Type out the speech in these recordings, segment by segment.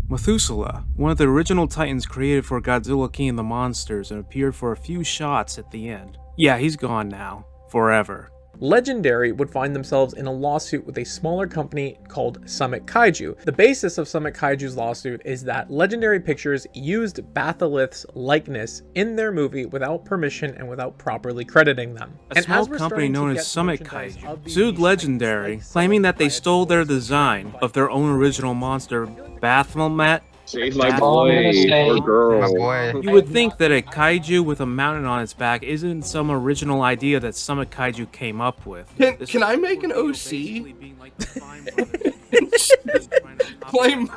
Methuselah, one of the original titans created for Godzilla King of the Monsters and appeared for a few shots at the end. Yeah, he's gone now. Forever. Legendary would find themselves in a lawsuit with a smaller company called Summit Kaiju. The basis of Summit Kaiju's lawsuit is that Legendary Pictures used Batholith's likeness in their movie without permission and without properly crediting them. A small company known as Summit Kaiju sued Legendary, claiming that they stole their design of their own original monster, Batholith. Save my boy or girl. My boy. You would think that a kaiju with a mountain on its back isn't some original idea that Summit Kaiju came up with. Can I make an OC? Claim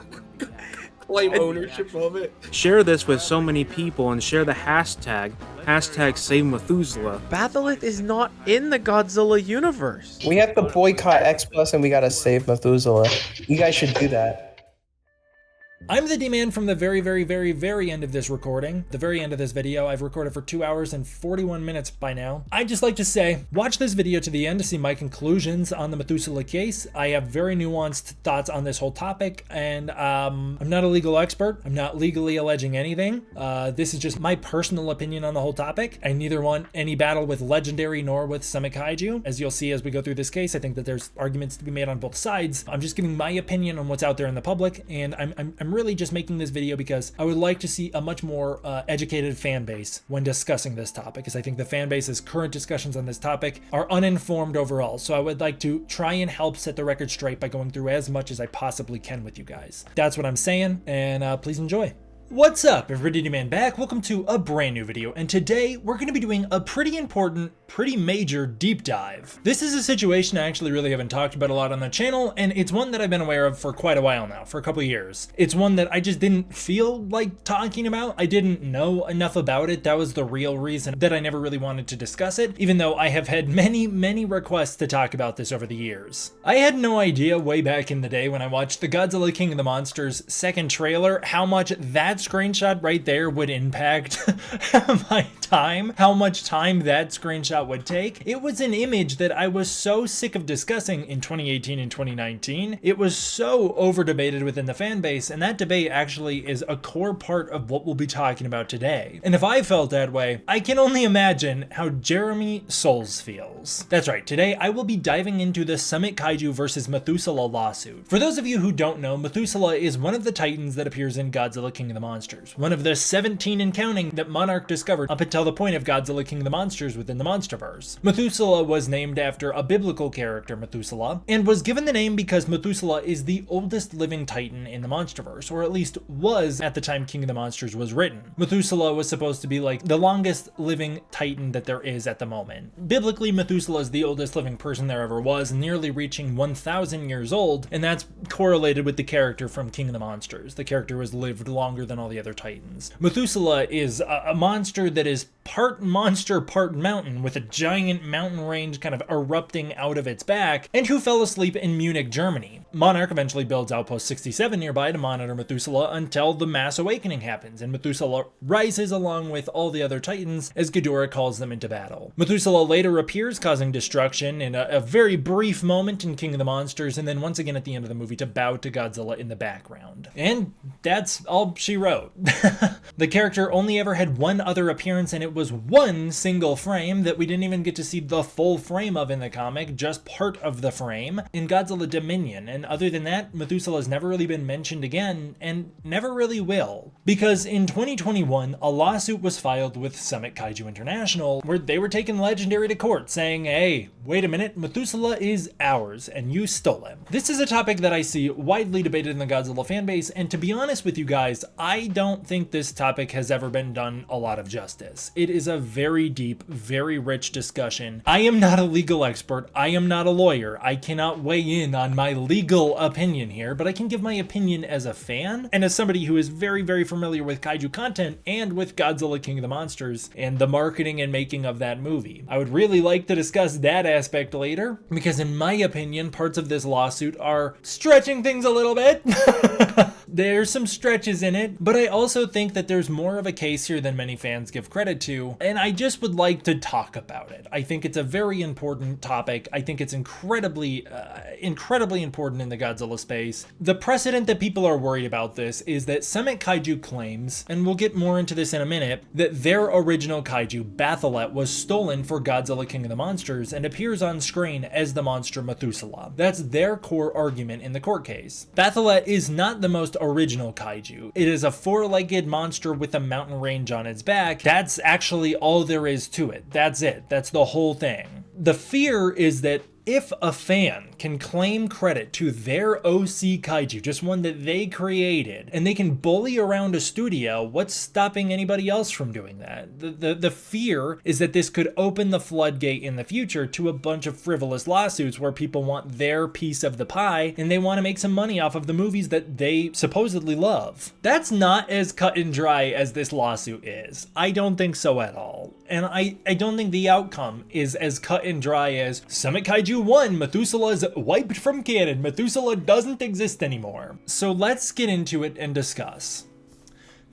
ownership of it. Share this with so many people and share the hashtag Save Methuselah. Batholith is not in the Godzilla universe. We have to boycott X Plus and we gotta save Methuselah. You guys should do that. I'm the D-Man from the very end of this recording. The very end of this video. I've recorded for 2 hours and 41 minutes by now. I'd just like to say, watch this video to the end to see my conclusions on the Methuselah case. I have very nuanced thoughts on this whole topic, and I'm not a legal expert. I'm not legally alleging anything. This is just my personal opinion on the whole topic. I neither want any battle with Legendary nor with Summit Kaiju. As you'll see as we go through this case, I think that there's arguments to be made on both sides. I'm just giving my opinion on what's out there in the public, and I'm really just making this video because I would like to see a much more educated fan base when discussing this topic, because I think the fan base's current discussions on this topic are uninformed overall. So I would like to try and help set the record straight by going through as much as I possibly can with you guys. That's what I'm saying, and please enjoy. What's up, everybody? D-Man back. Welcome to a brand new video, and today we're going to be doing a pretty important, pretty major deep dive. This is a situation I actually really haven't talked about a lot on the channel, and it's one that I've been aware of for quite a while now, for a couple years. It's one that I just didn't feel like talking about. I didn't know enough about it. That was the real reason that I never really wanted to discuss it, even though I have had many requests to talk about this over the years. I had no idea way back in the day when I watched the Godzilla King of the Monsters second trailer how much that screenshot right there would impact my time, how much time that screenshot would take. It was an image that I was so sick of discussing in 2018 and 2019. It was so over debated within the fan base, and that debate actually is a core part of what we'll be talking about today. And if I felt that way, I can only imagine how Jeremy Souls feels. That's right, today I will be diving into the Summit Kaiju versus Methuselah lawsuit. For those of you who don't know, Methuselah is one of the titans that appears in Godzilla King of the Monsters, one of the 17 and counting that Monarch discovered up until the point of Godzilla King of the Monsters within the MonsterVerse. Methuselah was named after a biblical character, Methuselah, and was given the name because Methuselah is the oldest living titan in the MonsterVerse, or at least was at the time King of the Monsters was written. Methuselah was supposed to be like the longest living titan that there is at the moment. Biblically, Methuselah is the oldest living person there ever was, nearly reaching 1,000 years old, and that's correlated with the character from King of the Monsters. The character has lived longer than all the other titans. Methuselah is a monster that is part monster, part mountain, with a giant mountain range kind of erupting out of its back, and who fell asleep in Munich, Germany. Monarch eventually builds Outpost 67 nearby to monitor Methuselah until the mass awakening happens, and Methuselah rises along with all the other titans as Ghidorah calls them into battle. Methuselah later appears, causing destruction in a very brief moment in King of the Monsters, and then once again at the end of the movie to bow to Godzilla in the background. And that's all she wrote. The character only ever had one other appearance, and it was one single frame that we didn't even get to see the full frame of in the comic, just part of the frame in Godzilla Dominion. And other than that, Methuselah has never really been mentioned again, and never really will. Because in 2021, a lawsuit was filed with Summit Kaiju International, where they were taking Legendary to court, saying, hey, wait a minute, Methuselah is ours, and you stole him. This is a topic that I see widely debated in the Godzilla fanbase, and to be honest with you guys, I don't think this topic has ever been done a lot of justice. It is a very deep, very rich discussion. I am not a legal expert. I am not a lawyer. I cannot weigh in on my legal opinion here, but I can give my opinion as a fan and as somebody who is very familiar with kaiju content and with Godzilla King of the Monsters and the marketing and making of that movie. I would really like to discuss that aspect later, because in my opinion, parts of this lawsuit are stretching things a little bit. There's some stretches in it, but I also think that there's more of a case here than many fans give credit to, and I just would like to talk about it. I think it's a very important topic. I think it's incredibly important in the Godzilla space. The precedent that people are worried about this is that Summit Kaiju claims, and we'll get more into this in a minute, that their original kaiju, Batholith, was stolen for Godzilla King of the Monsters and appears on screen as the monster Methuselah. That's their core argument in the court case. Batholith is not the most original kaiju. It is a four-legged monster with a mountain range on its back. That's actually all there is to it. That's it. That's the whole thing. The fear is that if a fan can claim credit to their OC kaiju, just one that they created, and they can bully around a studio, what's stopping anybody else from doing that? The fear is that this could open the floodgate in the future to a bunch of frivolous lawsuits where people want their piece of the pie and they want to make some money off of the movies that they supposedly love. That's not as cut and dry as this lawsuit is. I don't think so at all. And I don't think the outcome is as cut and dry as Summit Kaiju 1, Methuselah's wiped from canon. Methuselah doesn't exist anymore. So let's get into it and discuss.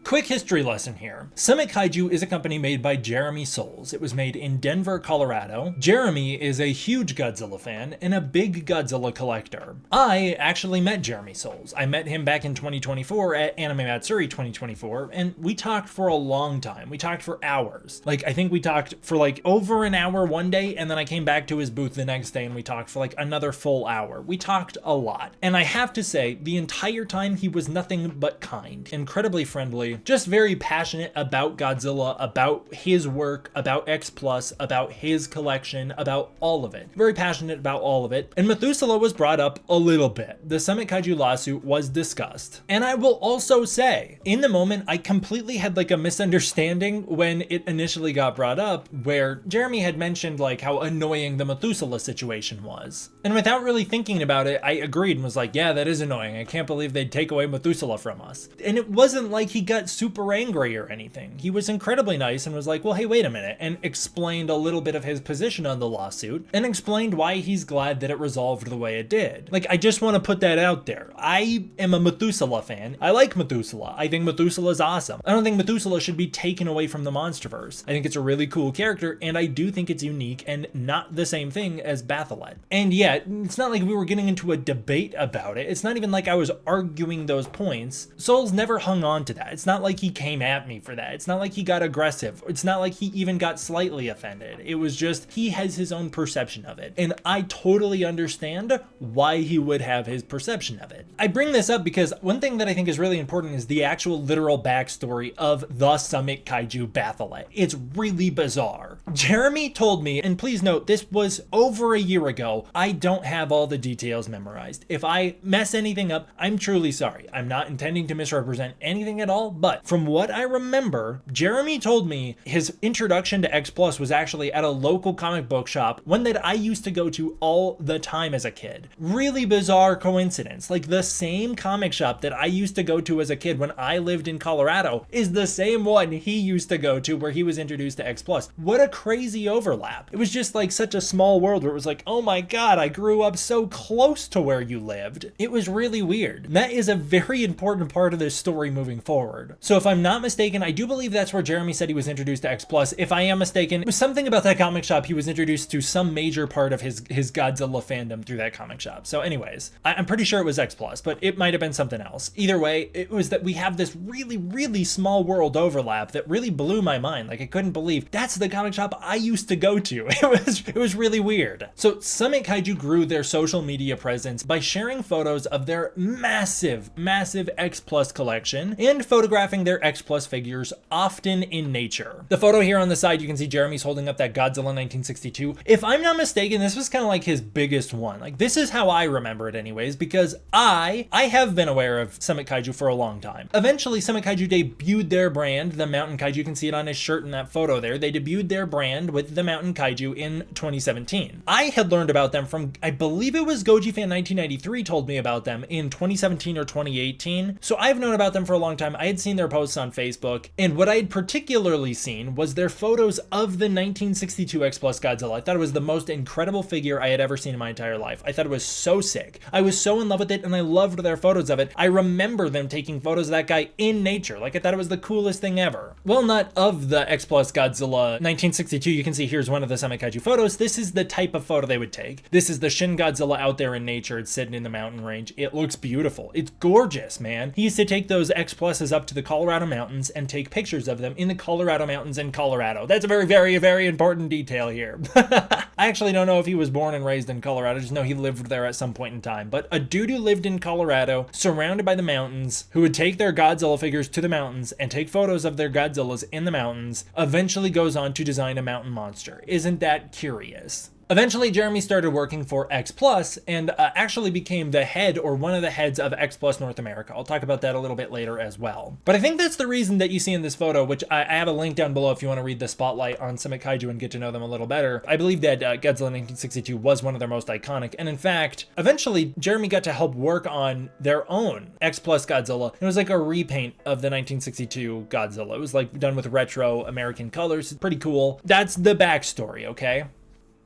Quick history lesson here. Summit Kaiju is a company made by Jeremy Souls. It was made in Denver, Colorado. Jeremy is a huge Godzilla fan and a big Godzilla collector. I actually met Jeremy Souls. I met him back in 2024 at Anime Matsuri 2024, and we talked for a long time. We talked for hours. Like, I think we talked for like over an hour one day, and then I came back to his booth the next day and we talked for like another full hour. We talked a lot. And I have to say, the entire time he was nothing but kind, incredibly friendly, just very passionate about Godzilla, about his work, about X+, about his collection, about all of it. Very passionate about all of it. And Methuselah was brought up a little bit. The Summit Kaiju lawsuit was discussed. And I will also say, in the moment, I completely had like a misunderstanding when it initially got brought up, where Jeremy had mentioned like how annoying the Methuselah situation was. And without really thinking about it, I agreed and was like, yeah, that is annoying. I can't believe they'd take away Methuselah from us. And it wasn't like he got super angry or anything. He was incredibly nice and was like, well, hey, wait a minute, and explained a little bit of his position on the lawsuit and explained why he's glad that it resolved the way it did. Like, I just want to put that out there. I am a Methuselah fan. I like Methuselah. I think Methuselah's awesome. I don't think Methuselah should be taken away from the MonsterVerse. I think it's a really cool character, and I do think it's unique and not the same thing as Batholith. And yeah, it's not like we were getting into a debate about it. It's not even like I was arguing those points. Souls never hung on to that. It's not like he came at me for that. It's not like he got aggressive. It's not like he even got slightly offended. It was just, he has his own perception of it. And I totally understand why he would have his perception of it. I bring this up because one thing that I think is really important is the actual literal backstory of the Summit Kaiju Batholith. It's really bizarre. Jeremy told me, and please note, this was over a year ago. I don't have all the details memorized. If I mess anything up, I'm truly sorry. I'm not intending to misrepresent anything at all, but from what I remember, Jeremy told me his introduction to X+ was actually at a local comic book shop, one that I used to go to all the time as a kid. Really bizarre coincidence. Like, the same comic shop that I used to go to as a kid when I lived in Colorado is the same one he used to go to where he was introduced to X+. What a crazy overlap. It was just like such a small world where it was like, oh my god, I grew up so close to where you lived. It was really weird. That is a very important part of this story moving forward. So if I'm not mistaken, I do believe that's where Jeremy said he was introduced to X+. If I am mistaken, it was something about that comic shop. He was introduced to some major part of his Godzilla fandom through that comic shop. So anyways, I'm pretty sure it was X+, but it might have been something else. Either way, it was that we have this really, really small world overlap that really blew my mind. Like, I couldn't believe that's the comic shop I used to go to. It was really weird. So Summit Kaiju grew their social media presence by sharing photos of their massive X+ collection and photographing their X+ figures, often in nature. The photo here on the side, you can see Jeremy's holding up that Godzilla 1962. If I'm not mistaken, this was kind of like his biggest one. Like, this is how I remember it anyways, because I have been aware of Summit Kaiju for a long time. Eventually, Summit Kaiju debuted their brand, the Mountain Kaiju. You can see it on his shirt in that photo there. They debuted their brand with the Mountain Kaiju in 2017. I had learned about them from, I believe it was Goji Fan 1993 told me about them in 2017 or 2018. So I've known about them for a long time. I had seen their posts on Facebook, and what I had particularly seen was their photos of the 1962 X Plus Godzilla. I thought it was the most incredible figure I had ever seen in my entire life. I thought it was so sick. I was so in love with it, and I loved their photos of it. I remember them taking photos of that guy in nature. Like, I thought it was the coolest thing ever. Well, not of the X Plus Godzilla 1962. You can see here's one of the Summit Kaiju photos. This is the type of photo they would take. This is the Shin Godzilla out there in nature. It's sitting in the mountain range. It looks beautiful. It's gorgeous, man. He used to take those X Pluses up to the Colorado mountains and take pictures of them in the Colorado mountains in Colorado. That's a very, very, very important detail here. I actually don't know if he was born and raised in Colorado. I just know he lived there at some point in time. But a dude who lived in Colorado, surrounded by the mountains, who would take their Godzilla figures to the mountains and take photos of their Godzillas in the mountains, eventually goes on to design a mountain monster. Isn't that curious? Eventually, Jeremy started working for X Plus and actually became the head or one of the heads of X Plus North America. I'll talk about that a little bit later as well. But I think that's the reason that you see in this photo, which I have a link down below if you want to read the spotlight on Summit Kaiju and get to know them a little better. I believe that Godzilla 1962 was one of their most iconic. And in fact, eventually, Jeremy got to help work on their own X Plus Godzilla. It was like a repaint of the 1962 Godzilla. It was like done with retro American colors. It's pretty cool. That's the backstory, okay?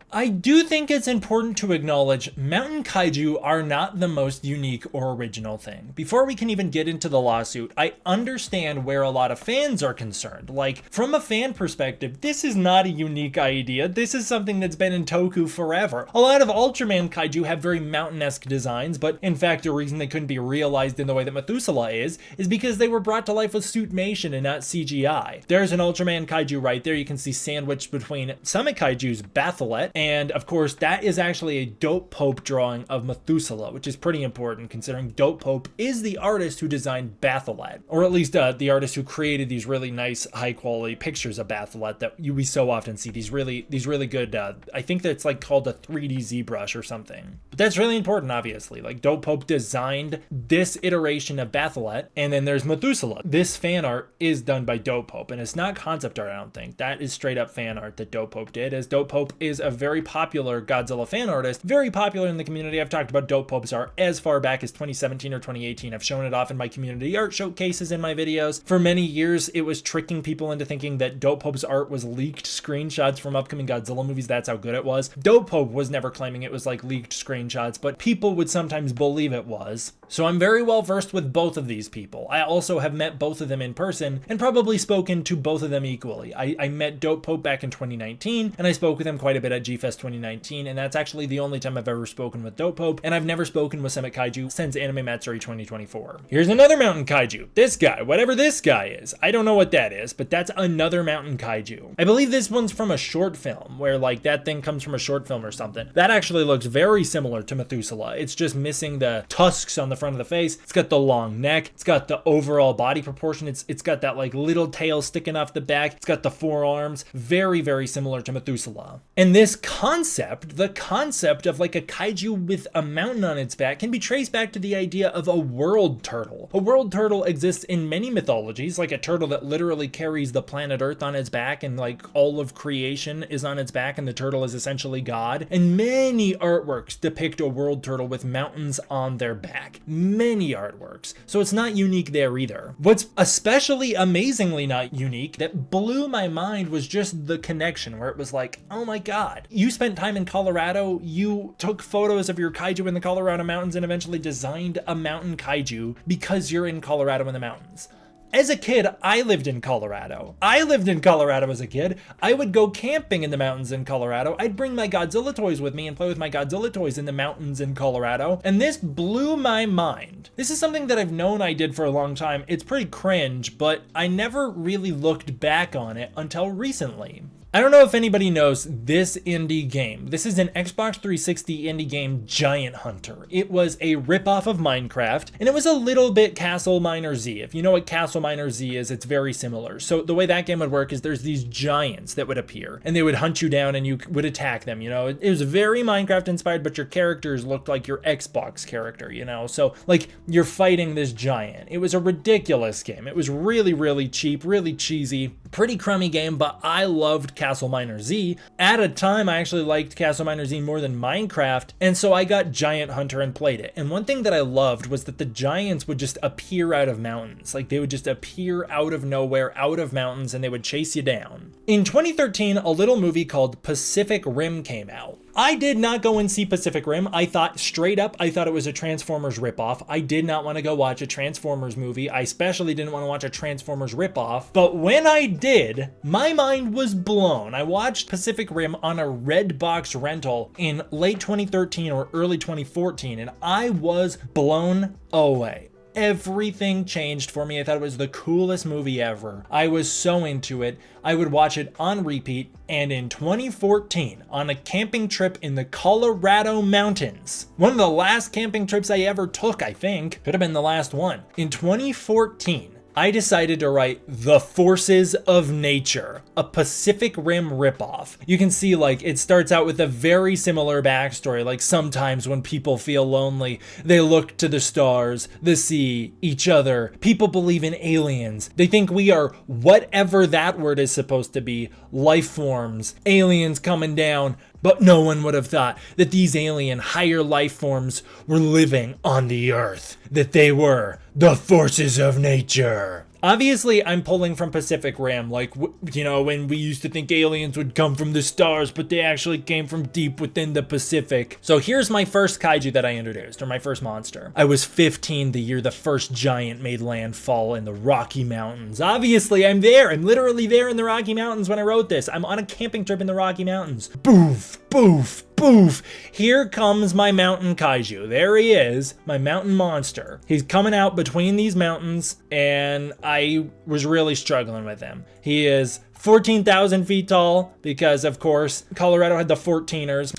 I do think it's important to acknowledge mountain kaiju are not the most unique or original thing. Before we can even get into the lawsuit, I understand where a lot of fans are concerned. Like, from a fan perspective, this is not a unique idea. This is something that's been in Toku forever. A lot of Ultraman kaiju have very mountain-esque designs, but in fact, the reason they couldn't be realized in the way that Methuselah is because they were brought to life with suitmation and not CGI. There's an Ultraman kaiju right there. You can see sandwiched between Summit Kaiju's Batholith, and of course, that is actually a Dope Pope drawing of Methuselah, which is pretty important considering Dope Pope is the artist who designed Batholith, or at least the artist who created these really nice, high-quality pictures of Batholith that we so often see. These really good, I think that's like called a 3D ZBrush or something. But that's really important, obviously. Like, Dope Pope designed this iteration of Batholith, and then there's Methuselah. This fan art is done by Dope Pope, and it's not concept art, I don't think. That is straight up fan art that Dope Pope did, as Dope Pope is a very popular Godzilla fan artist, very popular in the community. I've talked about Dope Pope's art as far back as 2017 or 2018. I've shown it off in my community art showcases in my videos. For many years, it was tricking people into thinking that Dope Pope's art was leaked screenshots from upcoming Godzilla movies. That's how good it was. Dope Pope was never claiming it was like leaked screenshots, but people would sometimes believe it was. So I'm very well versed with both of these people. I also have met both of them in person and probably spoken to both of them equally. I met Dope Pope back in 2019, and I spoke with him quite a bit at G-Fest 2019, and that's actually the only time I've ever spoken with Dope Pope, and I've never spoken with Summit Kaiju since Anime Matsuri 2024. Here's another mountain kaiju. This guy, whatever this guy is. I don't know what that is, but that's another mountain kaiju. I believe this one's from a short film, where like that thing comes from a short film or something. That actually looks very similar to Methuselah. It's just missing the tusks on the front of the face. It's got the long neck. It's got the overall body proportion. It's got that like little tail sticking off the back. It's got the forearms. Very, very similar to Methuselah. And this concept, the concept of like a kaiju with a mountain on its back, can be traced back to the idea of a world turtle. A world turtle exists in many mythologies, like a turtle that literally carries the planet Earth on its back, and like all of creation is on its back, and the turtle is essentially God. And many artworks depict a world turtle with mountains on their back. Many artworks. So it's not unique there either. What's especially amazingly not unique, that blew my mind, was just the connection, where it was like, oh my god, you spent time in Colorado, you took photos of your kaiju in the Colorado mountains and eventually designed a mountain kaiju because you're in Colorado in the mountains. As a kid, I lived in Colorado. I lived in Colorado as a kid. I would go camping in the mountains in Colorado. I'd bring my Godzilla toys with me and play with my Godzilla toys in the mountains in Colorado. And this blew my mind. This is something that I've known I did for a long time. It's pretty cringe, but I never really looked back on it until recently. I don't know if anybody knows this indie game. This is an Xbox 360 indie game, Giant Hunter. It was a ripoff of Minecraft, and it was a little bit Castle Miner Z. If you know what Castle Miner Z is, it's very similar. So the way that game would work is there's these giants that would appear, and they would hunt you down and you would attack them, you know? It was very Minecraft inspired, but your characters looked like your Xbox character, you know? So like you're fighting this giant. It was a ridiculous game. It was really, really cheap, really cheesy, pretty crummy game, but I loved Castle Castle Miner Z. At a time, I actually liked Castle Miner Z more than Minecraft, and so I got Giant Hunter and played it. And one thing that I loved was that the giants would just appear out of mountains. Like, they would just appear out of nowhere, out of mountains, and they would chase you down. In 2013, a little movie called Pacific Rim came out. I did not go and see Pacific Rim. I thought it was a Transformers ripoff. I did not want to go watch a Transformers movie. I especially didn't want to watch a Transformers ripoff. But when I did, my mind was blown. I watched Pacific Rim on a Redbox rental in late 2013 or early 2014, and I was blown away. Everything changed for me. I thought it was the coolest movie ever. I was so into it. I would watch it on repeat. And in 2014, on a camping trip in the Colorado mountains, one of the last camping trips I ever took, I think, could have been the last one. In 2014, I decided to write The Forces of Nature, a Pacific Rim ripoff. You can see, like, it starts out with a very similar backstory. Like, sometimes when people feel lonely, they look to the stars, the sea, each other. People believe in aliens. They think we are whatever that word is supposed to be, life forms, aliens coming down. But no one would have thought that these alien higher life forms were living on the earth, that they were the forces of nature. Obviously, I'm pulling from Pacific Rim, like, you know, when we used to think aliens would come from the stars, but they actually came from deep within the Pacific. So here's my first kaiju that I introduced, or my first monster. I was 15 the year the first giant made landfall in the Rocky Mountains. Obviously, I'm there. I'm literally there in the Rocky Mountains when I wrote this. I'm on a camping trip in the Rocky Mountains. Boof, boof, boof. Here comes my mountain kaiju. There he is, my mountain monster. He's coming out between these mountains, and I was really struggling with him. He is 14,000 feet tall because, of course, Colorado had the 14ers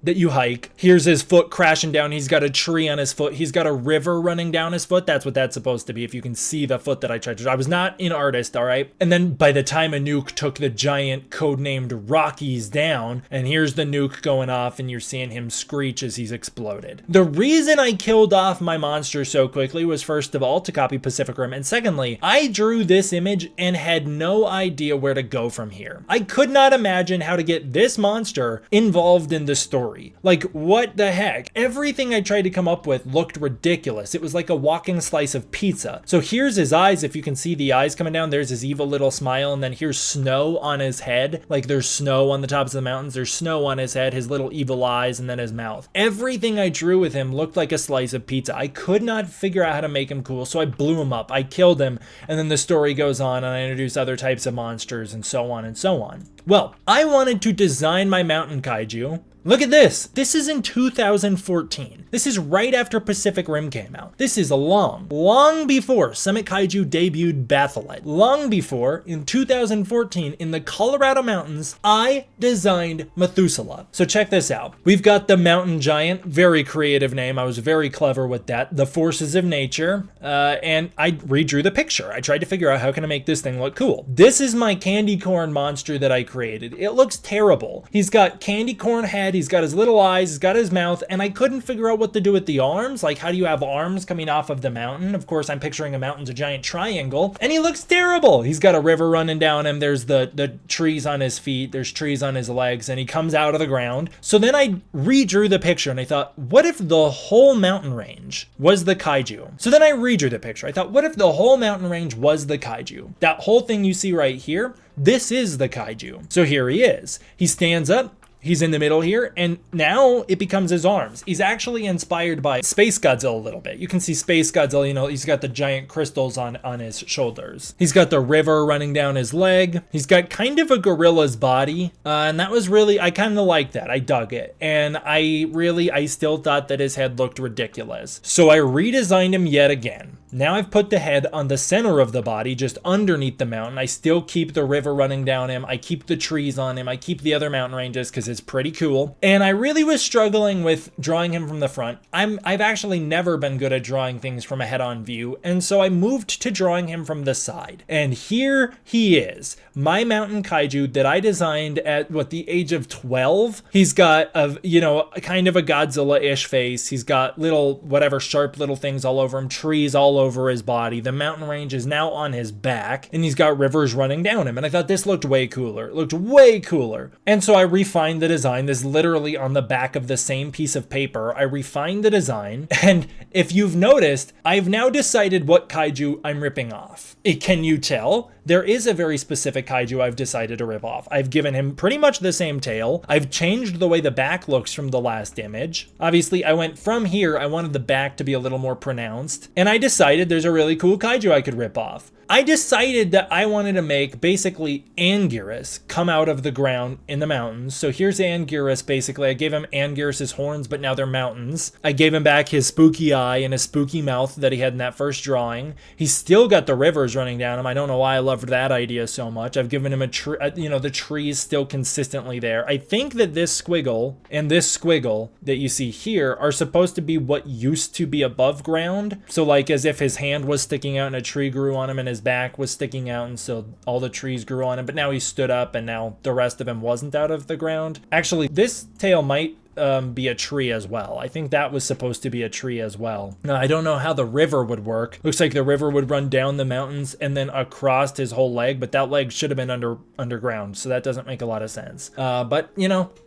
that you hike. Here's his foot crashing down. He's got a tree on his foot. He's got a river running down his foot. That's what that's supposed to be, if you can see the foot that I tried to draw. I was not an artist, all right? And then by the time a nuke took the giant codenamed Rockies down, and here's the nuke going off, and you're seeing him screech as he's exploded. The reason I killed off my monster so quickly was, first of all, to copy Pacific Rim, and secondly, I drew this image and had no idea where to go from here. I could not imagine how to get this monster involved in the story. Like, what the heck? Everything I tried to come up with looked ridiculous. It was like a walking slice of pizza. So here's his eyes. If you can see the eyes coming down, there's his evil little smile, and then here's snow on his head. Like, there's snow on the tops of the mountains. There's snow on his head, his little evil eyes, and then his mouth. Everything I drew with him looked like a slice of pizza. I could not figure out how to make him cool, so I blew him up. I killed him, and then the story goes on, and I introduce other types of monsters and so on and so on. Well, I wanted to design my mountain kaiju. Look at this. This is in 2014. This is right after Pacific Rim came out. This is long before Summit Kaiju debuted Batholith. Long before, in 2014, in the Colorado mountains, I designed Methuselah. So check this out. We've got the mountain giant, very creative name. I was very clever with that. The forces of nature, and I redrew the picture. I tried to figure out how can I make this thing look cool. This is my candy corn monster that I created. It looks terrible. He's got candy corn head. He's got his little eyes, he's got his mouth, and I couldn't figure out what to do with the arms. Like, how do you have arms coming off of the mountain? Of course, I'm picturing a mountain's a giant triangle, and he looks terrible. He's got a river running down him. There's the trees on his feet. There's trees on his legs, and he comes out of the ground. So then I redrew the picture, and I thought, what if the whole mountain range was the kaiju? So then I redrew the picture. I thought, what if the whole mountain range was the kaiju? That whole thing you see right here, this is the kaiju. So here he is. He stands up. He's in the middle here, and now it becomes his arms. He's actually inspired by Space Godzilla a little bit. You can see Space Godzilla, you know, he's got the giant crystals on his shoulders. He's got the river running down his leg. He's got kind of a gorilla's body, and that was really, I kind of liked that. I dug it, and I still thought that his head looked ridiculous. So I redesigned him yet again. Now I've put the head on the center of the body, just underneath the mountain. I still keep the river running down him. I keep the trees on him. I keep the other mountain ranges because it's pretty cool. And I really was struggling with drawing him from the front. I've actually never been good at drawing things from a head-on view, and so I moved to drawing him from the side. And here he is, my mountain kaiju that I designed at the age of 12. He's got kind of a Godzilla-ish face. He's got little, whatever, sharp little things all over him, trees all over his body. The mountain range is now on his back, and he's got rivers running down him. And I thought this looked way cooler. It looked way cooler. And so I refined the design. This is literally on the back of the same piece of paper. I refined the design. And if you've noticed, I've now decided what kaiju I'm ripping off. Can you tell? There is a very specific kaiju I've decided to rip off. I've given him pretty much the same tail. I've changed the way the back looks from the last image. Obviously, I went from here, I wanted the back to be a little more pronounced. And I decided there's a really cool kaiju I could rip off. I decided that I wanted to make basically Anguirus come out of the ground in the mountains. So here's Anguirus basically. I gave him Anguirus's horns, but now they're mountains. I gave him back his spooky eye and his spooky mouth that he had in that first drawing. He's still got the rivers running down him. I don't know why I loved that idea so much. I've given him a tree, the tree is still consistently there. I think that this squiggle and this squiggle that you see here are supposed to be what used to be above ground. So like as if his hand was sticking out and a tree grew on him and his back was sticking out, and so all the trees grew on him, but now he stood up and now the rest of him wasn't out of the ground. Actually, this tail might be a tree as well. I think that was supposed to be a tree as well. Now, I don't know how the river would work. Looks like the river would run down the mountains and then across his whole leg, but that leg should have been underground, so that doesn't make a lot of sense. But,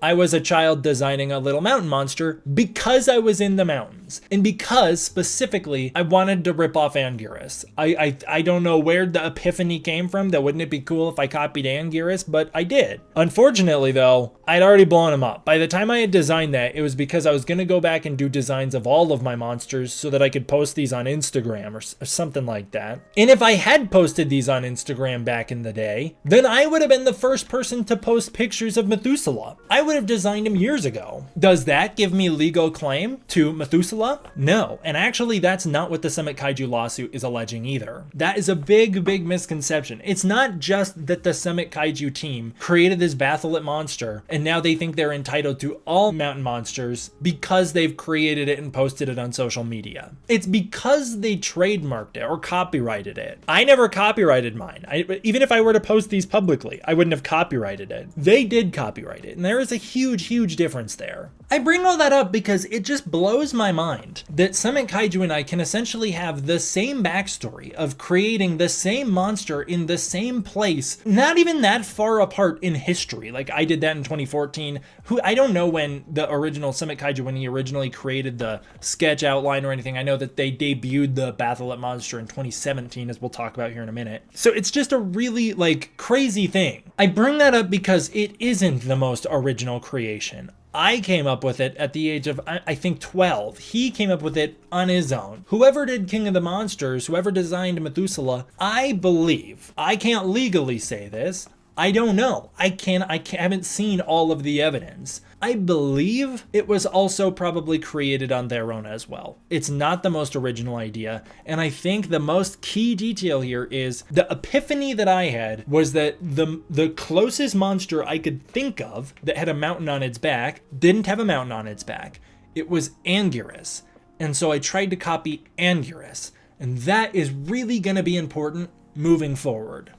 I was a child designing a little mountain monster because I was in the mountains, and because, specifically, I wanted to rip off Anguirus. I don't know where the epiphany came from, that wouldn't it be cool if I copied Anguirus, but I did. Unfortunately, though, I'd already blown him up. By the time I had designed that, it was because I was going to go back and do designs of all of my monsters so that I could post these on Instagram or something like that. And if I had posted these on Instagram back in the day, then I would have been the first person to post pictures of Methuselah. I would have designed him years ago. Does that give me legal claim to Methuselah? No. And actually, that's not what the Summit Kaiju lawsuit is alleging either. That is a big, big misconception. It's not just that the Summit Kaiju team created this Batholith monster and now they think they're entitled to all mountain monsters because they've created it and posted it on social media. It's because they trademarked it or copyrighted it. I never copyrighted mine. Even if I were to post these publicly, I wouldn't have copyrighted it. They did copyright it, and there is a huge, huge difference there. I bring all that up because it just blows my mind that Summit Kaiju and I can essentially have the same backstory of creating the same monster in the same place, not even that far apart in history. Like I did that in 2014. I don't know when the original Summit Kaiju, when he originally created the sketch outline or anything. I know that they debuted the Batholith monster in 2017, as we'll talk about here in a minute. So it's just a really crazy thing. I bring that up because it isn't the most original creation. I came up with it at the age of, I think, 12. He came up with it on his own. Whoever did King of the Monsters, whoever designed Methuselah, I believe, I can't legally say this, I don't know. I haven't seen all of the evidence. I believe it was also probably created on their own as well. It's not the most original idea, and I think the most key detail here is the epiphany that I had was that the closest monster I could think of that had a mountain on its back didn't have a mountain on its back. It was Anguirus, and so I tried to copy Anguirus, and that is really going to be important moving forward.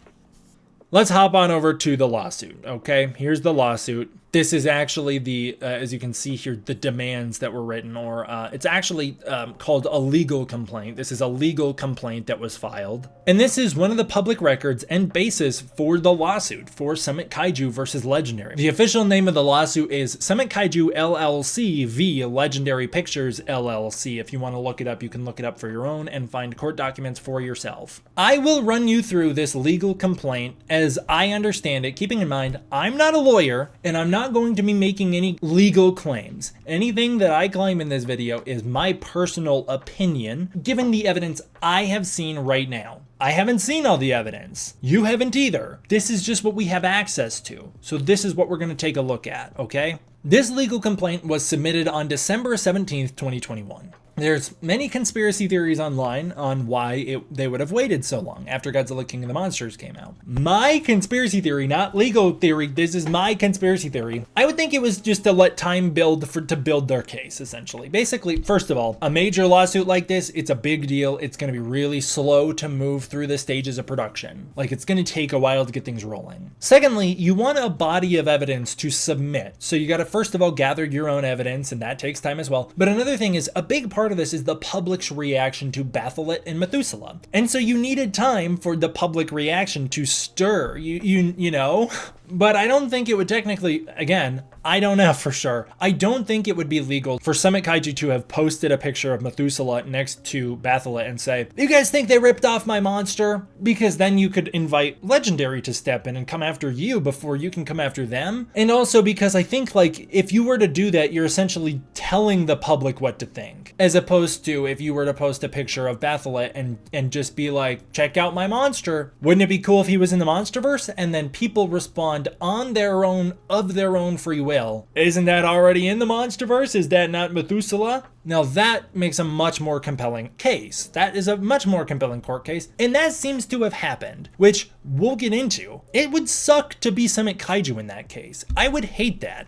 Let's hop on over to the lawsuit, okay? Here's the lawsuit. This is actually the, as you can see here, the demands that were written, or it's actually called a legal complaint. This is a legal complaint that was filed. And this is one of the public records and basis for the lawsuit for Summit Kaiju versus Legendary. The official name of the lawsuit is Summit Kaiju LLC v. Legendary Pictures LLC. If you want to look it up, you can look it up for your own and find court documents for yourself. I will run you through this legal complaint as I understand it, keeping in mind, I'm not a lawyer and I'm not going to be making any legal claims. Anything that I claim in this video is my personal opinion, given the evidence I have seen right now. I haven't seen all the evidence. You haven't either. This is just what we have access to. So this is what we're going to take a look at, okay? This legal complaint was submitted on December 17th, 2021. There's many conspiracy theories online on why they would have waited so long after Godzilla King of the Monsters came out. My conspiracy theory, not legal theory, this is my conspiracy theory. I would think it was just to let time build to build their case, essentially. Basically, first of all, a major lawsuit like this, it's a big deal. It's going to be really slow to move through the stages of production. Like, it's going to take a while to get things rolling. Secondly, you want a body of evidence to submit. So you got to first of all gather your own evidence, and that takes time as well. But another thing is, a big part part of this is the public's reaction to Batholith and Methuselah. And so you needed time for the public reaction to stir, you know? But I don't think it would technically, again, I don't know for sure. I don't think it would be legal for Summit Kaiju to have posted a picture of Methuselah next to Batholith and say, you guys think they ripped off my monster? Because then you could invite Legendary to step in and come after you before you can come after them. And also because I think like if you were to do that, you're essentially telling the public what to think. As opposed to if you were to post a picture of Batholith and just be like, check out my monster. Wouldn't it be cool if he was in the MonsterVerse? And then people respond on their own, of their own free will. Isn't that already in the MonsterVerse? Is that not Methuselah? Now that makes a much more compelling case. That is a much more compelling court case. And that seems to have happened, which we'll get into. It would suck to be Summit Kaiju in that case. I would hate that.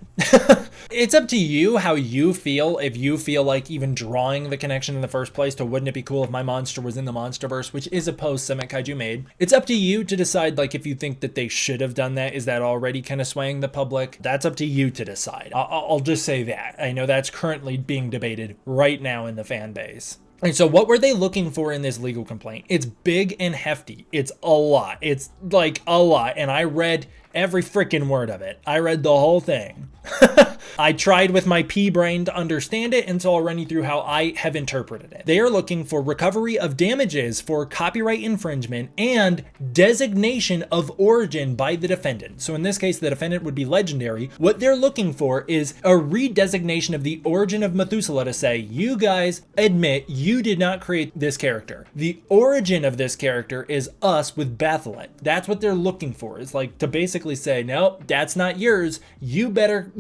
It's up to you how you feel. If you feel like even drawing the connection in the first place to wouldn't it be cool if my monster was in the MonsterVerse, which is a post Summit Kaiju made. It's up to you to decide like if you think that they should have done that. Is that already kind of swaying the public? That's up to you to decide. I'll just say that. I know that's currently being debated right now in the fan base. And so what were they looking for in this legal complaint? It's big and hefty. It's a lot. It's like a lot. And I read every freaking word of it. I read the whole thing. I tried with my pea brain to understand it, and so I'll run you through how I have interpreted it. They are looking for recovery of damages for copyright infringement and designation of origin by the defendant. So in this case, the defendant would be Legendary. What they're looking for is a redesignation of the origin of Methuselah to say, you guys admit you did not create this character. The origin of this character is us with Batholith. That's what they're looking for. Is like to basically say, nope, that's not yours. You better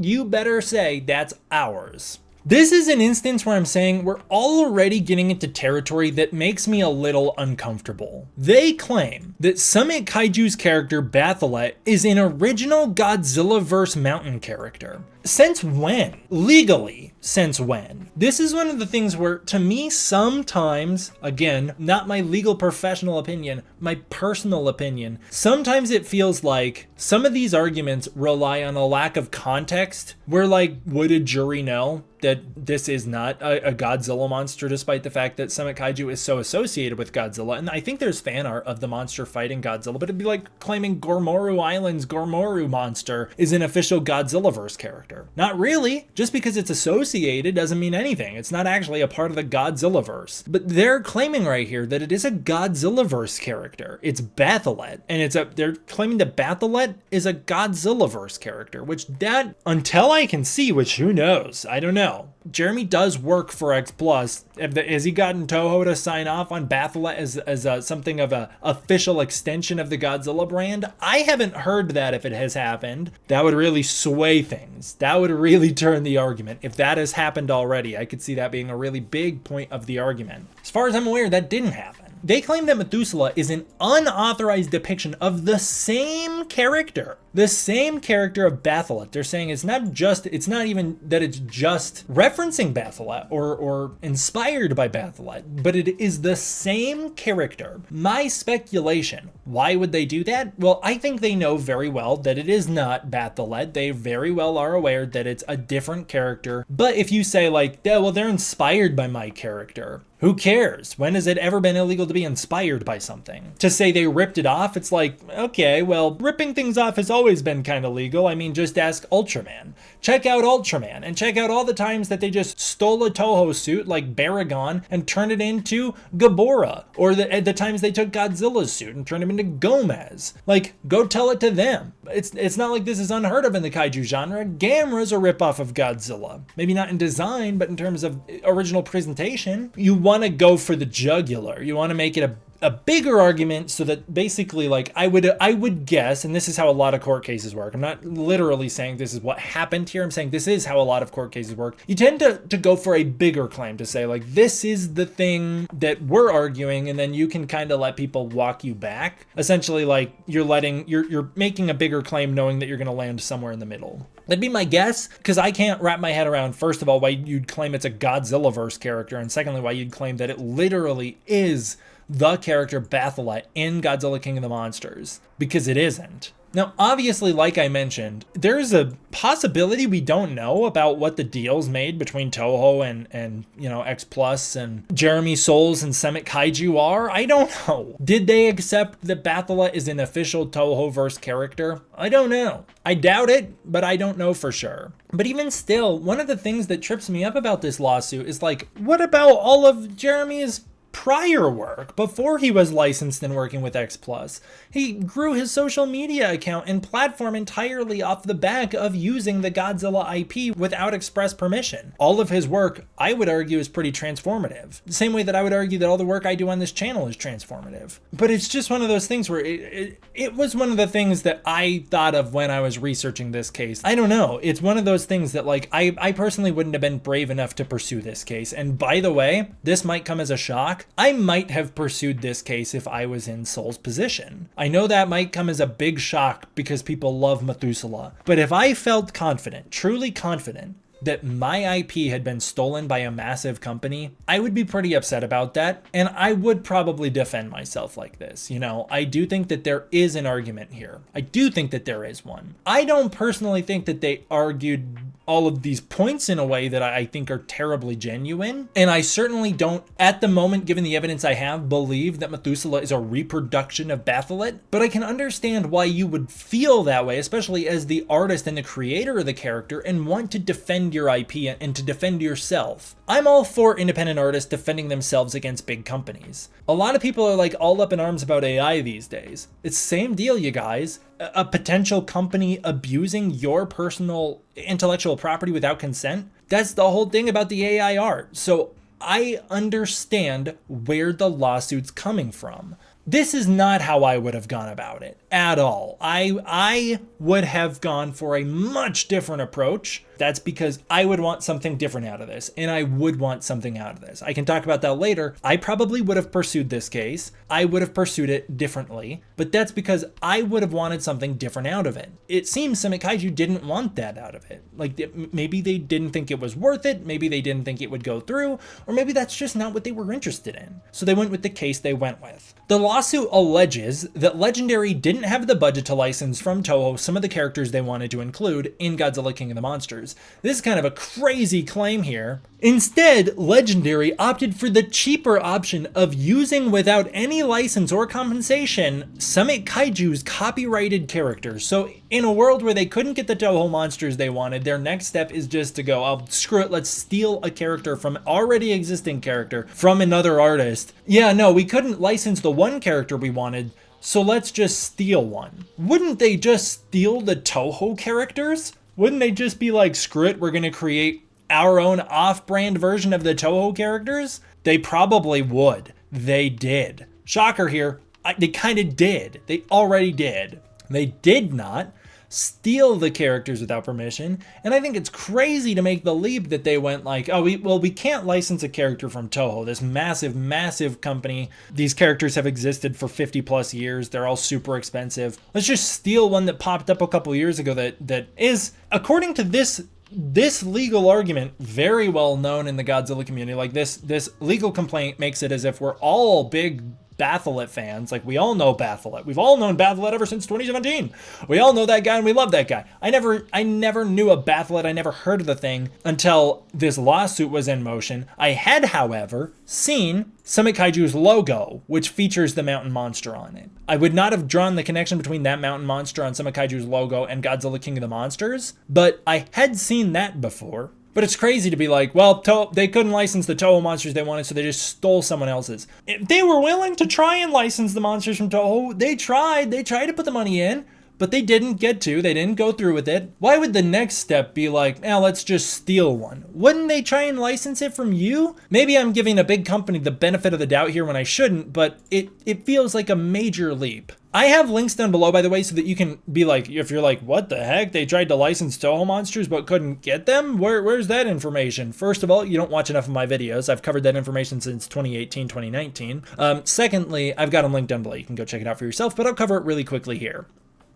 say that's ours. This is an instance where I'm saying we're already getting into territory that makes me a little uncomfortable. They claim that Summit Kaiju's character Batholith is an original Godzilla-verse mountain character. Since when? Legally, since when? This is one of the things where, to me, sometimes, again, not my legal professional opinion, my personal opinion, sometimes it feels like some of these arguments rely on a lack of context, where like, would a jury know that this is not a Godzilla monster, despite the fact that Summit Kaiju is so associated with Godzilla? And I think there's fan art of the monster fighting Godzilla, but it'd be like claiming Gormoru Island's Gormoru monster is an official Godzilla-verse character. Not really. Just because it's associated doesn't mean anything. It's not actually a part of the Godzilla-verse. But they're claiming right here that it is a Godzilla-verse character. It's Batholith, and they're claiming that Batholith is a Godzilla-verse character, which that, until I can see, which who knows, I don't know. Jeremy does work for X Plus. Has he gotten Toho to sign off on Batholith as something of a official extension of the Godzilla brand? I haven't heard that. If it has happened, that would really sway things. That would really turn the argument. If that has happened already, I could see that being a really big point of the argument. As far as I'm aware, that didn't happen. They claim that Methuselah is an unauthorized depiction of the same character. The same character of Batholith. They're saying it's not even that it's just referencing Batholith or inspired by Batholith, but it is the same character. My speculation, why would they do that? Well, I think they know very well that it is not Batholith. They very well are aware that it's a different character. But if you say like, yeah, well, they're inspired by my character, who cares? When has it ever been illegal to be inspired by something? To say they ripped it off, it's like, okay, well, ripping things off has always been kind of legal. I mean, just ask Ultraman. Check out Ultraman and check out all the times that they just stole a Toho suit like Baragon and turned it into Ghidorah. Or the times they took Godzilla's suit and turned him into Gomez. Like, go tell it to them. It's not like this is unheard of in the kaiju genre. Gamera's a ripoff of Godzilla. Maybe not in design, but in terms of original presentation. You want to go for the jugular. You want to make it a bigger argument so that basically, like, I would guess, and this is how a lot of court cases work. I'm not literally saying this is what happened here. I'm saying this is how a lot of court cases work. You tend to go for a bigger claim, to say like, this is the thing that we're arguing, and then you can kind of let people walk you back. Essentially, like, you're making a bigger claim knowing that you're going to land somewhere in the middle. That'd be my guess, because I can't wrap my head around, first of all, why you'd claim it's a Godzilla-verse character, and secondly, why you'd claim that it literally is the character Batholith in Godzilla King of the Monsters, because it isn't. Now, obviously, like I mentioned, there's a possibility we don't know about what the deals made between Toho and X Plus and Jeremy Souls and Summit Kaiju are. I don't know. Did they accept that Batholith is an official Toho-verse character? I don't know. I doubt it, but I don't know for sure. But even still, one of the things that trips me up about this lawsuit is like, what about all of Jeremy's prior work before he was licensed and working with X Plus? He grew his social media account and platform entirely off the back of using the Godzilla IP without express permission. All of his work, I would argue, is pretty transformative. The same way that I would argue that all the work I do on this channel is transformative. But it's just one of those things where it was one of the things that I thought of when I was researching this case. I don't know. It's one of those things that like I personally wouldn't have been brave enough to pursue this case. And by the way, this might come as a shock. I might have pursued this case if I was in Soul's position. I know that might come as a big shock because people love Methuselah, but if I felt confident, truly confident, that my IP had been stolen by a massive company, I would be pretty upset about that, and I would probably defend myself like this. I do think that there is an argument here. I do think that there is one. I don't personally think that they argued all of these points in a way that I think are terribly genuine. And I certainly don't, at the moment, given the evidence I have, believe that Methuselah is a reproduction of Batholith. But I can understand why you would feel that way, especially as the artist and the creator of the character, and want to defend your IP and to defend yourself. I'm all for independent artists defending themselves against big companies. A lot of people are like all up in arms about AI these days. It's the same deal, you guys. A potential company abusing your personal intellectual property without consent. That's the whole thing about the AI art. So I understand where the lawsuit's coming from. This is not how I would have gone about it at all. I would have gone for a much different approach. That's because I would want something different out of this, and I would want something out of this. I can talk about that later. I probably would have pursued this case. I would have pursued it differently, but that's because I would have wanted something different out of it. It seems Summit Kaiju didn't want that out of it. Like, maybe they didn't think it was worth it, maybe they didn't think it would go through, or maybe that's just not what they were interested in. So they went with the case they went with. The lawsuit alleges that Legendary didn't have the budget to license from Toho some of the characters they wanted to include in Godzilla King of the Monsters. This is kind of a crazy claim here. Instead, Legendary opted for the cheaper option of using without any license or compensation Summit Kaiju's copyrighted characters. So in a world where they couldn't get the Toho monsters they wanted, their next step is just to go, oh, screw it, let's steal a character from already existing character from another artist. Yeah, no, we couldn't license the one character we wanted, so let's just steal one. Wouldn't they just steal the Toho characters? Wouldn't they just be like, screw it, we're gonna create our own off-brand version of the Toho characters? They probably would. They did. Shocker here, they kind of did. They already did. They did not steal the characters without permission, and I think it's crazy to make the leap that they went like, oh, we can't license a character from Toho, this massive company. These characters have existed for 50 plus years. They're all super expensive. Let's just steal one that popped up a couple years ago that is, according to this legal argument, very well known in the Godzilla community. Like this legal complaint makes it as if we're all big Batholith fans. Like, we all know Batholith. We've all known Batholith ever since 2017. We all know that guy and we love that guy. I never knew a Batholith. I never heard of the thing until this lawsuit was in motion. I had, however, seen Summit Kaiju's logo, which features the mountain monster on it. I would not have drawn the connection between that mountain monster on Summit Kaiju's logo and Godzilla King of the Monsters, but I had seen that before. But it's crazy to be like, well, they couldn't license the Toho monsters they wanted, so they just stole someone else's. If they were willing to try and license the monsters from Toho, they tried to put the money in, but they didn't get to, they didn't go through with it. Why would the next step be like, now let's just steal one? Wouldn't they try and license it from you? Maybe I'm giving a big company the benefit of the doubt here when I shouldn't, but it feels like a major leap. I have links down below, by the way, so that you can be like, if you're like, what the heck? They tried to license Toho monsters but couldn't get them? Where's that information? First of all, you don't watch enough of my videos. I've covered that information since 2018, 2019. Secondly, I've got them linked down below. You can go check it out for yourself, but I'll cover it really quickly here.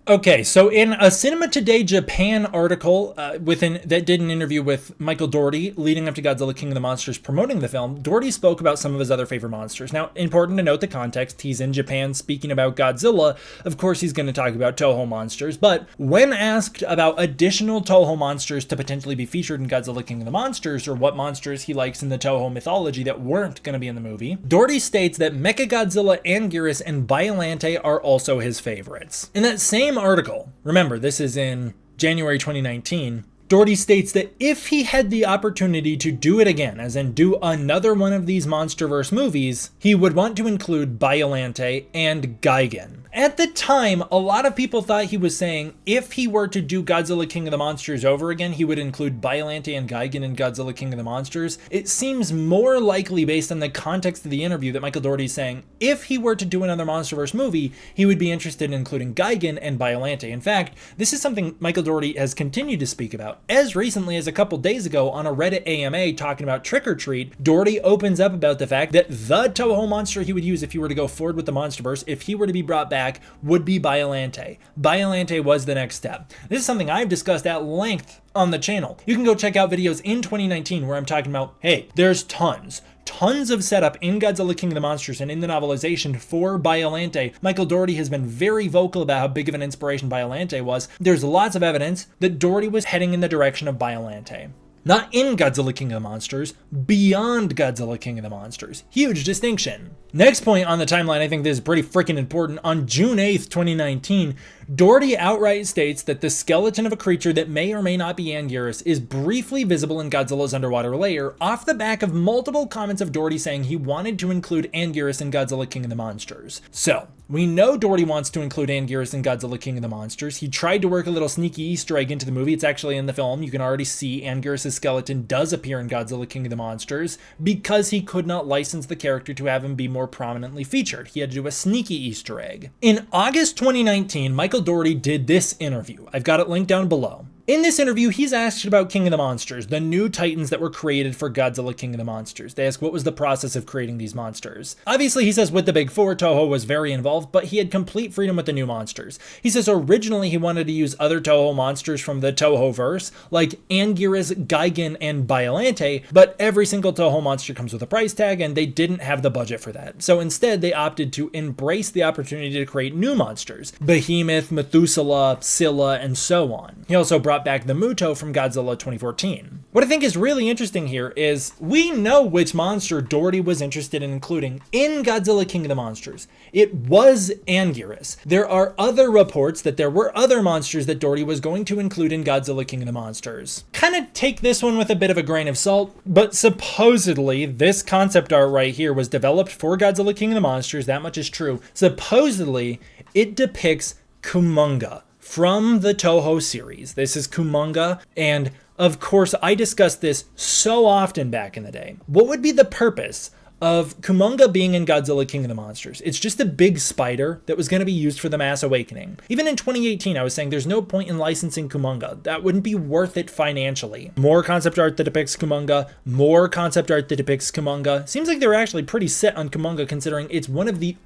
Okay, so in a Cinema Today Japan article that did an interview with Michael Dougherty leading up to Godzilla King of the Monsters promoting the film, Dougherty spoke about some of his other favorite monsters. Now, important to note the context, he's in Japan speaking about Godzilla. Of course, he's going to talk about Toho monsters, but when asked about additional Toho monsters to potentially be featured in Godzilla King of the Monsters, or what monsters he likes in the Toho mythology that weren't going to be in the movie, Dougherty states that Mechagodzilla, Anguirus, and Biollante are also his favorites. In that same article, remember this is in January 2019, Dougherty states that if he had the opportunity to do it again, as in do another one of these MonsterVerse movies, he would want to include Biollante and Gigan. At the time, a lot of people thought he was saying if he were to do Godzilla King of the Monsters over again, he would include Biollante and Gigan in Godzilla King of the Monsters. It seems more likely based on the context of the interview that Michael Dougherty is saying if he were to do another MonsterVerse movie, he would be interested in including Gigan and Biollante. In fact, this is something Michael Dougherty has continued to speak about. As recently as a couple days ago on a Reddit AMA talking about Trick or Treat, Dougherty opens up about the fact that the Toho monster he would use if he were to go forward with the MonsterVerse, if he were to be brought back, would be Biollante. Biollante was the next step. This is something I've discussed at length on the channel. You can go check out videos in 2019 where I'm talking about, hey, there's tons of setup in Godzilla King of the Monsters and in the novelization for Biollante. Michael Dougherty has been very vocal about how big of an inspiration Biollante was. There's lots of evidence that Dougherty was heading in the direction of Biollante. Not in Godzilla King of the Monsters, beyond Godzilla King of the Monsters. Huge distinction. Next point on the timeline, I think this is pretty freaking important. On June 8th, 2019, Dougherty outright states that the skeleton of a creature that may or may not be Anguirus is briefly visible in Godzilla's underwater lair, off the back of multiple comments of Dougherty saying he wanted to include Anguirus in Godzilla King of the Monsters. So, we know Dougherty wants to include Anguirus in Godzilla King of the Monsters. He tried to work a little sneaky Easter egg into the movie. It's actually in the film. You can already see Anguirus' skeleton does appear in Godzilla King of the Monsters because he could not license the character to have him be more prominently featured. He had to do a sneaky Easter egg. In August 2019, Michael Dougherty did this interview. I've got it linked down below. In this interview, he's asked about King of the Monsters, the new titans that were created for Godzilla King of the Monsters. They ask what was the process of creating these monsters. Obviously, he says with the Big Four, Toho was very involved, but he had complete freedom with the new monsters. He says originally he wanted to use other Toho monsters from the Toho-verse, like Anguirus, Gigan, and Biollante, but every single Toho monster comes with a price tag, and they didn't have the budget for that. So instead, they opted to embrace the opportunity to create new monsters. Behemoth, Methuselah, Scylla, and so on. He also brought back the Muto from Godzilla 2014. What I think is really interesting here is we know which monster Dougherty was interested in including in Godzilla King of the Monsters. It was Anguirus. There are other reports that there were other monsters that Dougherty was going to include in Godzilla King of the Monsters. Kind of take this one with a bit of a grain of salt, but supposedly this concept art right here was developed for Godzilla King of the Monsters, that much is true. Supposedly, it depicts Kumonga from the Toho series. This is Kumonga, and of course I discussed this so often back in the day. What would be the purpose of Kumonga being in Godzilla King of the Monsters? It's just a big spider that was going to be used for the Mass Awakening. Even in 2018, I was saying there's no point in licensing Kumonga. That wouldn't be worth it financially. More concept art that depicts Kumonga, more concept art that depicts Kumonga. Seems like they're actually pretty set on Kumonga considering it's one of the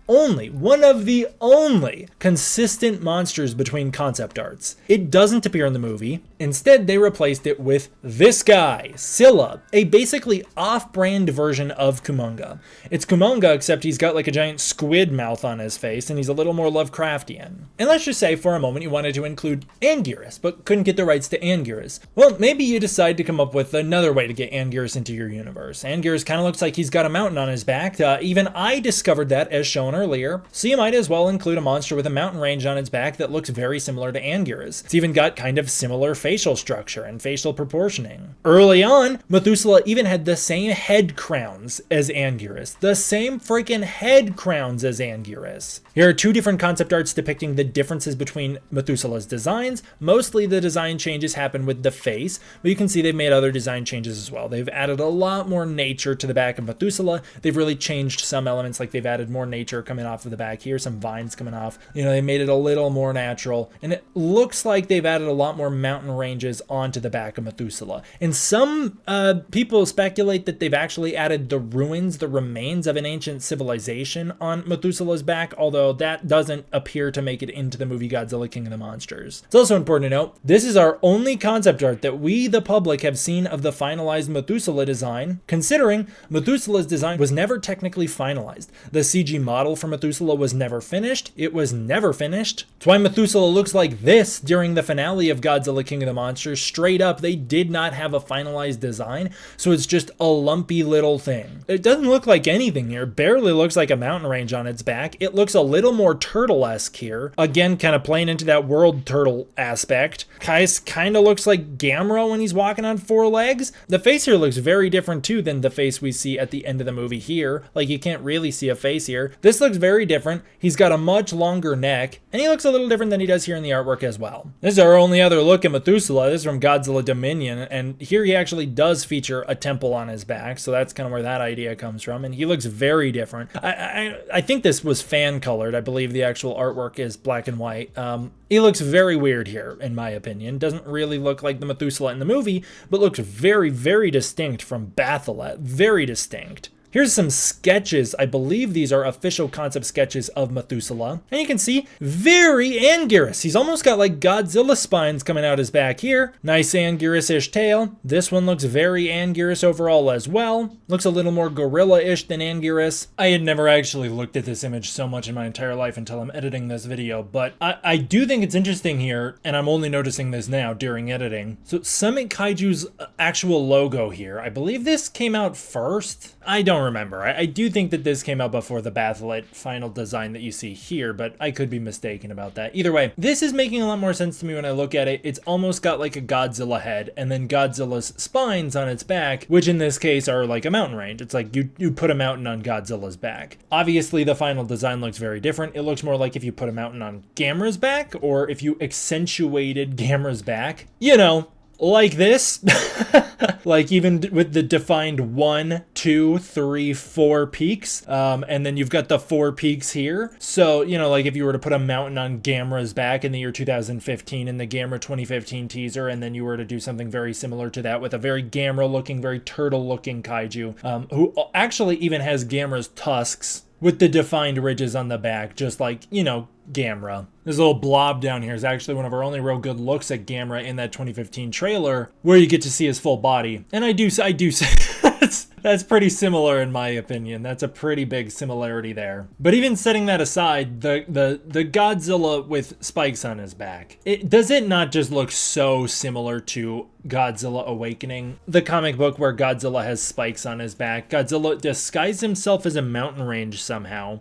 only consistent monsters between concept arts. It doesn't appear in the movie. Instead, they replaced it with this guy, Scylla, a basically off-brand version of Kumonga. It's Kumonga, except he's got like a giant squid mouth on his face, and he's a little more Lovecraftian. And let's just say for a moment you wanted to include Anguirus, but couldn't get the rights to Anguirus. Well, maybe you decide to come up with another way to get Anguirus into your universe. Anguirus kind of looks like he's got a mountain on his back. Even I discovered that, as shown earlier. So you might as well include a monster with a mountain range on its back that looks very similar to Anguirus. It's even got kind of similar facial structure and facial proportioning. Early on, Methuselah even had the same head crowns as Anguirus. The same freaking head crowns as Anguirus. Here are two different concept arts depicting the differences between Methuselah's designs. Mostly the design changes happen with the face, but you can see they've made other design changes as well. They've added a lot more nature to the back of Methuselah. They've really changed some elements, like they've added more nature coming off of the back here, some vines coming off. You know, they made it a little more natural, and it looks like they've added a lot more mountain ranges onto the back of Methuselah. And some people speculate that they've actually added the ruins finds the remains of an ancient civilization on Methuselah's back, although that doesn't appear to make it into the movie Godzilla King of the Monsters. It's also important to note, this is our only concept art that we, the public, have seen of the finalized Methuselah design, considering Methuselah's design was never technically finalized. The CG model for Methuselah was never finished. It was never finished. That's why Methuselah looks like this during the finale of Godzilla King of the Monsters. Straight up, they did not have a finalized design, so it's just a lumpy little thing. It doesn't look like anything here. Barely looks like a mountain range on its back. It looks a little more turtle-esque here. Again, kind of playing into that world turtle aspect. Kais kind of looks like Gamera when he's walking on 4 legs. The face here looks very different too than the face we see at the end of the movie here. Like, you can't really see a face here. This looks very different. He's got a much longer neck, and he looks a little different than he does here in the artwork as well. This is our only other look at Methuselah. This is from Godzilla Dominion, and here he actually does feature a temple on his back, so that's kind of where that idea comes from, and he looks very different. I think this was fan colored. I believe the actual artwork is black and white. He looks very weird here, in my opinion. Doesn't really look like the Methuselah in the movie, but looks very, very distinct from Batholith. Very distinct. Here's some sketches. I believe these are official concept sketches of Methuselah. And you can see, very Anguirus. He's almost got like Godzilla spines coming out his back here. Nice Anguirus-ish tail. This one looks very Anguirus overall as well. Looks a little more gorilla-ish than Anguirus. I had never actually looked at this image so much in my entire life until I'm editing this video, but I do think it's interesting here, and I'm only noticing this now during editing. So Summit Kaiju's actual logo here, I believe this came out first. I don't remember. I do think that this came out before the Batholith final design that you see here, but I could be mistaken about that. Either way, this is making a lot more sense to me when I look at it. It's almost got like a Godzilla head and then Godzilla's spines on its back, which in this case are like a mountain range. It's like you put a mountain on Godzilla's back. Obviously, the final design looks very different. It looks more like if you put a mountain on Gamera's back, or if you accentuated Gamera's back. You know, like this. Like even with the defined 1, 2, 3, 4 peaks, and then you've got the 4 peaks here. So, you know, like if you were to put a mountain on Gamera's back in the year 2015 in the Gamera 2015 teaser, and then you were to do something very similar to that with a very Gamera looking, very turtle looking kaiju, who actually even has Gamera's tusks with the defined ridges on the back, just like, you know, Gamera. This little blob down here is actually one of our only real good looks at Gamera in that 2015 trailer, where you get to see his full body. And I do say that's pretty similar in my opinion. That's a pretty big similarity there. But even setting that aside, the Godzilla with spikes on his back, does it not just look so similar to Godzilla Awakening, the comic book where Godzilla has spikes on his back? Godzilla disguised himself as a mountain range somehow,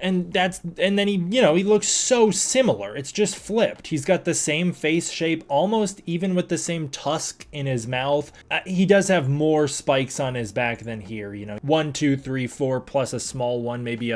and then he, you know, he looks so similar. It's just flipped. He's got the same face shape, almost even with the same tusk in his mouth. He does have more spikes on his back than here, you know, 1, 2, 3, 4 plus a small one, maybe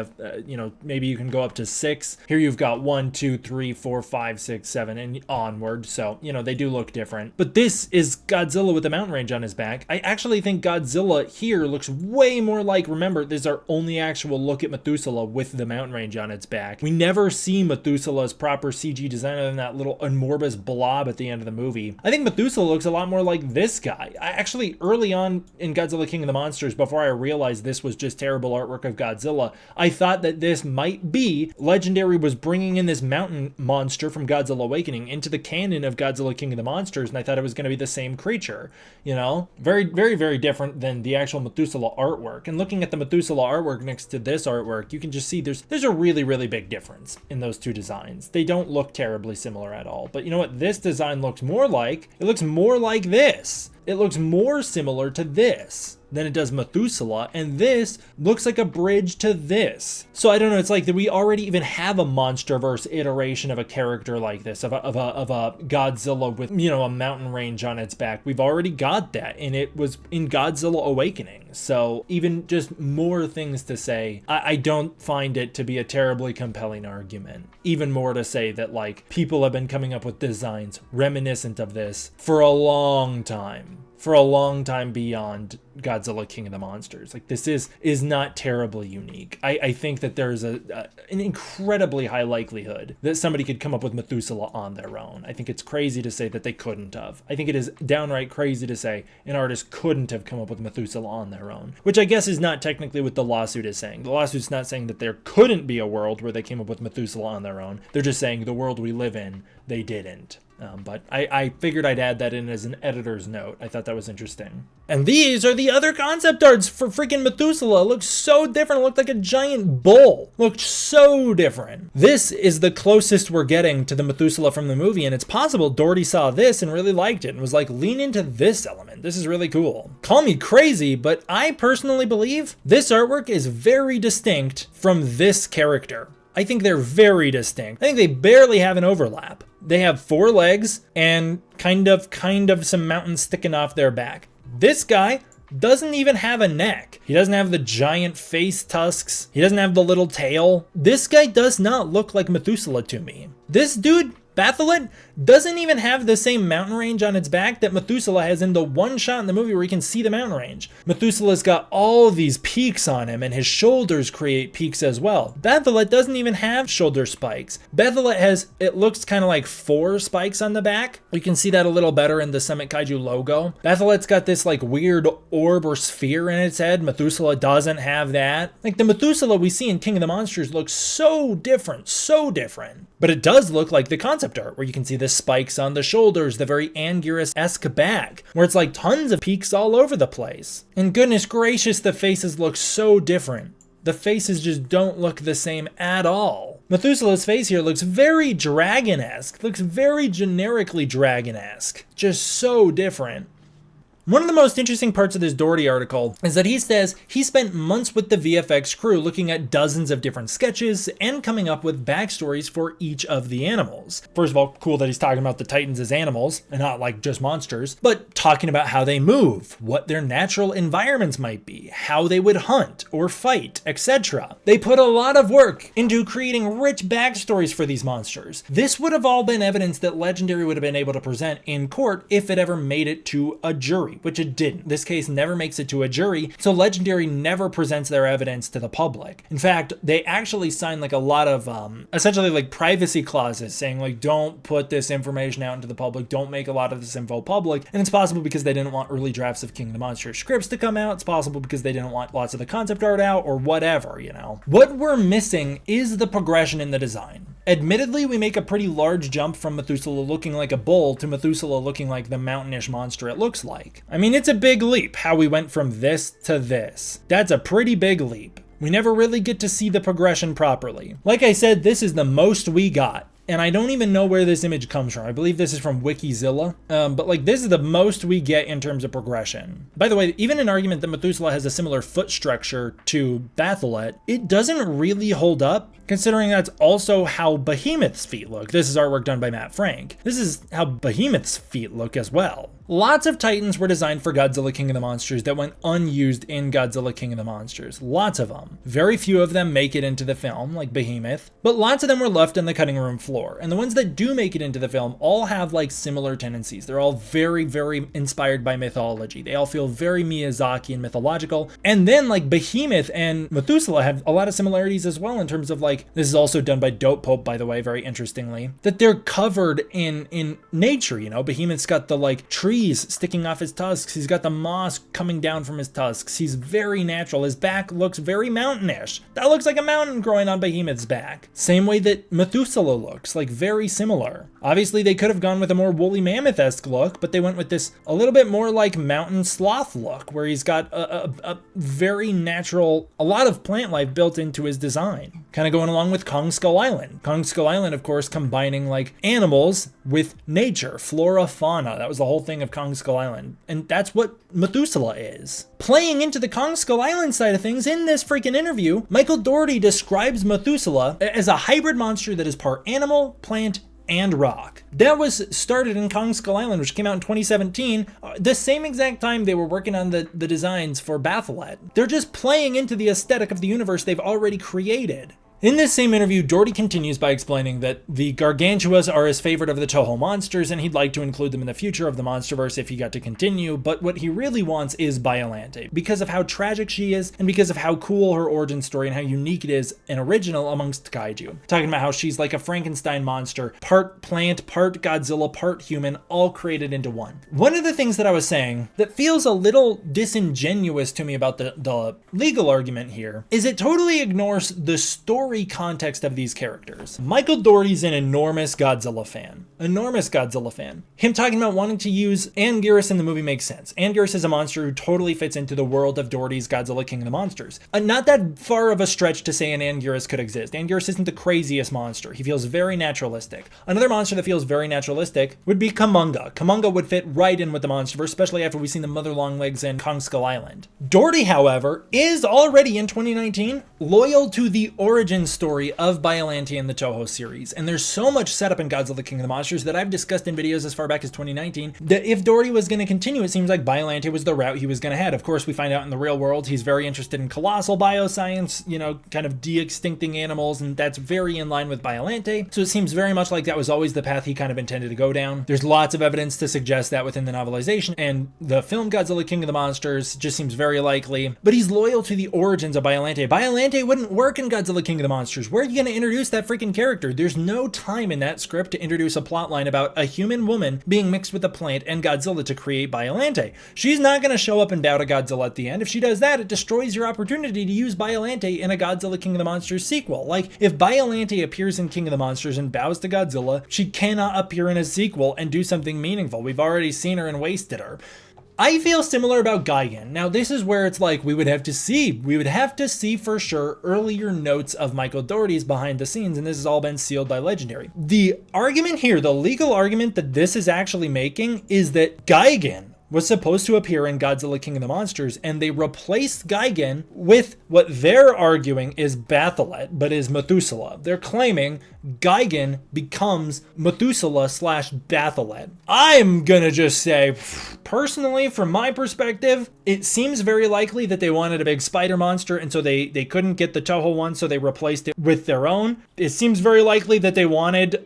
maybe you can go up to 6. Here you've got 1, 2, 3, 4, 5, 6, 7 and onward. So, you know, they do look different. But this is Godzilla with a mountain range on his back. I actually think Godzilla here looks way more like, remember, this is our only actual look at Methuselah with the mountain range on its back. We never see Methuselah's proper CG design other than that little amorphous blob at the end of the movie. I think Methuselah looks a lot more like this guy. I actually, early on in Godzilla King of the Monsters, before I realized this was just terrible artwork of Godzilla, I thought that this might be Legendary was bringing in this mountain monster from Godzilla Awakening into the canon of Godzilla King of the Monsters, and I thought it was going to be the same creature. You know, very, very, very different than the actual Methuselah artwork. And looking at the Methuselah artwork next to this artwork, you can just see there's a really, really big difference in those two designs. They don't look terribly similar at all. But you know what this design looks more like? It looks more like this. It looks more similar to this than it does Methuselah, and this looks like a bridge to this. So I don't know, it's like that we already even have a MonsterVerse iteration of a character like this, of a Godzilla with, you know, a mountain range on its back. We've already got that, and it was in Godzilla Awakening. So even just more things to say. I don't find it to be a terribly compelling argument. Even more to say that, like, people have been coming up with designs reminiscent of this for a long time. for a long time beyond Godzilla King of the Monsters. Like, this is not terribly unique. I think that there's an incredibly high likelihood that somebody could come up with Methuselah on their own. I think it's crazy to say that they couldn't have. I think it is downright crazy to say an artist couldn't have come up with Methuselah on their own, which I guess is not technically what the lawsuit is saying. The lawsuit's not saying that there couldn't be a world where they came up with Methuselah on their own. They're just saying the world we live in, they didn't. But I figured I'd add that in as an editor's note. I thought that was interesting. And these are the other concept arts for freaking Methuselah. It looks so different. It looked like a giant bull. Looked so different. This is the closest we're getting to the Methuselah from the movie, and it's possible Dougherty saw this and really liked it and was like, lean into this element. This is really cool. Call me crazy, but I personally believe this artwork is very distinct from this character. I think they're very distinct. I think they barely have an overlap. They have 4 legs and kind of some mountains sticking off their back. This guy doesn't even have a neck. He doesn't have the giant face tusks. He doesn't have the little tail. This guy does not look like Methuselah to me. This dude, Batholith, doesn't even have the same mountain range on its back that Methuselah has in the one shot in the movie where you can see the mountain range. Methuselah's got all these peaks on him, and his shoulders create peaks as well. Batholith doesn't even have shoulder spikes. Batholith has, it looks kind of like 4 spikes on the back. You can see that a little better in the Summit Kaiju logo. Batholith's got this like weird orb or sphere in its head. Methuselah doesn't have that. Like, the Methuselah we see in King of the Monsters looks so different, so different. But it does look like the concept art where you can see the spikes on the shoulders, the very Anguirus-esque back, where it's like tons of peaks all over the place. And goodness gracious, the faces look so different. The faces just don't look the same at all. Methuselah's face here looks very dragon-esque, looks very generically dragon-esque. Just so different. One of the most interesting parts of this Dougherty article is that he says he spent months with the VFX crew looking at dozens of different sketches and coming up with backstories for each of the animals. First of all, cool that he's talking about the Titans as animals and not like just monsters, but talking about how they move, what their natural environments might be, how they would hunt or fight, etc. They put a lot of work into creating rich backstories for these monsters. This would have all been evidence that Legendary would have been able to present in court if it ever made it to a jury, which it didn't. This case never makes it to a jury, so Legendary never presents their evidence to the public. In fact, they actually sign like a lot of essentially like privacy clauses saying like, don't put this information out into the public, don't make a lot of this info public. And it's possible because they didn't want early drafts of King of the Monsters scripts to come out. It's possible because they didn't want lots of the concept art out or whatever, you know. What we're missing is the progression in the design. Admittedly, we make a pretty large jump from Methuselah looking like a bull to Methuselah looking like the mountainish monster it looks like. I mean, it's a big leap how we went from this to this. That's a pretty big leap. We never really get to see the progression properly. Like I said, this is the most we got. And I don't even know where this image comes from. I believe this is from Wikizilla. But like, this is the most we get in terms of progression. By the way, even an argument that Methuselah has a similar foot structure to Batholith, it doesn't really hold up, considering that's also how Behemoth's feet look. This is artwork done by Matt Frank. This is how Behemoth's feet look as well. Lots of Titans were designed for Godzilla King of the Monsters that went unused in Godzilla King of the Monsters. Lots of them. Very few of them make it into the film, like Behemoth, but lots of them were left on the cutting room floor. And the ones that do make it into the film all have like similar tendencies. They're all very, very inspired by mythology. They all feel very Miyazaki and mythological. And then like Behemoth and Methuselah have a lot of similarities as well in terms of like, this is also done by Dope Pope, by the way, very interestingly, that they're covered in nature, you know. Behemoth's got the like trees sticking off his tusks. He's got the moss coming down from his tusks. He's very natural. His back looks very mountainish. That looks like a mountain growing on Behemoth's back. Same way that Methuselah looks, like very similar. Obviously, they could have gone with a more woolly mammoth-esque look, but they went with this a little bit more like mountain sloth look, where he's got a very natural, a lot of plant life built into his design. Kind of going along with Kong Skull Island. Kong Skull Island, of course, combining like animals with nature, flora, fauna. That was the whole thing of Kong Skull Island. And that's what Methuselah is. Playing into the Kong Skull Island side of things, in this freaking interview, Michael Dougherty describes Methuselah as a hybrid monster that is part animal, plant, and rock. That was started in Kong Skull Island, which came out in 2017, the same exact time they were working on the designs for Batholith. They're just playing into the aesthetic of the universe they've already created. In this same interview, Dougherty continues by explaining that the Gargantuas are his favorite of the Toho monsters, and he'd like to include them in the future of the MonsterVerse if he got to continue, but what he really wants is Biolante, because of how tragic she is, and because of how cool her origin story and how unique it is and original amongst kaiju. Talking about how she's like a Frankenstein monster, part plant, part Godzilla, part human, all created into one. One of the things that I was saying that feels a little disingenuous to me about the legal argument here is it totally ignores the story context of these characters. Michael Dougherty's an enormous Godzilla fan. Him talking about wanting to use Anguirus in the movie makes sense. Anguirus is a monster who totally fits into the world of Dougherty's Godzilla King of the Monsters. Not that far of a stretch to say an Anguirus could exist. Anguirus isn't the craziest monster. He feels very naturalistic. Another monster that feels very naturalistic would be Kumonga. Kumonga would fit right in with the MonsterVerse, especially after we've seen the Mother Longlegs and Kong Skull Island. Dougherty, however, is already in 2019 loyal to the origin story of Biolante in the Toho series, and there's so much setup in Godzilla King of the Monsters that I've discussed in videos as far back as 2019 that if Dougherty was going to continue, it seems like Biolante was the route he was going to head. Of course, we find out in the real world he's very interested in colossal bioscience, you know, kind of de-extincting animals, and that's very in line with Biolante, so it seems very much like that was always the path he kind of intended to go down. There's lots of evidence to suggest that within the novelization, and the film Godzilla King of the Monsters just seems very likely, but he's loyal to the origins of Biolante. Biolante wouldn't work in Godzilla King of the Monsters. Where are you going to introduce that freaking character? There's no time in that script to introduce a plotline about a human woman being mixed with a plant and Godzilla to create Biolante. She's not going to show up and bow to Godzilla at the end. If she does that, it destroys your opportunity to use Biolante in a Godzilla King of the Monsters sequel. Like, if Biolante appears in King of the Monsters and bows to Godzilla, she cannot appear in a sequel and do something meaningful. We've already seen her and wasted her. I feel similar about Gigan. Now, this is where it's like we would have to see for sure earlier notes of Michael Dougherty's behind the scenes, and this has all been sealed by Legendary. The argument here, the legal argument that this is actually making, is that Gigan was supposed to appear in Godzilla King of the Monsters, and they replaced Gigan with what they're arguing is Batholith, but is Methuselah. They're claiming Gigan becomes Methuselah / Batholith. I'm gonna just say, personally, from my perspective, it seems very likely that they wanted a big spider monster, and so they couldn't get the Toho one, so they replaced it with their own. It seems very likely that they wanted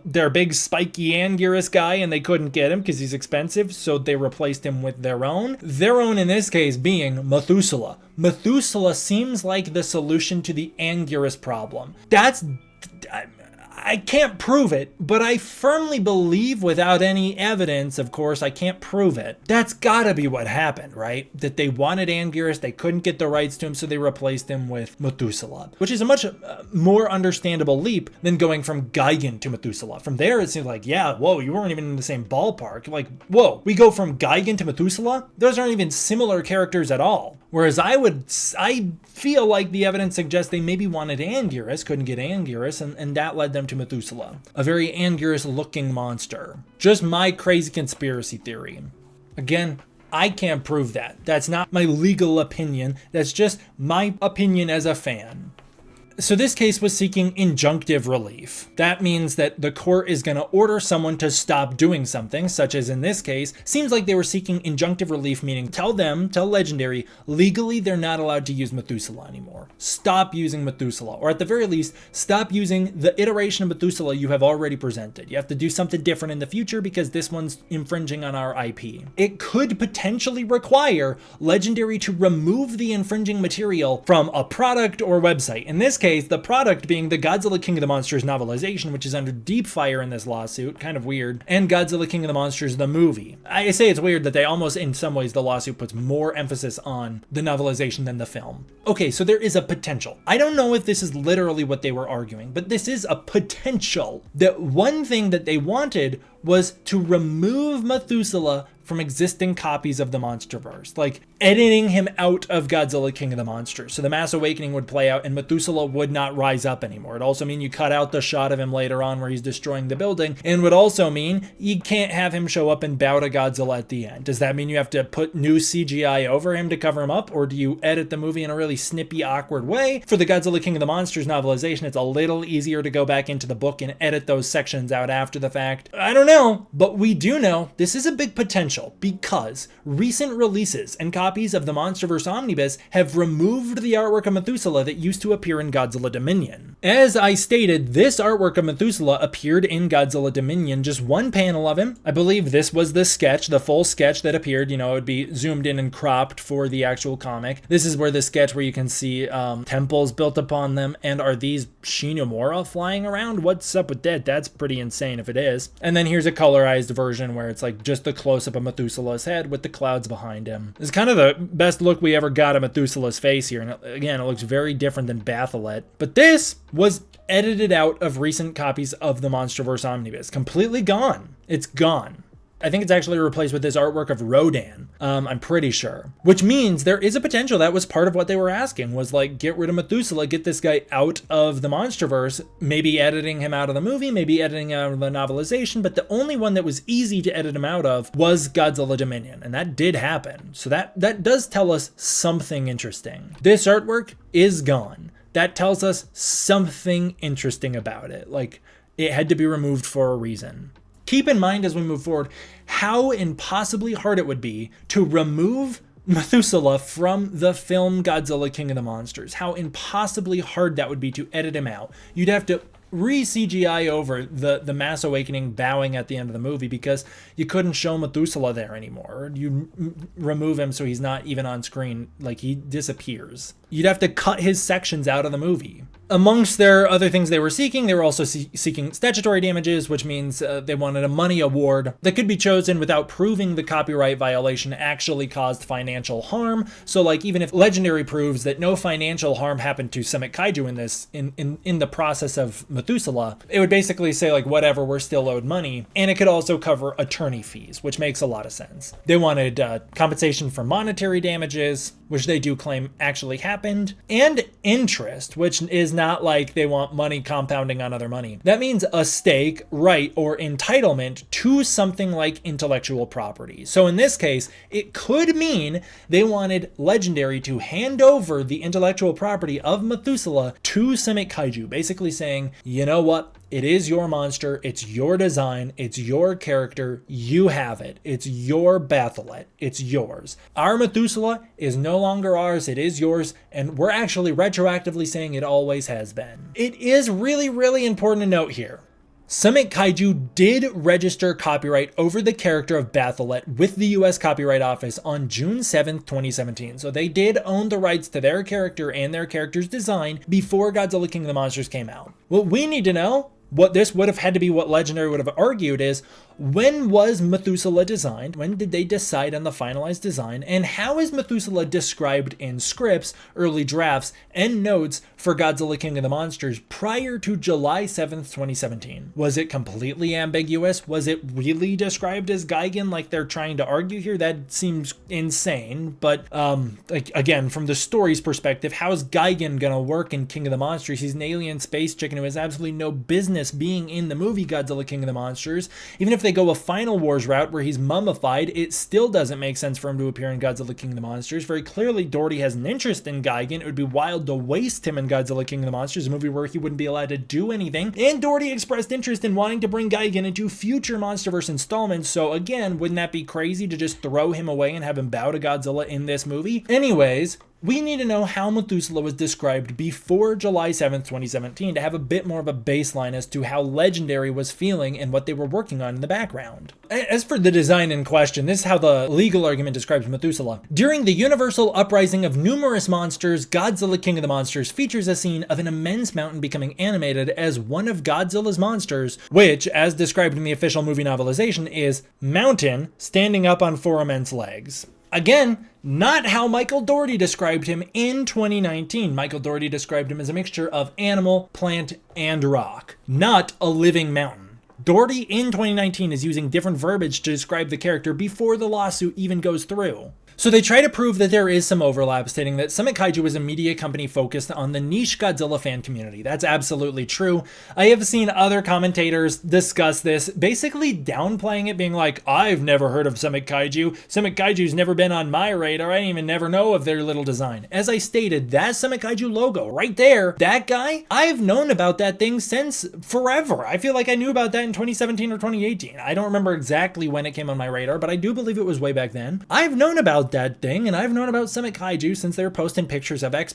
their big spiky Anguirus guy, and they couldn't get him because he's expensive, so they replaced him with their own. Their own in this case being Methuselah. Methuselah seems like the solution to the Anguirus problem. I can't prove it, but I firmly believe without any evidence, of course, I can't prove it. That's gotta be what happened, right? That they wanted Anguirus, they couldn't get the rights to him, so they replaced him with Methuselah, which is a much more understandable leap than going from Gigan to Methuselah. From there, it seems like, yeah, whoa, you weren't even in the same ballpark. Like, whoa, we go from Gigan to Methuselah? Those aren't even similar characters at all. Whereas I feel like the evidence suggests they maybe wanted Anguirus, couldn't get Anguirus, and that led them to Methuselah. A very Anguirus-looking monster. Just my crazy conspiracy theory. Again, I can't prove that. That's not my legal opinion. That's just my opinion as a fan. So this case was seeking injunctive relief. That means that the court is going to order someone to stop doing something, such as in this case, seems like they were seeking injunctive relief, meaning tell Legendary, legally they're not allowed to use Methuselah anymore. Stop using Methuselah, or at the very least, stop using the iteration of Methuselah you have already presented. You have to do something different in the future because this one's infringing on our IP. It could potentially require Legendary to remove the infringing material from a product or website. In this case, the product being the Godzilla King of the Monsters novelization, which is under deep fire in this lawsuit, kind of weird, and Godzilla King of the Monsters, the movie. I say it's weird that they almost, in some ways, the lawsuit puts more emphasis on the novelization than the film. Okay, so there is a potential. I don't know if this is literally what they were arguing, but this is a potential. That one thing that they wanted was to remove Methuselah from existing copies of the MonsterVerse, like editing him out of Godzilla King of the Monsters. So the Mass Awakening would play out and Methuselah would not rise up anymore. It'd also mean you cut out the shot of him later on where he's destroying the building, and would also mean you can't have him show up and bow to Godzilla at the end. Does that mean you have to put new CGI over him to cover him up, or do you edit the movie in a really snippy, awkward way? For the Godzilla King of the Monsters novelization, it's a little easier to go back into the book and edit those sections out after the fact. I don't know, but we do know this is a big potential because recent releases and copies of the MonsterVerse Omnibus have removed the artwork of Methuselah that used to appear in Godzilla Dominion. As I stated, this artwork of Methuselah appeared in Godzilla Dominion, just one panel of him. I believe this was the sketch, the full sketch that appeared, it would be zoomed in and cropped for the actual comic. This is where the sketch where you can see temples built upon them, and are these Shinomura flying around? What's up with that? That's pretty insane if it is. And then here's a colorized version where it's like just the close-up of Methuselah's head with the clouds behind him. It's kind of the best look we ever got of Methuselah's face here, and again, it looks very different than Batholith. But this was edited out of recent copies of the MonsterVerse Omnibus. Completely gone. It's gone. I think it's actually replaced with this artwork of Rodan, I'm pretty sure. Which means there is a potential that was part of what they were asking, was like, get rid of Methuselah, get this guy out of the MonsterVerse, maybe editing him out of the movie, maybe editing out of the novelization, but the only one that was easy to edit him out of was Godzilla Dominion, and that did happen. So that does tell us something interesting. This artwork is gone. That tells us something interesting about it. Like, it had to be removed for a reason. Keep in mind as we move forward how impossibly hard it would be to remove Methuselah from the film Godzilla King of the Monsters. How impossibly hard that would be to edit him out. You'd have to re-CGI over the mass awakening bowing at the end of the movie because you couldn't show Methuselah there anymore. You remove him so he's not even on screen, like he disappears. You'd have to cut his sections out of the movie. Amongst their other things they were seeking, they were also seeking statutory damages, which means they wanted a money award that could be chosen without proving the copyright violation actually caused financial harm. So like, even if Legendary proves that no financial harm happened to Summit Kaiju in the process of Methuselah, it would basically say like, whatever, we're still owed money. And it could also cover attorney fees, which makes a lot of sense. They wanted compensation for monetary damages, which they do claim actually happened, and interest, which is not like they want money compounding on other money. That means a stake, right, or entitlement to something like intellectual property. So in this case, it could mean they wanted Legendary to hand over the intellectual property of Methuselah to Summit Kaiju, basically saying, you know what? It is your monster, it's your design, it's your character, you have it. It's your Batholith, it's yours. Our Methuselah is no longer ours, it is yours, and we're actually retroactively saying it always has been. It is really, really important to note here. Summit Kaiju did register copyright over the character of Batholith with the US Copyright Office on June 7th, 2017. So they did own the rights to their character and their character's design before Godzilla King of the Monsters came out. What we need to know, what this would have had to be what Legendary would have argued is, when was Methuselah designed? When did they decide on the finalized design? And how is Methuselah described in scripts, early drafts, and notes for Godzilla King of the Monsters prior to July 7th, 2017? Was it completely ambiguous? Was it really described as Gigan like they're trying to argue here? That seems insane. But like, again, from the story's perspective, how is Gigan gonna work in King of the Monsters? He's an alien space chicken who has absolutely no business being in the movie Godzilla King of the Monsters. Even if they go a Final Wars route where he's mummified, it still doesn't make sense for him to appear in Godzilla King of the Monsters. Very clearly, Dougherty has an interest in Gigan. It would be wild to waste him in Godzilla King of the Monsters, a movie where he wouldn't be allowed to do anything. And Dougherty expressed interest in wanting to bring Gigan into future MonsterVerse installments, so again, wouldn't that be crazy to just throw him away and have him bow to Godzilla in this movie? Anyways, we need to know how Methuselah was described before July 7th, 2017 to have a bit more of a baseline as to how Legendary was feeling and what they were working on in the background. As for the design in question, this is how the legal argument describes Methuselah. During the universal uprising of numerous monsters, Godzilla King of the Monsters features a scene of an immense mountain becoming animated as one of Godzilla's monsters, which, as described in the official movie novelization, is mountain standing up on four immense legs. Again, not how Michael Dougherty described him in 2019. Michael Dougherty described him as a mixture of animal, plant, and rock, not a living mountain. Dougherty in 2019 is using different verbiage to describe the character before the lawsuit even goes through. So they try to prove that there is some overlap, stating that Summit Kaiju is a media company focused on the niche Godzilla fan community. That's absolutely true. I have seen other commentators discuss this, basically downplaying it, being like, I've never heard of Summit Kaiju. Summit Kaiju's never been on my radar. I didn't even never know of their little design. As I stated, that Summit Kaiju logo right there, that guy, I've known about that thing since forever. I feel like I knew about that in 2017 or 2018. I don't remember exactly when it came on my radar, but I do believe it was way back then. I've known about that thing, and I've known about Summit Kaiju since they were posting pictures of X+.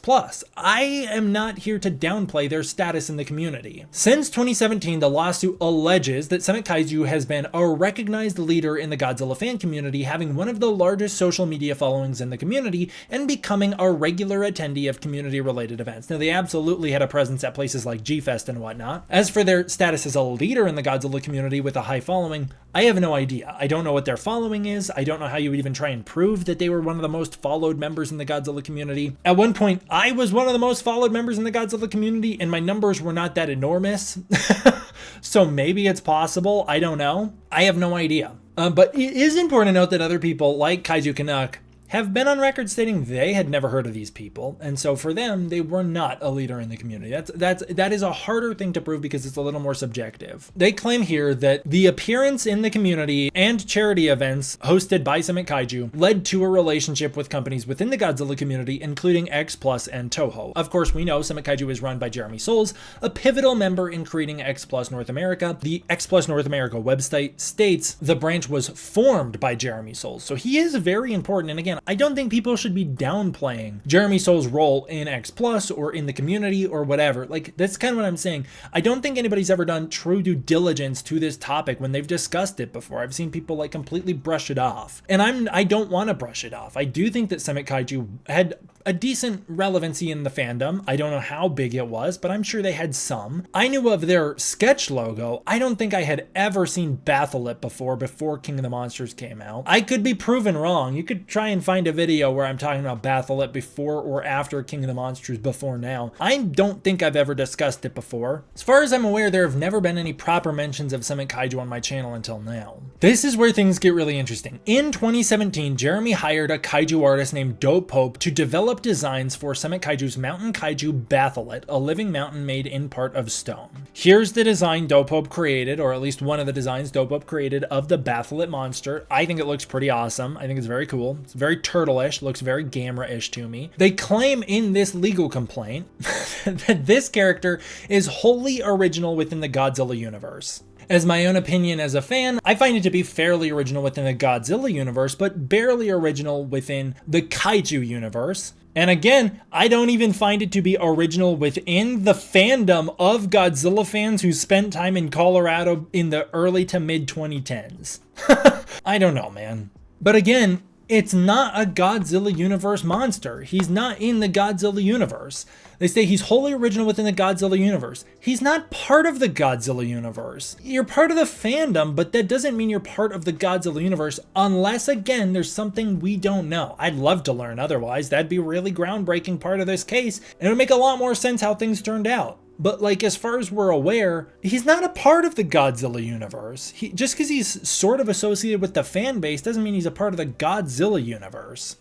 I am not here to downplay their status in the community. Since 2017, the lawsuit alleges that Summit Kaiju has been a recognized leader in the Godzilla fan community, having one of the largest social media followings in the community and becoming a regular attendee of community-related events. Now, they absolutely had a presence at places like G-Fest and whatnot. As for their status as a leader in the Godzilla community with a high following, I have no idea. I don't know what their following is. I don't know how you would even try and prove that they were one of the most followed members in the Godzilla community. At one point, I was one of the most followed members in the Godzilla community, and my numbers were not that enormous. So maybe it's possible. I don't know. I have no idea. But it is important to note that other people like Kaiju Canuck have been on record stating they had never heard of these people, and so for them, they were not a leader in the community. That is a harder thing to prove because it's a little more subjective. They claim here that the appearance in the community and charity events hosted by Summit Kaiju led to a relationship with companies within the Godzilla community, including X Plus and Toho. Of course, we know Summit Kaiju is run by Jeremy Soules, a pivotal member in creating X Plus North America. The X Plus North America website states the branch was formed by Jeremy Soules, so he is very important. And again, I don't think people should be downplaying Jeremy Soules' role in X Plus or in the community or whatever. Like, that's kind of what I'm saying. I don't think anybody's ever done true due diligence to this topic when they've discussed it before. I've seen people like completely brush it off, and I don't want to brush it off. I do think that Summit Kaiju had a decent relevancy in the fandom. I don't know how big it was, but I'm sure they had some. I knew of their sketch logo. I don't think I had ever seen Batholith before King of the Monsters came out. I could be proven wrong. You could try and find a video where I'm talking about Batholith before or after King of the Monsters before now. I don't think I've ever discussed it before. As far as I'm aware, there have never been any proper mentions of Summit Kaiju on my channel until now. This is where things get really interesting. In 2017, Jeremy hired a kaiju artist named Dope Pope to develop designs for Summit Kaiju's Mountain Kaiju Batholith, a living mountain made in part of stone. Here's the design Dope Pope created, or at least one of the designs Dope Pope created of the Batholith monster. I think it looks pretty awesome. I think it's very cool. It's very turtle-ish, looks very Gamera-ish to me. They claim in this legal complaint that this character is wholly original within the Godzilla universe. As my own opinion as a fan, I find it to be fairly original within the Godzilla universe, but barely original within the Kaiju universe. And again, I don't even find it to be original within the fandom of Godzilla fans who spent time in Colorado in the early to mid 2010s. I don't know, man. But again, it's not a Godzilla universe monster. He's not in the Godzilla universe. They say he's wholly original within the Godzilla universe. He's not part of the Godzilla universe. You're part of the fandom, but that doesn't mean you're part of the Godzilla universe unless, again, there's something we don't know. I'd love to learn otherwise. That'd be a really groundbreaking part of this case, and it would make a lot more sense how things turned out. But like, as far as we're aware, he's not a part of the Godzilla universe. Just because he's sort of associated with the fan base doesn't mean he's a part of the Godzilla universe.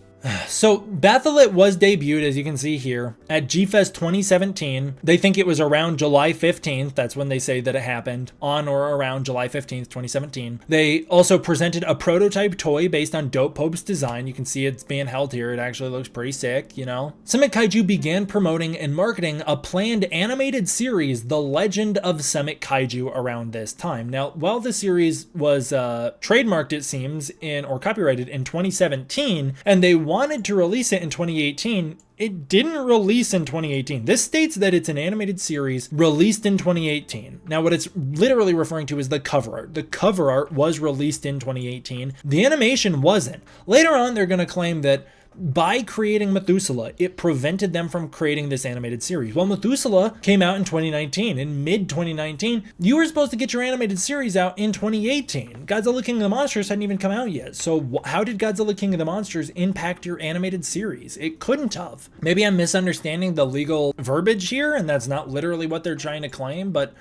So Batholith was debuted, as you can see here, at G-Fest 2017. They think it was around July 15th. That's when they say that it happened, on or around July 15th, 2017. They also presented a prototype toy based on Dope Pope's design. You can see it's being held here. It actually looks pretty sick, you know. Summit Kaiju began promoting and marketing a planned animated series, The Legend of Summit Kaiju, around this time. Now, while the series was trademarked, it seems, or copyrighted in 2017, and they wanted to release it in 2018, it didn't release in 2018. This states that it's an animated series released in 2018. Now, what it's literally referring to is the cover art. The cover art was released in 2018. The animation wasn't. Later on, they're going to claim that by creating Methuselah, it prevented them from creating this animated series. Well, Methuselah came out in 2019. In mid-2019, you were supposed to get your animated series out in 2018. Godzilla King of the Monsters hadn't even come out yet. So how did Godzilla King of the Monsters impact your animated series? It couldn't have. Maybe I'm misunderstanding the legal verbiage here, and that's not literally what they're trying to claim, but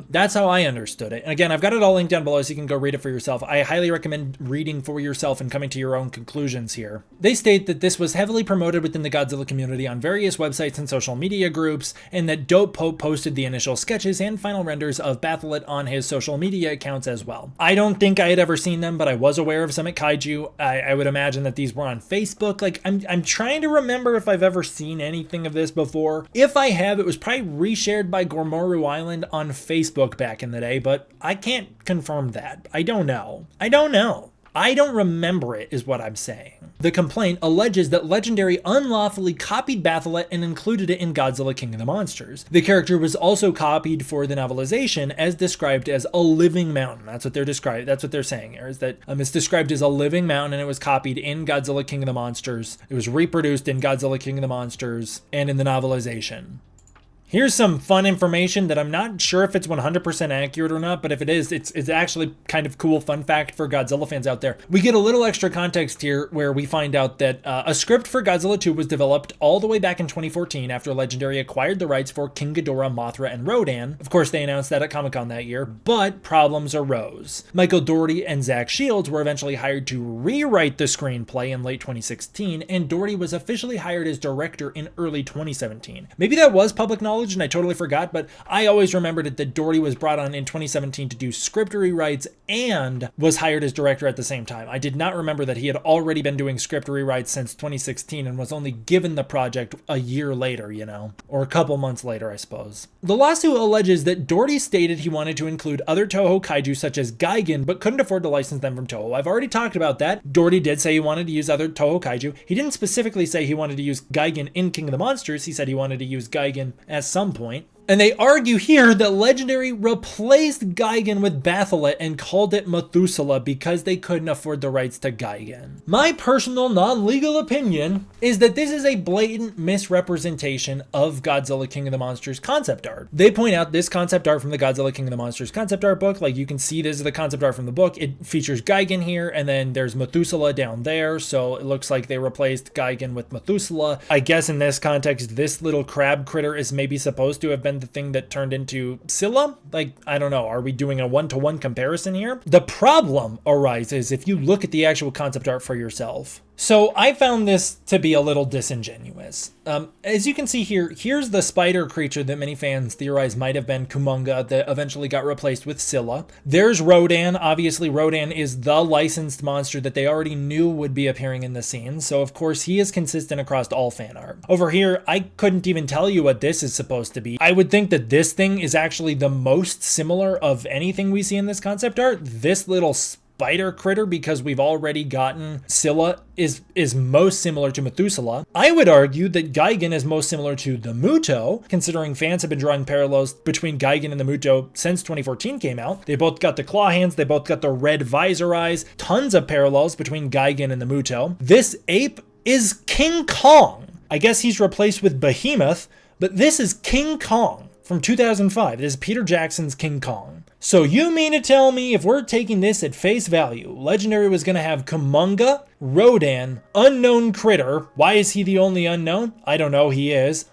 that's how I understood it. And again, I've got it all linked down below so you can go read it for yourself. I highly recommend reading for yourself and coming to your own conclusions here. They state that this was heavily promoted within the Godzilla community on various websites and social media groups, and that Dope Pope posted the initial sketches and final renders of Batholith on his social media accounts as well. I don't think I had ever seen them, but I was aware of Summit Kaiju. I would imagine that these were on Facebook. Like, I'm trying to remember if I've ever seen anything of this before. If I have, it was probably reshared by Gormoru Island on Facebook back in the day, but I can't confirm that. I don't know. I don't remember it, is what I'm saying. The complaint alleges that Legendary unlawfully copied Batholith and included it in Godzilla King of the Monsters. The character was also copied for the novelization as described as a living mountain. That's what they're saying here, is that it's described as a living mountain, and it was copied in Godzilla King of the Monsters. It was reproduced in Godzilla King of the Monsters and in the novelization. Here's some fun information that I'm not sure if it's 100% accurate or not, but if it is, it's actually kind of cool fun fact for Godzilla fans out there. We get a little extra context here where we find out that a script for Godzilla 2 was developed all the way back in 2014 after Legendary acquired the rights for King Ghidorah, Mothra, and Rodan. Of course, they announced that at Comic-Con that year, but problems arose. Michael Dougherty and Zach Shields were eventually hired to rewrite the screenplay in late 2016, and Dougherty was officially hired as director in early 2017. Maybe that was public knowledge and I totally forgot, but I always remembered it that Dougherty was brought on in 2017 to do script rewrites and was hired as director at the same time. I did not remember that he had already been doing script rewrites since 2016 and was only given the project a year later, or a couple months later, I suppose. The lawsuit alleges that Dougherty stated he wanted to include other Toho kaiju such as Gigan, but couldn't afford to license them from Toho. I've already talked about that. Dougherty did say he wanted to use other Toho kaiju. He didn't specifically say he wanted to use Gigan in King of the Monsters. He said he wanted to use Gigan at some point. And they argue here that Legendary replaced Gigan with Batholith and called it Methuselah because they couldn't afford the rights to Gigan. My personal non-legal opinion is that this is a blatant misrepresentation of Godzilla King of the Monsters concept art. They point out this concept art from the Godzilla King of the Monsters concept art book. Like, you can see this is the concept art from the book. It features Gigan here, and then there's Methuselah down there. So it looks like they replaced Gigan with Methuselah. I guess in this context, this little crab critter is maybe supposed to have been the thing that turned into Scylla? Like, I don't know. Are we doing a one-to-one comparison here? The problem arises if you look at the actual concept art for yourself. So I found this to be a little disingenuous. As you can see here, here's the spider creature that many fans theorize might have been Kumonga that eventually got replaced with Scylla. There's Rodan. Obviously, Rodan is the licensed monster that they already knew would be appearing in the scene. So, of course, he is consistent across all fan art. Over here, I couldn't even tell you what this is supposed to be. I would think that this thing is actually the most similar of anything we see in this concept art. This little spider critter, because we've already gotten Scylla, is most similar to Methuselah. I would argue that Gigan is most similar to the Muto, considering fans have been drawing parallels between Gigan and the Muto since 2014 came out. They both got the claw hands, they both got the red visor eyes, tons of parallels between Gigan and the Muto. This ape is King Kong. I guess he's replaced with Behemoth, but this is King Kong from 2005. It is Peter Jackson's King Kong. So you mean to tell me if we're taking this at face value, Legendary was going to have Kumonga, Rodan, unknown critter. Why is he the only unknown? I don't know, he is.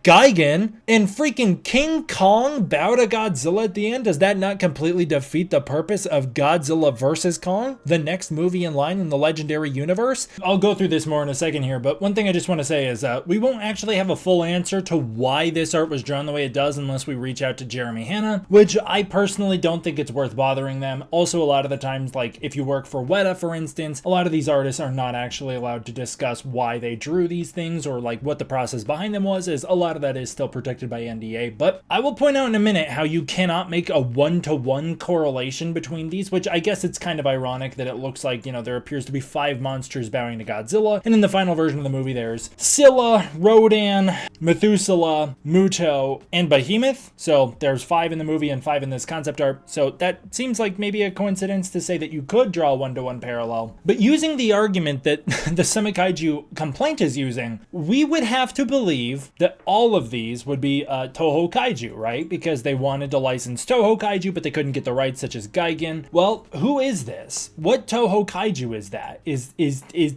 Gigan, and freaking King Kong bow to Godzilla at the end? Does that not completely defeat the purpose of Godzilla vs. Kong, the next movie in line in the Legendary universe? I'll go through this more in a second here, but one thing I just want to say is we won't actually have a full answer to why this art was drawn the way it does unless we reach out to Jeremy Hanna, which I personally don't think it's worth bothering them. Also, a lot of the times, like if you work for Weta, for instance, a lot of these artists are not actually allowed to discuss why they drew these things or like what the process behind them was, as a lot of that is still protected by NDA, but I will point out in a minute how you cannot make a one-to-one correlation between these, which I guess it's kind of ironic that it looks like, you know, there appears to be 5 monsters bowing to Godzilla, and in the final version of the movie there's Scylla, Rodan, Methuselah, Muto, and Behemoth. So there's 5 in the movie and 5 in this concept art, so that seems like maybe a coincidence to say that you could draw a one-to-one parallel. But using the argument that the Summit Kaiju complaint is using, we would have to believe that all of these would be Toho Kaiju, right? Because they wanted to license Toho Kaiju, but they couldn't get the rights, such as Gigan. Well, who is this? What Toho Kaiju is that? Is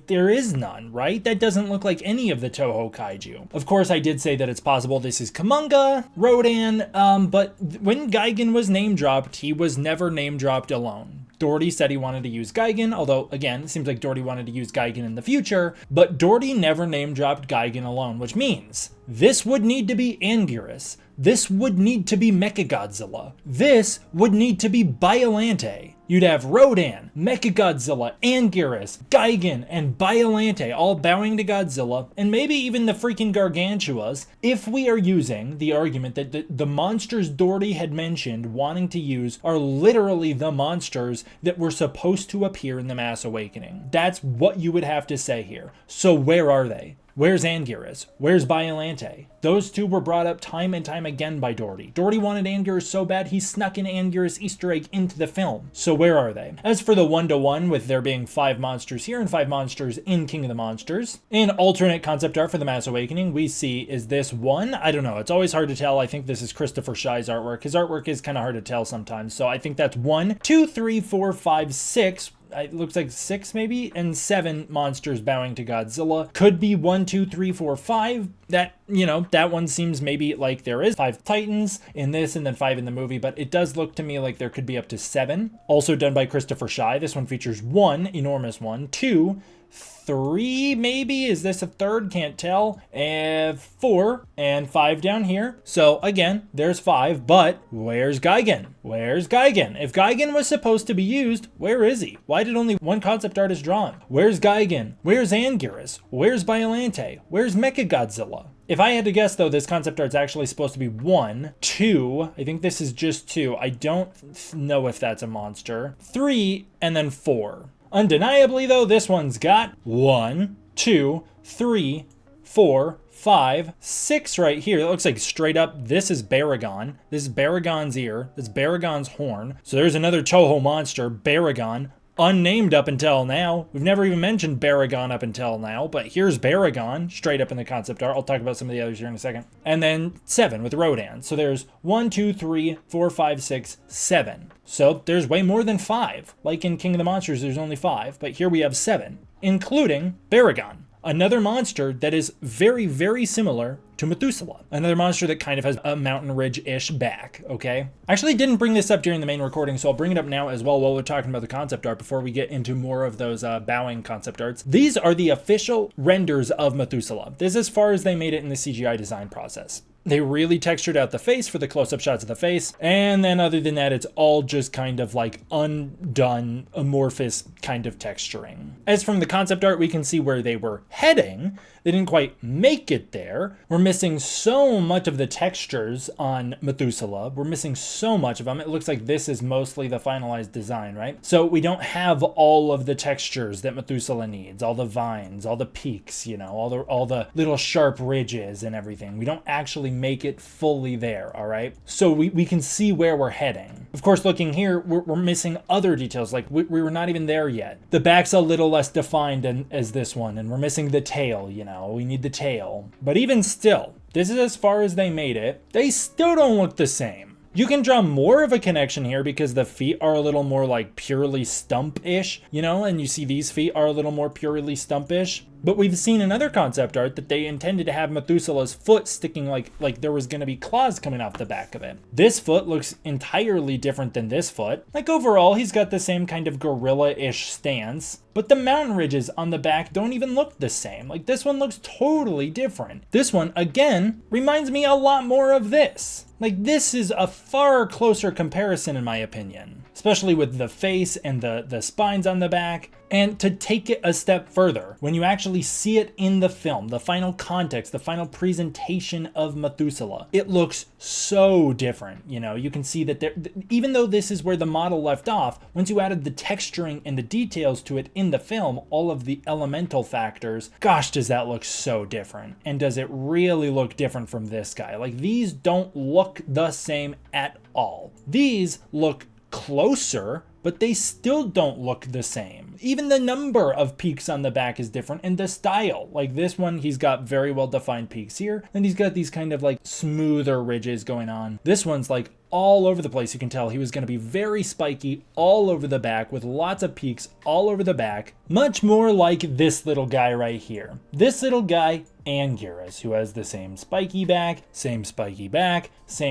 there is none, right? That doesn't look like any of the Toho Kaiju. Of course, I did say that it's possible this is Kumonga, Rodan, but when Gigan was name dropped, he was never name dropped alone. Dougherty said he wanted to use Gigan, although, again, it seems like Dougherty wanted to use Gigan in the future, but Dougherty never name-dropped Gigan alone, which means this would need to be Anguirus. This would need to be Mechagodzilla. This would need to be Biolante. You'd have Rodan, Mechagodzilla, Anguirus, Gigan, and Biolante all bowing to Godzilla, and maybe even the freaking Gargantuas, if we are using the argument that the monsters Dougherty had mentioned wanting to use are literally the monsters that were supposed to appear in the Mass Awakening. That's what you would have to say here. So where are they? Where's Anguirus? Where's Biolante? Those two were brought up time and time again by Dougherty. Dougherty wanted Anguirus so bad he snuck an Anguirus Easter egg into the film. So where are they? As for the one-to-one, with there being 5 monsters here and 5 monsters in King of the Monsters, in alternate concept art for the Mass Awakening, we see, is this one? I don't know. It's always hard to tell. I think this is Christopher Schei's artwork. His artwork is kind of hard to tell sometimes. So I think that's 1, 2, 3, 4, 5, 6. It looks like 6 maybe, and 7 monsters bowing to Godzilla. Could be 1, 2, 3, 4, 5. That, you know, that one seems maybe like there is 5 Titans in this and then 5 in the movie, but it does look to me like there could be up to 7. Also done by Christopher Schei. This one features 1 enormous one, 2, 3 maybe, is this a 3rd? Can't tell. And 4 and 5 down here. So again, there's 5, but where's Gigan? Where's Gigan? If Gigan was supposed to be used, where is he? Why did only 1 concept artist draw him? Where's Gigan? Where's Anguirus? Where's Biolante? Where's Mechagodzilla? If I had to guess, though, this concept art's actually supposed to be 1, 2, I think this is just 2. I don't know if that's a monster. 3, and then 4. Undeniably, though, this one's got 1, 2, 3, 4, 5, 6 right here. It looks like straight up, this is Baragon. This is Baragon's ear. This is Baragon's horn. So there's another Toho monster, Baragon. Unnamed up until now. We've never even mentioned Baragon up until now, but here's Baragon, straight up in the concept art. I'll talk about some of the others here in a second. And then 7 with Rodan. So there's 1, 2, 3, 4, 5, 6, 7. So there's way more than 5. Like in King of the Monsters, there's only 5, but here we have 7, including Baragon. Another monster that is very, very similar to Methuselah. Another monster that kind of has a Mountain Ridge-ish back, okay? I actually didn't bring this up during the main recording, so I'll bring it up now as well while we're talking about the concept art before we get into more of those bowing concept arts. These are the official renders of Methuselah. This is as far as they made it in the CGI design process. They really textured out the face for the close-up shots of the face, and then other than that, it's all just kind of like undone, amorphous kind of texturing. As from the concept art, we can see where they were heading. They didn't quite make it there. We're missing so much of the textures on Methuselah. We're missing so much of them. It looks like this is mostly the finalized design, right? So we don't have all of the textures that Methuselah needs, all the vines, all the peaks, you know, all the little sharp ridges and everything. We don't actually make it fully there, all right? So we can see where we're heading. Of course, looking here, we're missing other details, like we were not even there yet. The back's a little less defined as this one, and we're missing the tail, you know. We need the tail. But even still, this is as far as they made it. They still don't look the same. You can draw more of a connection here because the feet are a little more like purely stump-ish, you know, and you see these feet are a little more purely stump-ish. But we've seen in other concept art that they intended to have Methuselah's foot sticking like there was going to be claws coming off the back of it. This foot looks entirely different than this foot. Like overall, he's got the same kind of gorilla-ish stance, but the mountain ridges on the back don't even look the same. Like this one looks totally different. This one, again, reminds me a lot more of this. Like this is a far closer comparison in my opinion. especially with the face and the spines on the back. And to take it a step further, when you actually see it in the film, the final context, the final presentation of Methuselah, it looks so different. You know, you can see that even though this is where the model left off, once you added the texturing and the details to it in the film, all of the elemental factors, gosh, does that look so different. And does it really look different from this guy? Like, these don't look the same at all. These look closer, but they still don't look the same. Even the number of peaks on the back is different, and the style. Like this one, he's got very well defined peaks here, and he's got these kind of like smoother ridges going on. This one's like all over the place. You can tell he was going to be very spiky all over the back with lots of peaks all over the back. Much more like this little guy right here. This little guy, Anguirus, who has the same spiky back, same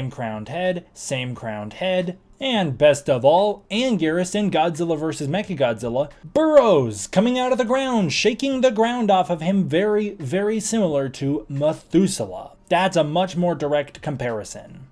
crowned head, and best of all, Anguirus in Godzilla vs. Mechagodzilla burrows coming out of the ground, shaking the ground off of him, very, very similar to Methuselah. That's a much more direct comparison.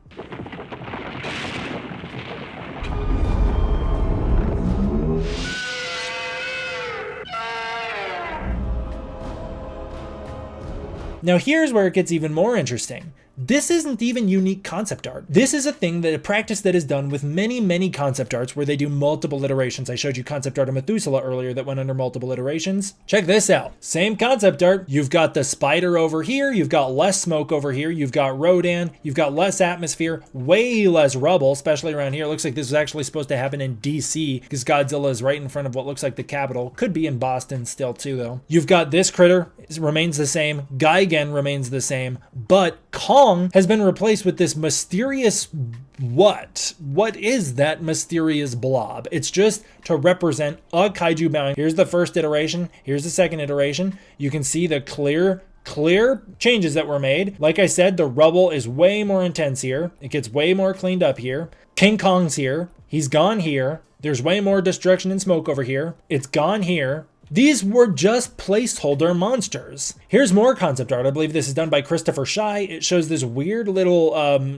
Now here's where it gets even more interesting. This isn't even unique concept art. This is a practice that is done with many, many concept arts where they do multiple iterations. I showed you concept art of Methuselah earlier that went under multiple iterations. Check this out. Same concept art. You've got the spider over here. You've got less smoke over here. You've got Rodan. You've got less atmosphere, way less rubble, especially around here. It looks like this was actually supposed to happen in DC because Godzilla is right in front of what looks like the Capitol. Could be in Boston still too though. You've got this critter. It remains the same. Gigan remains the same, but Kong has been replaced with this mysterious what? What is that mysterious blob? It's just to represent a kaiju bowing. Here's the first iteration. Here's the second iteration. You can see the clear changes that were made. Like I said, the rubble is way more intense here. It gets way more cleaned up here. King Kong's here. He's gone here. There's way more destruction and smoke over here. It's gone here. These were just placeholder monsters. Here's more concept art. I believe this is done by Christopher Schei. It shows this weird little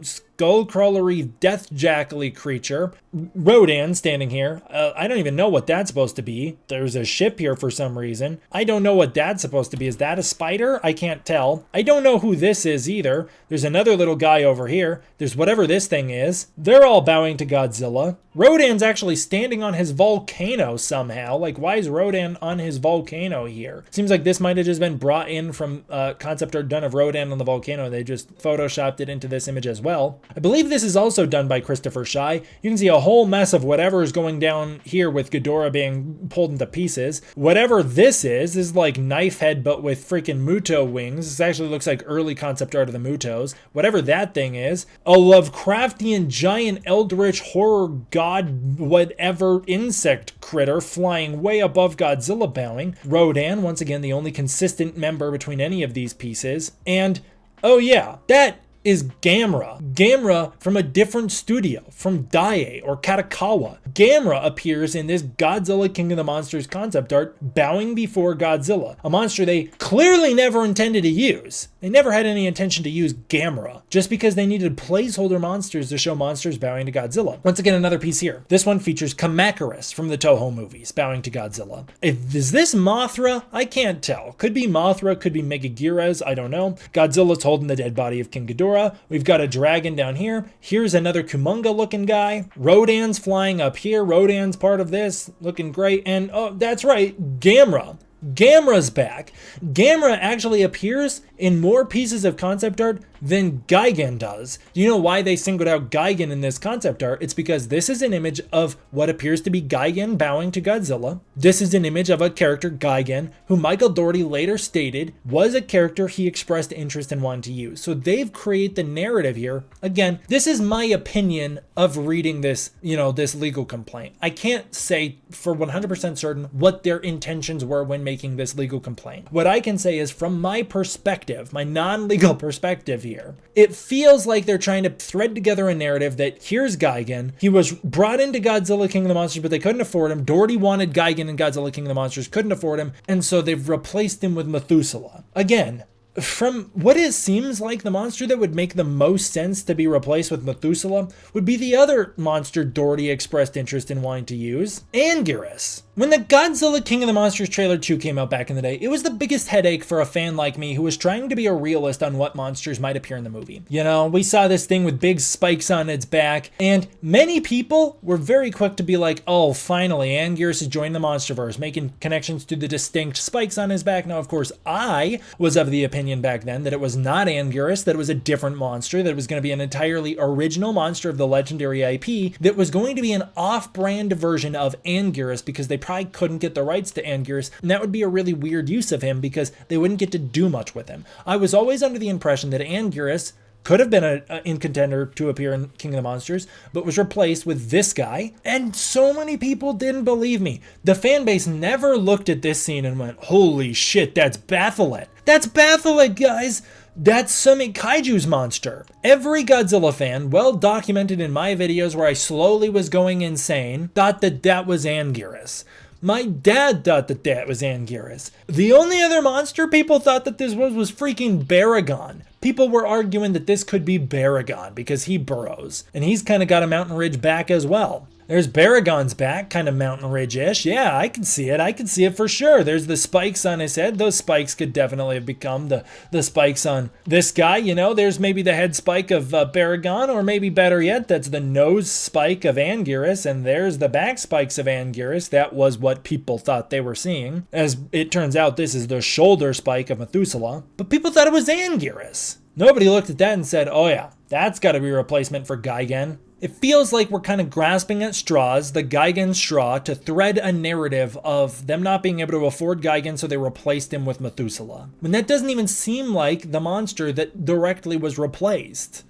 skull-crawlery, death-jackally creature. Rodan standing here. I don't even know what that's supposed to be. There's a ship here for some reason. I don't know what that's supposed to be. Is that a spider? I can't tell. I don't know who this is either. There's another little guy over here. There's whatever this thing is. They're all bowing to Godzilla. Rodan's actually standing on his volcano somehow. Like, why is Rodan on his volcano here? Seems like this might have just been brought in from concept art done of Rodan on the volcano. They just photoshopped it into this image as well. I believe this is also done by Christopher Schei. You can see a whole mess of whatever is going down here with Ghidorah being pulled into pieces. Whatever this is like knife head but with freaking Muto wings. This actually looks like early concept art of the Mutos. Whatever that thing is. A Lovecraftian giant eldritch horror god whatever insect critter flying way above Godzilla bowing. Rodan, once again the only consistent member between any of these pieces. And oh yeah, that is Gamera. Gamera from a different studio, from Daiei or Katakawa. Gamera appears in this Godzilla King of the Monsters concept art bowing before Godzilla, a monster they clearly never intended to use. They never had any intention to use Gamera, just because they needed placeholder monsters to show monsters bowing to Godzilla. Once again, another piece here. This one features Kamacuras from the Toho movies bowing to Godzilla. Is this Mothra? I can't tell. Could be Mothra, could be Megaguirus, I don't know. Godzilla's holding the dead body of King Ghidorah. We've got a dragon down here. Here's another Kumonga looking guy. Rodan's flying up here. Rodan's part of this, looking great. And oh, that's right, Gamera. Gamera's back. Gamera actually appears in more pieces of concept art than Gigan does. Do you know why they singled out Gigan in this concept art? It's because this is an image of what appears to be Gigan bowing to Godzilla. This is an image of a character, Gigan, who Michael Dougherty later stated was a character he expressed interest in wanting to use. So they've created the narrative here. Again, this is my opinion of reading this, this legal complaint. I can't say for 100% certain what their intentions were when making this legal complaint. What I can say is from my perspective, my non-legal perspective here, it feels like they're trying to thread together a narrative that here's Gigan. He was brought into Godzilla King of the Monsters, but they couldn't afford him. Dougherty wanted Gigan in Godzilla King of the Monsters, couldn't afford him, and so they've replaced him with Methuselah. Again, from what it seems like, the monster that would make the most sense to be replaced with Methuselah would be the other monster Dougherty expressed interest in wanting to use, Anguirus. When the Godzilla King of the Monsters trailer 2 came out back in the day, it was the biggest headache for a fan like me who was trying to be a realist on what monsters might appear in the movie. You know, we saw this thing with big spikes on its back, and many people were very quick to be like, oh, finally, Anguirus has joined the MonsterVerse, making connections to the distinct spikes on his back. Now, of course, I was of the opinion back then that it was not Anguirus, that it was a different monster, that it was going to be an entirely original monster of the legendary IP, that was going to be an off-brand version of Anguirus because they probably couldn't get the rights to Anguirus, and that would be a really weird use of him because they wouldn't get to do much with him. I was always under the impression that Anguirus could have been in contender to appear in King of the Monsters, but was replaced with this guy, and so many people didn't believe me. The fan base never looked at this scene and went, holy shit, that's Batholith. That's Batholith, guys! That's Summit Kaiju's monster. Every Godzilla fan, well documented in my videos where I slowly was going insane, thought that that was Anguirus. My dad thought that that was Anguirus. The only other monster people thought that this was freaking Baragon. People were arguing that this could be Baragon because he burrows, and he's kind of got a mountain ridge back as well. There's Baragon's back, kind of mountain ridge-ish. Yeah, I can see it. I can see it for sure. There's the spikes on his head. Those spikes could definitely have become the spikes on this guy. You know, there's maybe the head spike of Baragon, or maybe better yet, that's the nose spike of Anguirus, and there's the back spikes of Anguirus. That was what people thought they were seeing. As it turns out, this is the shoulder spike of Methuselah, but people thought it was Anguirus. Nobody looked at that and said, oh yeah, that's got to be a replacement for Gigan. It feels like we're kind of grasping at straws, the Gigan straw, to thread a narrative of them not being able to afford Gigan, so they replaced him with Methuselah. When that doesn't even seem like the monster that directly was replaced.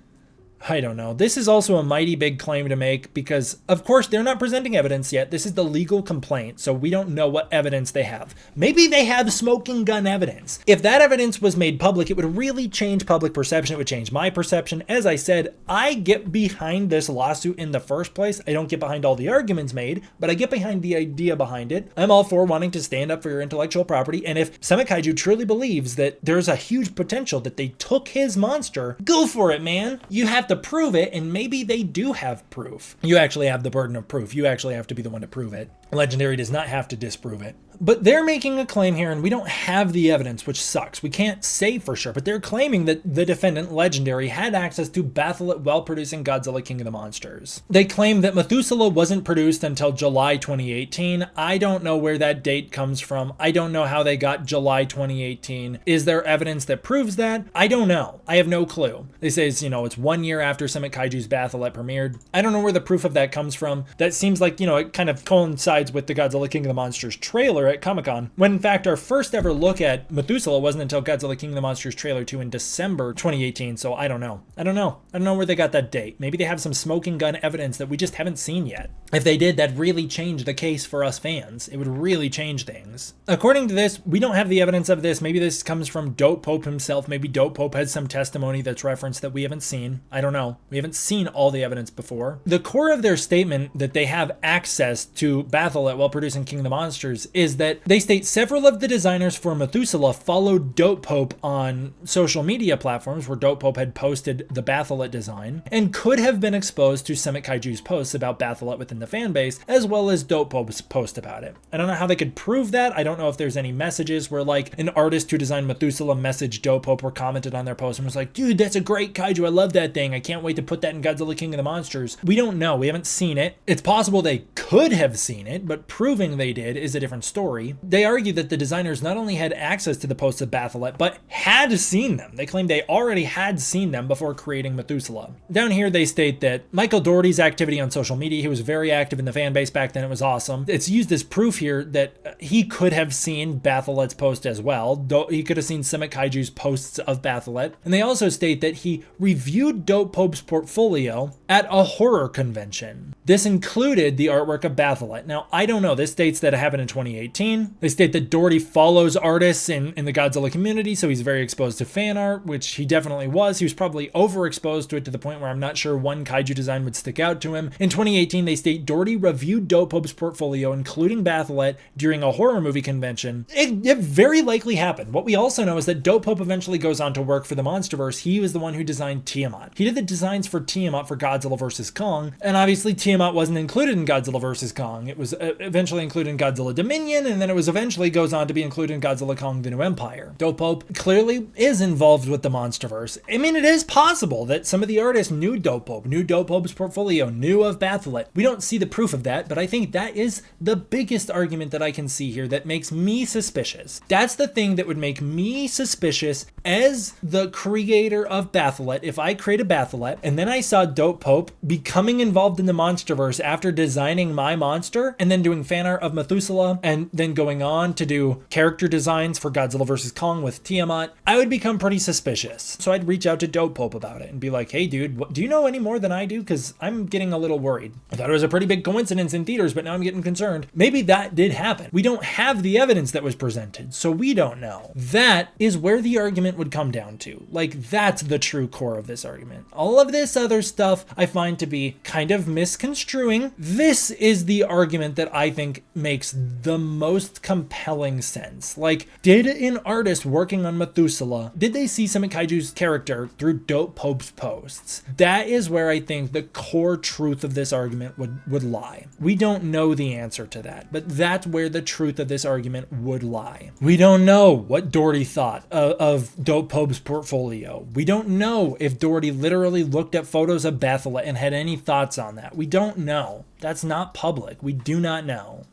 I don't know. This is also a mighty big claim to make because, of course, they're not presenting evidence yet. This is the legal complaint, so we don't know what evidence they have. Maybe they have smoking gun evidence. If that evidence was made public, it would really change public perception. It would change my perception. As I said, I get behind this lawsuit in the first place. I don't get behind all the arguments made, but I get behind the idea behind it. I'm all for wanting to stand up for your intellectual property, and if Summit Kaiju truly believes that there's a huge potential that they took his monster, go for it, man. You have to prove it, and maybe they do have proof. You actually have the burden of proof. You actually have to be the one to prove it. Legendary does not have to disprove it. But they're making a claim here, and we don't have the evidence, which sucks. We can't say for sure, but they're claiming that the defendant, Legendary, had access to Batholith while producing Godzilla King of the Monsters. They claim that Methuselah wasn't produced until July 2018. I don't know where that date comes from. I don't know how they got July 2018. Is there evidence that proves that? I don't know. I have no clue. They say it's, it's 1 year after Summit Kaiju's Batholith premiered. I don't know where the proof of that comes from. That seems like, it kind of coincides with the Godzilla King of the Monsters trailer at Comic-Con, when in fact our first ever look at Methuselah wasn't until Godzilla King of the Monsters trailer 2 in December 2018, so I don't know. I don't know where they got that date. Maybe they have some smoking gun evidence that we just haven't seen yet. If they did, that'd really change the case for us fans. It would really change things. According to this, we don't have the evidence of this. Maybe this comes from Dope Pope himself. Maybe Dope Pope has some testimony that's referenced that we haven't seen. I don't know. We haven't seen all the evidence before. The core of their statement that they have access to Batholith while producing King of the Monsters is that they state several of the designers for Methuselah followed Dope Pope on social media platforms where Dope Pope had posted the Batholith design and could have been exposed to Summit Kaiju's posts about Batholith within the fan base, as well as Dope Pope's post about it. I don't know how they could prove that. I don't know if there's any messages where like an artist who designed Methuselah messaged Dope Pope or commented on their post and was like, dude, that's a great kaiju. I love that thing. I can't wait to put that in Godzilla King of the Monsters. We don't know. We haven't seen it. It's possible they could have seen it, but proving they did is a different story. They argue that the designers not only had access to the posts of Batholith, but had seen them. They claim they already had seen them before creating Methuselah. Down here, they state that Michael Dougherty's activity on social media, he was very active in the fan base back then. It was awesome. It's used as proof here that he could have seen Batholith's post as well. He could have seen Summit Kaiju's posts of Batholith. And they also state that he reviewed Dope Pope's portfolio at a horror convention. This included the artwork of Batholith. Now, I don't know. This states that it happened in 2018. 2018. They state that Dougherty follows artists in the Godzilla community, so he's very exposed to fan art, which he definitely was. He was probably overexposed to it to the point where I'm not sure one kaiju design would stick out to him. In 2018, they state Dougherty reviewed Dope's portfolio, including Batholith, during a horror movie convention. It very likely happened. What we also know is that Dope eventually goes on to work for the MonsterVerse. He was the one who designed Tiamat. He did the designs for Tiamat for Godzilla vs. Kong, and obviously Tiamat wasn't included in Godzilla vs. Kong. It was eventually included in Godzilla Dominion, and then it was eventually goes on to be included in Godzilla Kong the New Empire. Dope clearly is involved with the MonsterVerse. I mean, it is possible that some of the artists knew Dope, knew Dope's portfolio, knew of Batholith. We don't see the proof of that, but I think that is the biggest argument that I can see here that makes me suspicious. That's the thing that would make me suspicious as the creator of Batholith. If I create a Batholith and then I saw Dope becoming involved in the MonsterVerse after designing my monster and then doing fan art of Methuselah and then going on to do character designs for Godzilla vs. Kong with Tiamat, I would become pretty suspicious. So I'd reach out to Dope about it and be like, hey dude, do you know any more than I do? Because I'm getting a little worried. I thought it was a pretty big coincidence in theaters, but now I'm getting concerned. Maybe that did happen. We don't have the evidence that was presented, so we don't know. That is where the argument would come down to. Like, that's the true core of this argument. All of this other stuff I find to be kind of misconstruing. This is the argument that I think makes the most compelling sense. Like, did an artist working on Methuselah, did they see Summit Kaiju's character through Dope's posts? That is where I think the core truth of this argument would lie. We don't know the answer to that, but that's where the truth of this argument would lie. We don't know what Dougherty thought of Dope's portfolio. We don't know if Dougherty literally looked at photos of Batholith and had any thoughts on that. We don't know. That's not public. We do not know.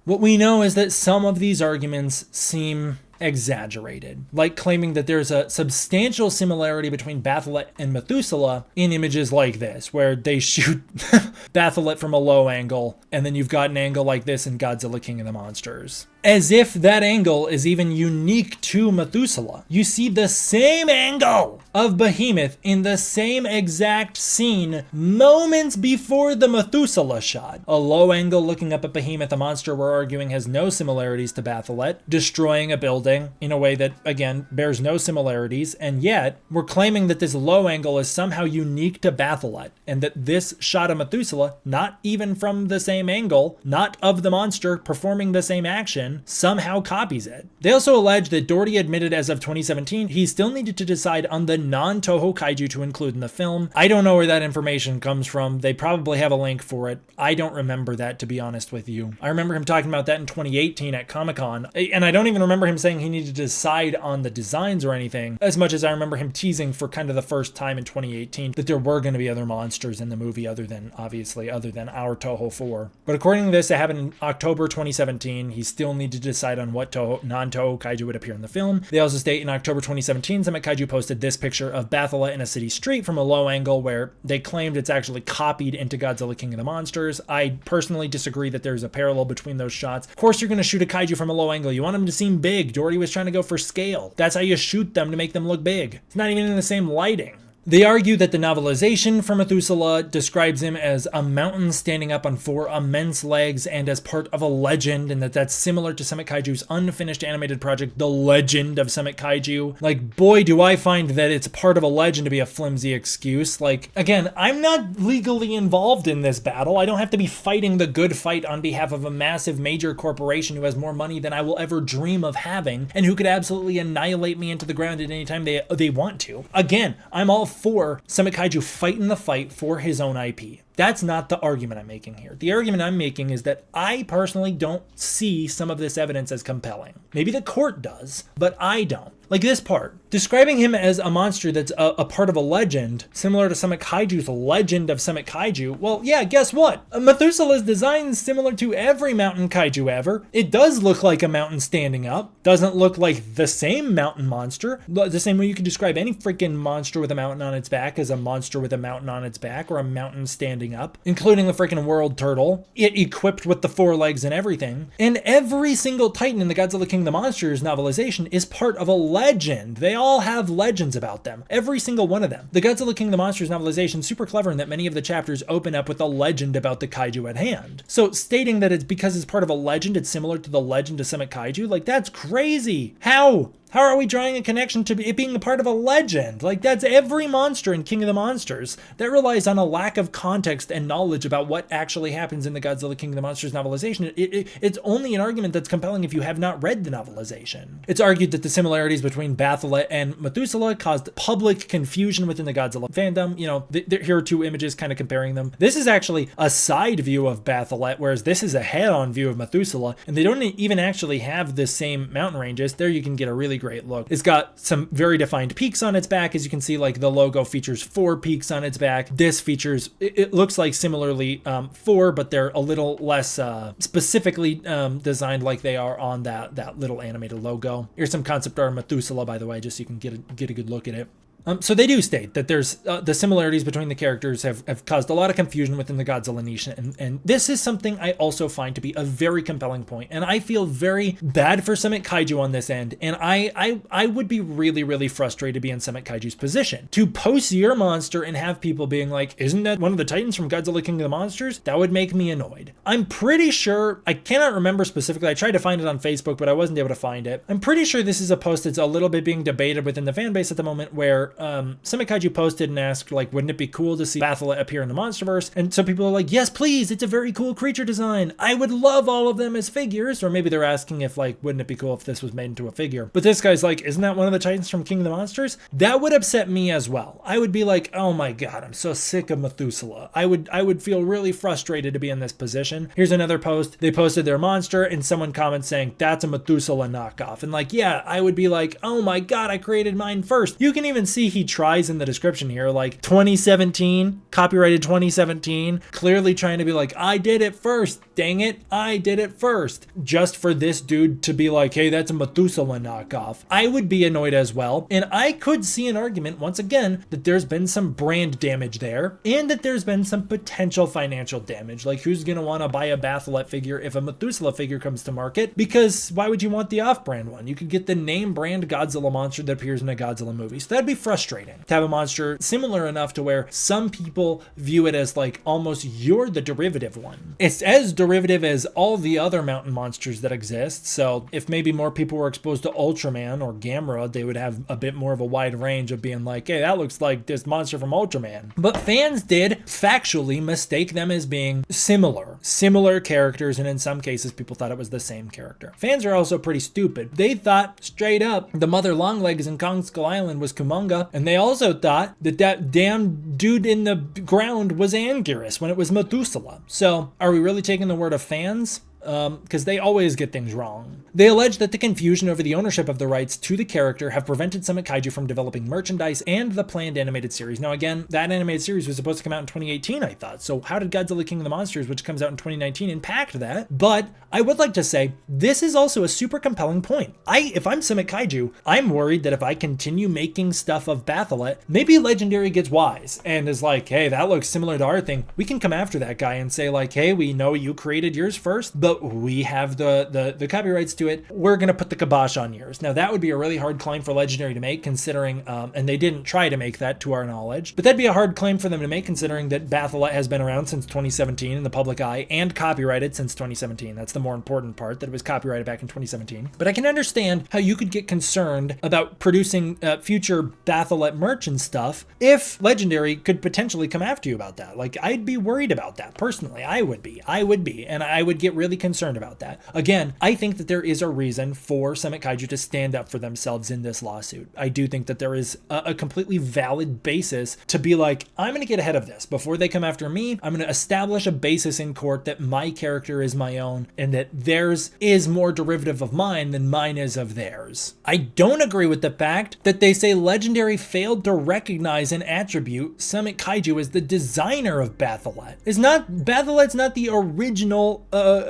What we know is that some of these arguments seem exaggerated, like claiming that there's a substantial similarity between Batholith and Methuselah in images like this, where they shoot Batholith from a low angle, and then you've got an angle like this in Godzilla King of the Monsters. As if that angle is even unique to Methuselah. You see the same angle of Behemoth in the same exact scene moments before the Methuselah shot. A low angle looking up at Behemoth, a monster we're arguing has no similarities to Batholith, destroying a building in a way that, again, bears no similarities, and yet we're claiming that this low angle is somehow unique to Batholith, and that this shot of Methuselah, not even from the same angle, not of the monster performing the same action, somehow copies it. They also allege that Dougherty admitted as of 2017 he still needed to decide on the non-Toho kaiju to include in the film. I don't know where that information comes from. They probably have a link for it. I don't remember that, to be honest with you. I remember him talking about that in 2018 at Comic-Con, and I don't even remember him saying he needed to decide on the designs or anything, as much as I remember him teasing for kind of the first time in 2018 that there were going to be other monsters in the movie other than our Toho 4. But according to this, it happened in October 2017. He still needed to decide on what non-Toho kaiju would appear in the film. They also state in October 2017, Summit Kaiju posted this picture of Batholith in a city street from a low angle where they claimed it's actually copied into Godzilla King of the Monsters. I personally disagree that there's a parallel between those shots. Of course you're going to shoot a kaiju from a low angle. You want them to seem big. Dougherty was trying to go for scale. That's how you shoot them, to make them look big. It's not even in the same lighting. They argue that the novelization for Methuselah describes him as a mountain standing up on 4 immense legs and as part of a legend, and that's similar to Summit Kaiju's unfinished animated project, The Legend of Summit Kaiju. Like, boy, do I find that it's part of a legend to be a flimsy excuse. Like, again, I'm not legally involved in this battle. I don't have to be fighting the good fight on behalf of a massive major corporation who has more money than I will ever dream of having, and who could absolutely annihilate me into the ground at any time they want to. Again, I'm all for Summit Kaiju fighting the fight for his own IP. That's not the argument I'm making here. The argument I'm making is that I personally don't see some of this evidence as compelling. Maybe the court does, but I don't. Like this part, describing him as a monster that's a part of a legend, similar to Summit Kaiju's Legend of Summit Kaiju. Well, yeah, guess what? Methuselah's design is similar to every mountain kaiju ever. It does look like a mountain standing up. Doesn't look like the same mountain monster. The same way you can describe any freaking monster with a mountain on its back as a monster with a mountain on its back, or a mountain standing standing up, including the freaking world turtle, it equipped with the 4 legs and everything. And every single Titan in the Godzilla King of the Monsters novelization is part of a legend. They all have legends about them. Every single one of them. The Godzilla King of the Monsters novelization is super clever in that many of the chapters open up with a legend about the kaiju at hand. So stating that it's because it's part of a legend, it's similar to the legend of Summit Kaiju, like that's crazy. How? How are we drawing a connection to it being a part of a legend? Like, that's every monster in King of the Monsters. That relies on a lack of context and knowledge about what actually happens in the Godzilla King of the Monsters novelization. It's only an argument that's compelling if you have not read the novelization. It's argued that the similarities between Batholith and Methuselah caused public confusion within the Godzilla fandom. You know, here are 2 images kind of comparing them. This is actually a side view of Batholith, whereas this is a head-on view of Methuselah, and they don't even actually have the same mountain ranges. There you can get a really great look. It's got some very defined peaks on its back. As you can see, like the logo features 4 peaks on its back. This features, it looks like similarly 4, but they're a little less specifically designed like they are on that little animated logo. Here's some concept art of Methuselah, by the way, just so you can get a good look at it. So they do state that there's the similarities between the characters have caused a lot of confusion within the Godzilla niche, and this is something I also find to be a very compelling point, and I feel very bad for Summit Kaiju on this end, and I would be really, really frustrated to be in Summit Kaiju's position. To post your monster and have people being like, isn't that one of the Titans from Godzilla King of the Monsters? That would make me annoyed. I'm pretty sure, I cannot remember specifically, I tried to find it on Facebook, but I wasn't able to find it. I'm pretty sure this is a post that's a little bit being debated within the fan base at the moment, where Summit Kaiju posted and asked, like, wouldn't it be cool to see Batholith appear in the MonsterVerse? And so people are like, yes, please, it's a very cool creature design. I would love all of them as figures. Or maybe they're asking if, like, wouldn't it be cool if this was made into a figure? But this guy's like, isn't that one of the Titans from King of the Monsters? That would upset me as well. I would be like, oh my god, I'm so sick of Methuselah. I would feel really frustrated to be in this position. Here's another post. They posted their monster and someone comments saying, that's a Methuselah knockoff. And like, yeah, I would be like, oh my god, I created mine first. You can even see he tries in the description here, like 2017, copyrighted 2017, clearly trying to be like, I did it first, dang it, I did it first, just for this dude to be like, hey, that's a Methuselah knockoff. I would be annoyed as well, and I could see an argument, once again, that there's been some brand damage there, and that there's been some potential financial damage, like who's gonna want to buy a Batholith figure if a Methuselah figure comes to market, because why would you want the off-brand one? You could get the name brand Godzilla monster that appears in a Godzilla movie, so that'd be frustrating. To have a monster similar enough to where some people view it as like almost you're the derivative one. It's as derivative as all the other mountain monsters that exist. So if maybe more people were exposed to Ultraman or Gamera, they would have a bit more of a wide range of being like, hey, that looks like this monster from Ultraman. But fans did factually mistake them as being similar characters, and in some cases people thought it was the same character. Fans are also pretty stupid. They thought straight up the mother Longlegs in Kong Skull Island was Kumonga, and they also thought that damn dude in the ground was Anguirus when it was Methuselah. So are we really taking the word of fans? Because they always get things wrong. They allege that the confusion over the ownership of the rights to the character have prevented Summit Kaiju from developing merchandise and the planned animated series. Now again, that animated series was supposed to come out in 2018, I thought. So how did Godzilla King of the Monsters, which comes out in 2019, impact that? But I would like to say, this is also a super compelling point. If I'm Summit Kaiju, I'm worried that if I continue making stuff of Batholith, maybe Legendary gets wise and is like, hey, that looks similar to our thing. We can come after that guy and say like, hey, we know you created yours first, but we have the copyrights to it. We're going to put the kibosh on yours. Now that would be a really hard claim for Legendary to make, considering, and they didn't try to make that to our knowledge, but that'd be a hard claim for them to make, considering that Batholith has been around since 2017 in the public eye and copyrighted since 2017. That's the more important part, that it was copyrighted back in 2017. But I can understand how you could get concerned about producing future Batholith merch and stuff if Legendary could potentially come after you about that. Like, I'd be worried about that personally. I would be, and I would get really concerned about that. Again, I think that there is a reason for Summit Kaiju to stand up for themselves in this lawsuit. I do think that there is a completely valid basis to be like, I'm going to get ahead of this. Before they come after me, I'm going to establish a basis in court that my character is my own and that theirs is more derivative of mine than mine is of theirs. I don't agree with the fact that they say Legendary failed to recognize and attribute Summit Kaiju as the designer of Batholith. Batholith's not the original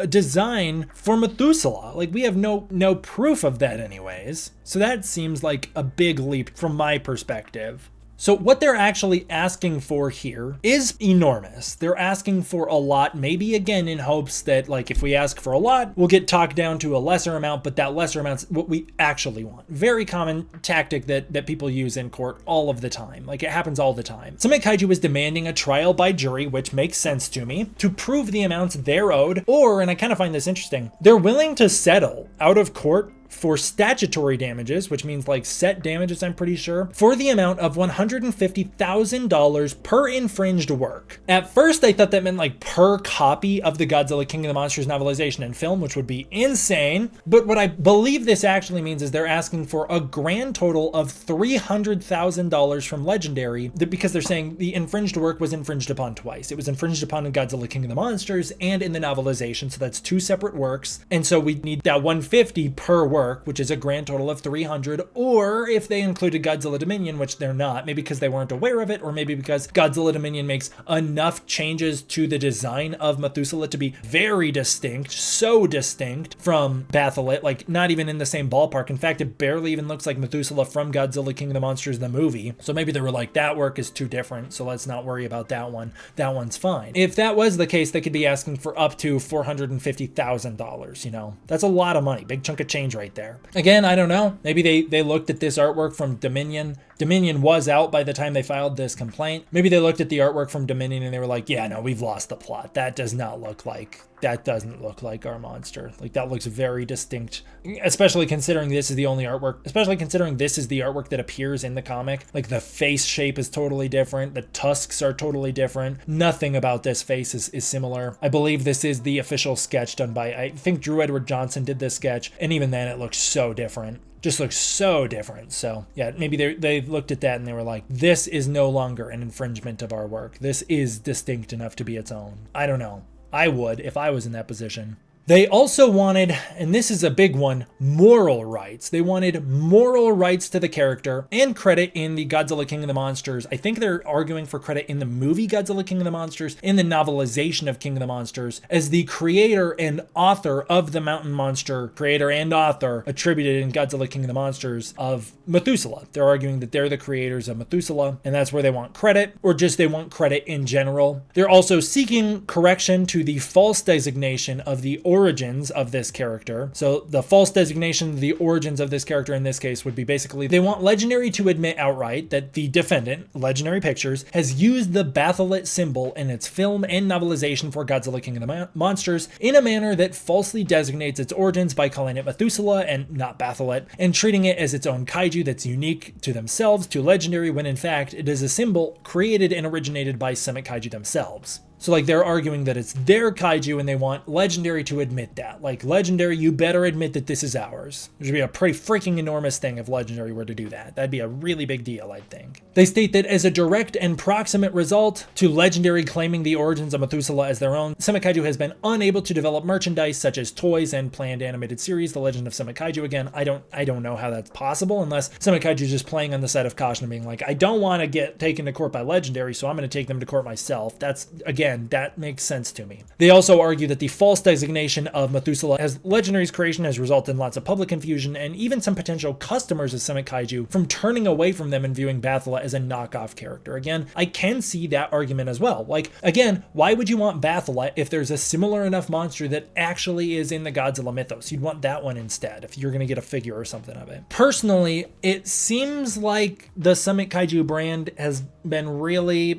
design for Methuselah. Like, we have no proof of that anyways. So that seems like a big leap from my perspective. So what they're actually asking for here is enormous. They're asking for a lot, maybe again in hopes that like if we ask for a lot, we'll get talked down to a lesser amount, but that lesser amount's what we actually want. Very common tactic that people use in court all of the time. Like it happens all the time. Summit Kaiju is demanding a trial by jury, which makes sense to me, to prove the amounts they're owed, or, and I kind of find this interesting, they're willing to settle out of court for statutory damages, which means like set damages, I'm pretty sure, for the amount of $150,000 per infringed work. At first, I thought that meant like per copy of the Godzilla King of the Monsters novelization and film, which would be insane. But what I believe this actually means is they're asking for a grand total of $300,000 from Legendary, because they're saying the infringed work was infringed upon twice. It was infringed upon in Godzilla King of the Monsters and in the novelization, so that's two separate works. And so we need that $150 per work, which is a grand total of $300, or if they included Godzilla Dominion, which they're not, maybe because they weren't aware of it, or maybe because Godzilla Dominion makes enough changes to the design of Methuselah to be very distinct, so distinct from Batholith, like not even in the same ballpark. In fact, it barely even looks like Methuselah from Godzilla King of the Monsters, the movie. So maybe they were like, that work is too different, so let's not worry about that one. That one's fine. If that was the case, they could be asking for up to $450,000, you know? That's a lot of money, big chunk of change right there. Again, I don't know. Maybe they looked at this artwork from Dominion. Dominion was out by the time they filed this complaint. Maybe they looked at the artwork from Dominion and they were like, yeah, no, we've lost the plot. That doesn't look like our monster. Like that looks very distinct, especially considering this is the only artwork, especially considering this is the artwork that appears in the comic. Like the face shape is totally different. The tusks are totally different. Nothing about this face is similar. I believe this is the official sketch done by, I think Drew Edward Johnson did this sketch. And even then it looks so different. Just looks so different. So yeah, maybe they looked at that and they were like, this is no longer an infringement of our work. This is distinct enough to be its own. I don't know. I would if I was in that position. They also wanted, and this is a big one, moral rights. They wanted moral rights to the character and credit in the Godzilla King of the Monsters. I think they're arguing for credit in the movie Godzilla King of the Monsters, in the novelization of King of the Monsters, as the creator and author of the mountain monster, creator and author attributed in Godzilla King of the Monsters of Methuselah. They're arguing that they're the creators of Methuselah, and that's where they want credit, or just they want credit in general. They're also seeking correction to the false designation of the origins of this character. So the false designation, the origins of this character in this case would be basically they want Legendary to admit outright that the defendant, Legendary Pictures, has used the Batholith symbol in its film and novelization for Godzilla King of the Monsters in a manner that falsely designates its origins by calling it Methuselah and not Batholith, and treating it as its own kaiju that's unique to themselves, to Legendary, when in fact it is a symbol created and originated by Summit Kaiju themselves. So like they're arguing that it's their kaiju and they want Legendary to admit that. Like, Legendary, you better admit that this is ours. Which would be a pretty freaking enormous thing if Legendary were to do that. That'd be a really big deal, I think. They state that as a direct and proximate result to Legendary claiming the origins of Methuselah as their own, Summit Kaiju has been unable to develop merchandise such as toys and planned animated series, The Legend of Summit Kaiju. Again, I don't know how that's possible unless Summit Kaiju is just playing on the side of caution and being like, I don't want to get taken to court by Legendary, so I'm going to take them to court myself. That's, again, that makes sense to me. They also argue that the false designation of Methuselah as Legendary's creation has resulted in lots of public confusion and even some potential customers of Summit Kaiju from turning away from them and viewing Batholith as a knockoff character. Again, I can see that argument as well. Like, again, why would you want Batholith if there's a similar enough monster that actually is in the Godzilla mythos? You'd want that one instead if you're going to get a figure or something of it. Personally, it seems like the Summit Kaiju brand has been really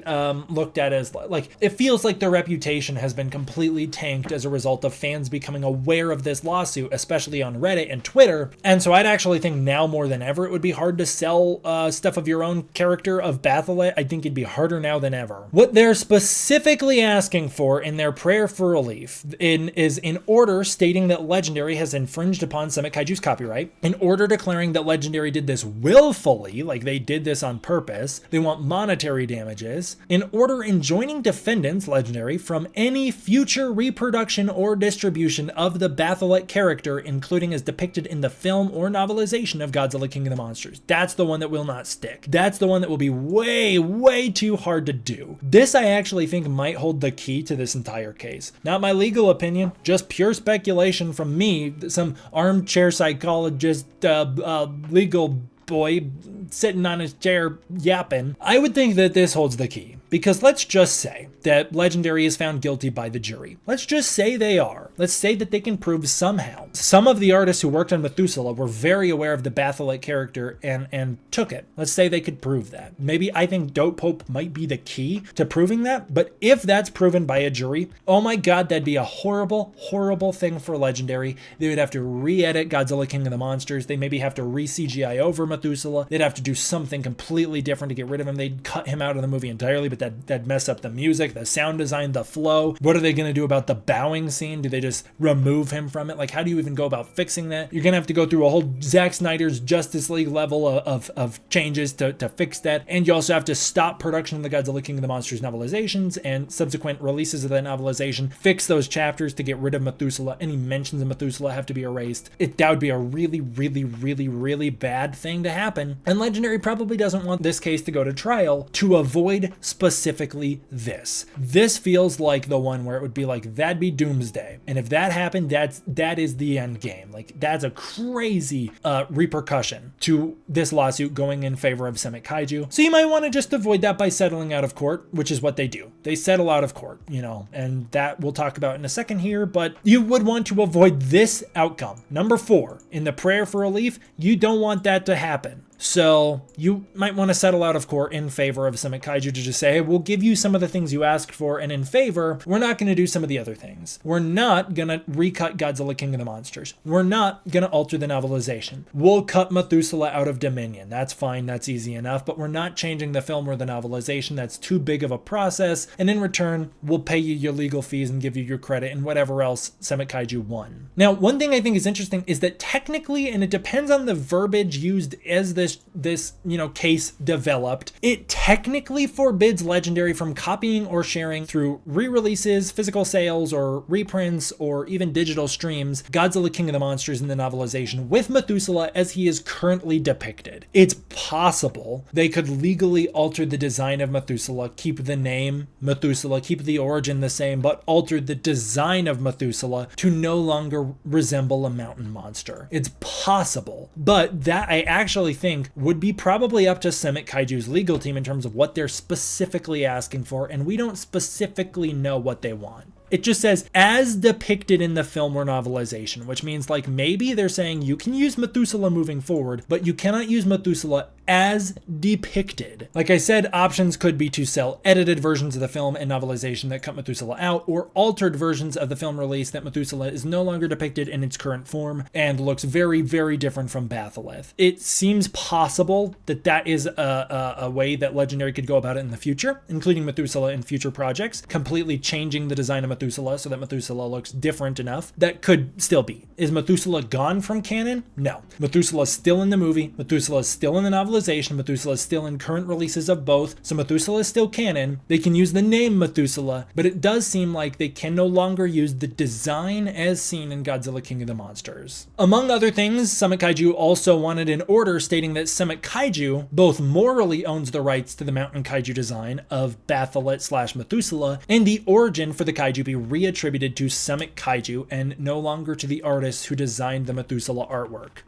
looked at as, like, it feels like their reputation has been completely tanked as a result of fans becoming aware of this lawsuit, especially on Reddit and Twitter. And so I'd actually think now more than ever it would be hard to sell stuff of your own character of Batholith. I think it'd be harder now than ever. What they're specifically asking for in their prayer for relief is in order stating that Legendary has infringed upon Summit Kaiju's copyright, in order declaring that Legendary did this willfully, like they did this on purpose. They want monetary damages, in order enjoining defendants, Legendary, from any future reproduction or distribution of the Batholith character, including as depicted in the film or novelization of Godzilla King of the Monsters. That's the one that will not stick. That's the one that will be way, way too hard to do. This I actually think might hold the key to this entire case. Not my legal opinion, just pure speculation from me, some armchair psychologist, legal boy sitting on his chair yapping. I would think that this holds the key, because let's just say that Legendary is found guilty by the jury. Let's just say they are. Let's say that they can prove somehow. Some of the artists who worked on Methuselah were very aware of the Batholith character and took it. Let's say they could prove that. Maybe I think Dope Pope might be the key to proving that, but if that's proven by a jury, oh my god, that'd be a horrible, horrible thing for Legendary. They would have to re-edit Godzilla King of the Monsters. They maybe have to re-CGI over Methuselah. They'd have to do something completely different to get rid of him. They'd cut him out of the movie entirely, but that'd mess up the music, the sound design, the flow. What are they going to do about the bowing scene? Do they just remove him from it? Like, how do you even go about fixing that? You're going to have to go through a whole Zack Snyder's Justice League level of changes to fix that. And you also have to stop production of the Godzilla King of the Monsters novelizations and subsequent releases of that novelization, fix those chapters to get rid of Methuselah. Any mentions of Methuselah have to be erased. That would be a really, really, really, really bad thing to happen. And Legendary probably doesn't want this case to go to trial to avoid specifically this. This feels like the one where it would be like, that'd be doomsday. And if that happened, that is the end game. Like, that's a crazy repercussion to this lawsuit going in favor of Summit Kaiju. So you might want to just avoid that by settling out of court, which is what they do. They settle out of court, you know, and that we'll talk about in a second here, but you would want to avoid this outcome. Number 4, in the prayer for relief, you don't want that to happen. So you might want to settle out of court in favor of Summit Kaiju to just say, hey, we'll give you some of the things you asked for, and in favor, we're not going to do some of the other things. We're not going to recut Godzilla King of the Monsters. We're not going to alter the novelization. We'll cut Methuselah out of Dominion. That's fine. That's easy enough. But we're not changing the film or the novelization. That's too big of a process. And in return, we'll pay you your legal fees and give you your credit and whatever else Summit Kaiju won. Now, one thing I think is interesting is that technically, and it depends on the verbiage used as this case developed, it technically forbids Legendary from copying or sharing through re-releases, physical sales, or reprints, or even digital streams Godzilla King of the Monsters in the novelization with Methuselah as he is currently depicted. It's possible they could legally alter the design of Methuselah, keep the name Methuselah, keep the origin the same, but alter the design of Methuselah to no longer resemble a mountain monster. It's possible, but that I actually think would be probably up to Summit Kaiju's legal team in terms of what they're specifically asking for, and we don't specifically know what they want. It just says, as depicted in the film or novelization, which means like maybe they're saying you can use Methuselah moving forward, but you cannot use Methuselah as depicted. Like I said, options could be to sell edited versions of the film and novelization that cut Methuselah out, or altered versions of the film release that Methuselah is no longer depicted in its current form and looks very, very different from Batholith. It seems possible that that is a way that Legendary could go about it in the future, including Methuselah in future projects, completely changing the design of Methuselah so that Methuselah looks different enough. That could still be. Is Methuselah gone from canon? No. Methuselah is still in the movie. Methuselah is still in the novelization. Methuselah is still in current releases of both. So Methuselah is still canon. They can use the name Methuselah, but it does seem like they can no longer use the design as seen in Godzilla King of the Monsters. Among other things, Summit Kaiju also wanted an order stating that Summit Kaiju both morally owns the rights to the mountain kaiju design of Batholith / Methuselah, and the origin for the kaiju be reattributed to Summit Kaiju and no longer to the artists who designed the Methuselah artwork.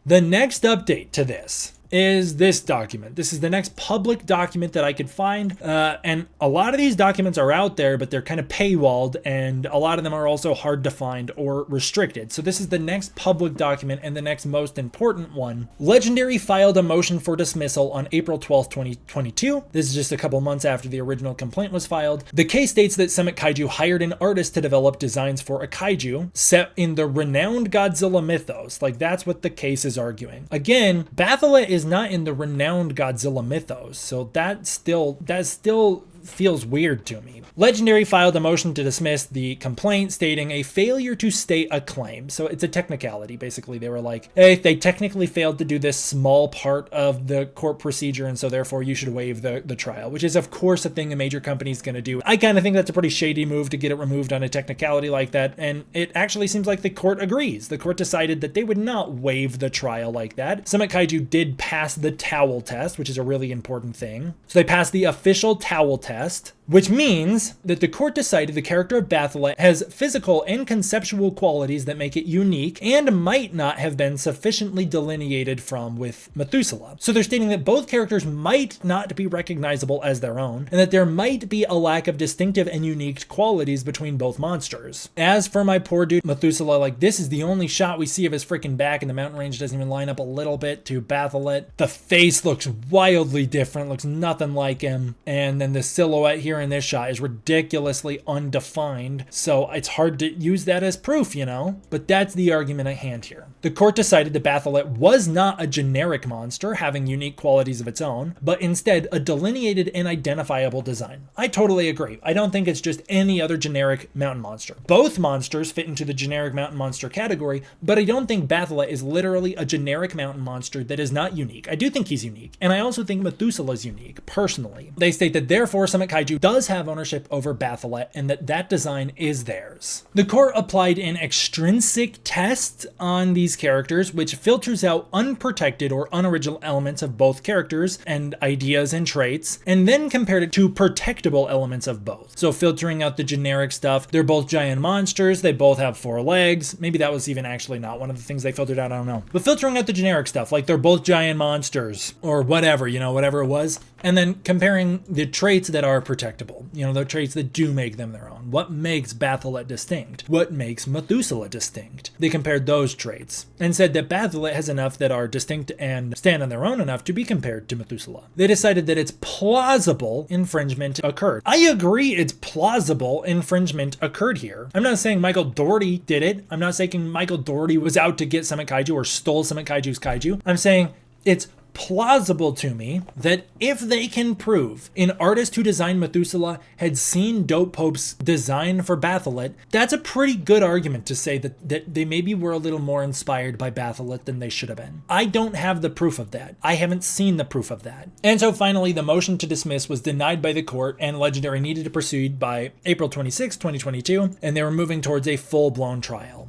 The next update to this is this document. This is the next public document that I could find, and a lot of these documents are out there, but they're kind of paywalled, and a lot of them are also hard to find or restricted. So this is the next public document and the next most important one. Legendary filed a motion for dismissal on April 12th, 2022. This is just a couple months after the original complaint was filed. The case states that Summit Kaiju hired an artist to develop designs for a kaiju set in the renowned Godzilla mythos. Like, that's what the case is arguing. Again, Batholith is not in the renowned Godzilla mythos, so that still feels weird to me. Legendary filed a motion to dismiss the complaint, stating a failure to state a claim. So it's a technicality. Basically, they were like, hey, they technically failed to do this small part of the court procedure, and so therefore you should waive the trial, which is of course a thing a major company is going to do. I kind of think that's a pretty shady move to get it removed on a technicality like that, and it actually seems like the court agrees. The court decided that they would not waive the trial like that. Summit Kaiju did pass the towel test, which is a really important thing. So they passed the official towel test, which means that the court decided the character of Batholith has physical and conceptual qualities that make it unique and might not have been sufficiently delineated from with Methuselah. So they're stating that both characters might not be recognizable as their own, and that there might be a lack of distinctive and unique qualities between both monsters. As for my poor dude Methuselah, like, this is the only shot we see of his freaking back, and the mountain range doesn't even line up a little bit to Batholith. The face looks wildly different, looks nothing like him, and then the silhouette here in this shot is ridiculously undefined, so it's hard to use that as proof, you know? But that's the argument at hand here. The court decided that Batholith was not a generic monster having unique qualities of its own, but instead a delineated and identifiable design. I totally agree. I don't think it's just any other generic mountain monster. Both monsters fit into the generic mountain monster category, but I don't think Batholith is literally a generic mountain monster that is not unique. I do think he's unique, and I also think Methuselah is unique, personally. They state that therefore Summit Kaiju does have ownership over Batholith and that design is theirs. The court applied an extrinsic test on these characters, which filters out unprotected or unoriginal elements of both characters and ideas and traits, and then compared it to protectable elements of both. So filtering out the generic stuff, they're both giant monsters, they both have 4 legs. Maybe that was even actually not one of the things they filtered out, I don't know. But filtering out the generic stuff, like they're both giant monsters or whatever, you know, whatever it was. And then comparing the traits that are protectable, you know, the traits that do make them their own. What makes Batholith distinct? What makes Methuselah distinct? They compared those traits and said that Batholith has enough that are distinct and stand on their own enough to be compared to Methuselah. They decided that it's plausible infringement occurred. I agree it's plausible infringement occurred here. I'm not saying Michael Dougherty did it. I'm not saying Michael Dougherty was out to get Summit Kaiju or stole Summit Kaiju's kaiju. I'm saying it's plausible to me that if they can prove an artist who designed Methuselah had seen Dope Pope's design for Batholith, that's a pretty good argument to say that they maybe were a little more inspired by Batholith than they should have been. I don't have the proof of that. I haven't seen the proof of that. And so finally, the motion to dismiss was denied by the court, and Legendary needed to proceed by April 26, 2022, and they were moving towards a full-blown trial.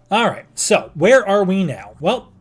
All right, so where are we now? Well,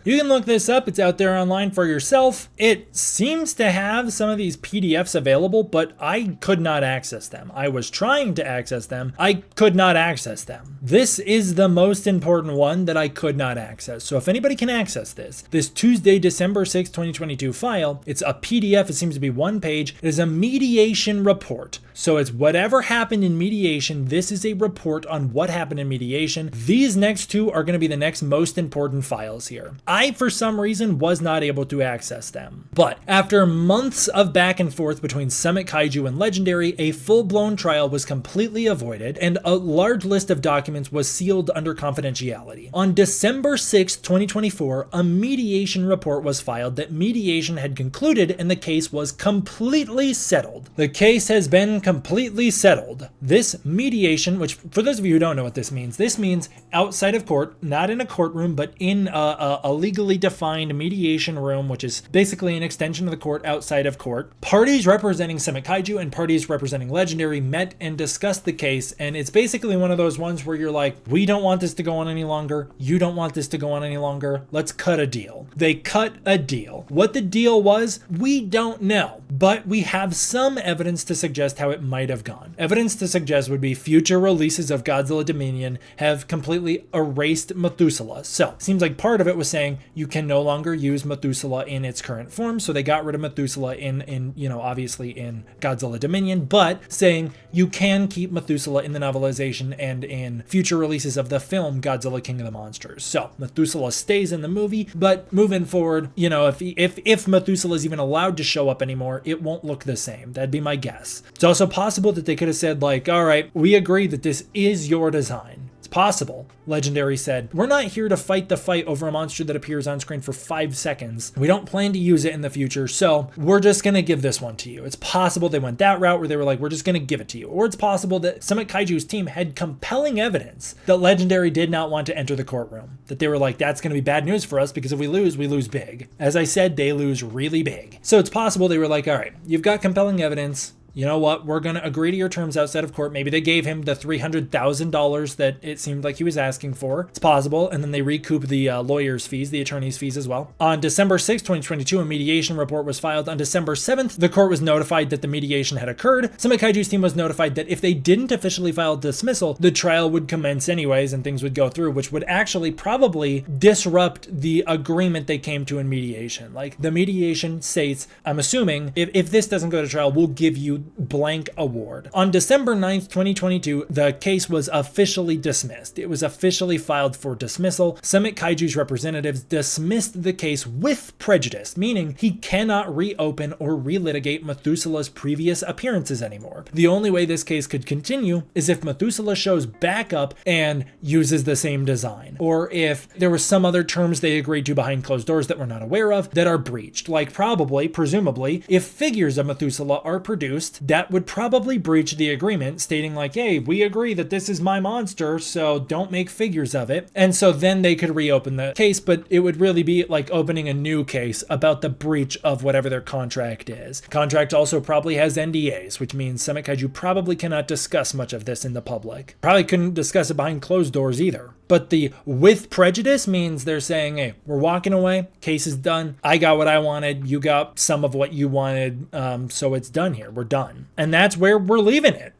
you can look this up. It's out there online for yourself. It seems to have some of these PDFs available, but I could not access them. I was trying to access them. I could not access them. This is the most important one that I could not access. So if anybody can access this Tuesday, December 6, 2022 file, it's a PDF. It seems to be one page. It is a mediation report. So it's whatever happened in mediation. This is a report on what happened in mediation. These next two are going to be the next most important files here. I, for some reason, was not able to access them. But after months of back and forth between Summit Kaiju and Legendary, a full-blown trial was completely avoided, and a large list of documents was sealed under confidentiality. On December 6, 2024, a mediation report was filed that mediation had concluded and the case was completely settled. The case has been completely settled. This mediation, which for those of you who don't know what this means outside of court, not in a courtroom, but in a legally defined mediation room, which is basically an extension of the court outside of court. Parties representing Summit Kaiju and parties representing Legendary met and discussed the case, and it's basically one of those ones where you're like, we don't want this to go on any longer. You don't want this to go on any longer. Let's cut a deal. They cut a deal. What the deal was, we don't know, but we have some evidence to suggest how it might have gone. Evidence to suggest would be future releases of Godzilla Dominion have completely erased Methuselah. So, seems like part of it was saying you can no longer use Methuselah in its current form, so they got rid of Methuselah in you know, obviously in Godzilla Dominion, but saying you can keep Methuselah in the novelization and in future releases of the film Godzilla King of the Monsters. So Methuselah stays in the movie, but moving forward, you know, if Methuselah is even allowed to show up anymore, it won't look the same. That'd be my guess. It's also possible that they could have said like, all right, we agree that this is your design. It's possible. Legendary said, we're not here to fight the fight over a monster that appears on screen for 5 seconds. We don't plan to use it in the future, so we're just going to give this one to you. It's possible they went that route where they were like, we're just going to give it to you. Or it's possible that Summit Kaiju's team had compelling evidence that Legendary did not want to enter the courtroom. That they were like, that's going to be bad news for us because if we lose big. As I said, they lose really big. So it's possible they were like, all right, you've got compelling evidence. you know what, we're going to agree to your terms outside of court. Maybe they gave him the $300,000 that it seemed like he was asking for. It's possible. And then they recoup the lawyer's fees, the attorney's fees as well. On December 6, 2022, a mediation report was filed. On December 7th, the court was notified that the mediation had occurred. Summit Kaiju's team was notified that if they didn't officially file dismissal, the trial would commence anyways and things would go through, which would actually probably disrupt the agreement they came to in mediation. Like, the mediation states, I'm assuming, if this doesn't go to trial, we'll give you blank award. On December 9th, 2022, the case was officially dismissed. It was officially filed for dismissal. Summit Kaiju's representatives dismissed the case with prejudice, meaning he cannot reopen or relitigate Methuselah's previous appearances anymore. The only way this case could continue is if Methuselah shows back up and uses the same design, or if there were some other terms they agreed to behind closed doors that we're not aware of that are breached. Like, probably, presumably, if figures of Methuselah are produced, that would probably breach the agreement, stating like, hey, we agree that this is my monster, so don't make figures of it. And so then they could reopen the case, but it would really be like opening a new case about the breach of whatever their contract is. Contract also probably has NDAs, which means Summit Kaiju probably cannot discuss much of this in the public. Probably couldn't discuss it behind closed doors either. But the with prejudice means they're saying, hey, we're walking away, case is done, I got what I wanted, you got some of what you wanted, so it's done here, we're done. And that's where we're leaving it.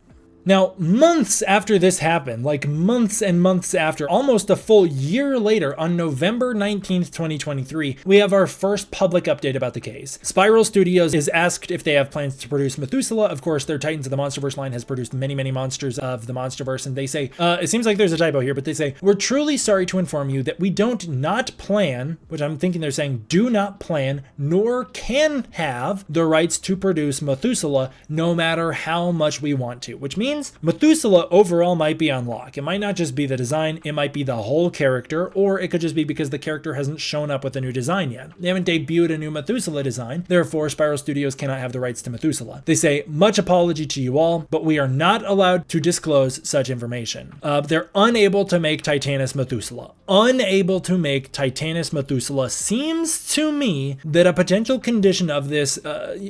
Now, months after this happened, like months and months after, almost a full year later, on November 19th, 2023, we have our first public update about the case. Spiral Studios is asked if they have plans to produce Methuselah. Of course, their Titans of the MonsterVerse line has produced many, many monsters of the MonsterVerse, and they say, it seems like there's a typo here, but they say, we're truly sorry to inform you that we don't not plan, which I'm thinking they're saying do not plan, nor can have the rights to produce Methuselah no matter how much we want to, which means Methuselah overall might be on lock. It might not just be the design, it might be the whole character, or it could just be because the character hasn't shown up with a new design yet. They haven't debuted a new Methuselah design, therefore Spiral Studios cannot have the rights to Methuselah. They say, much apology to you all, but we are not allowed to disclose such information. They're unable to make Titanus Methuselah. Unable to make Titanus Methuselah seems to me that a potential condition of this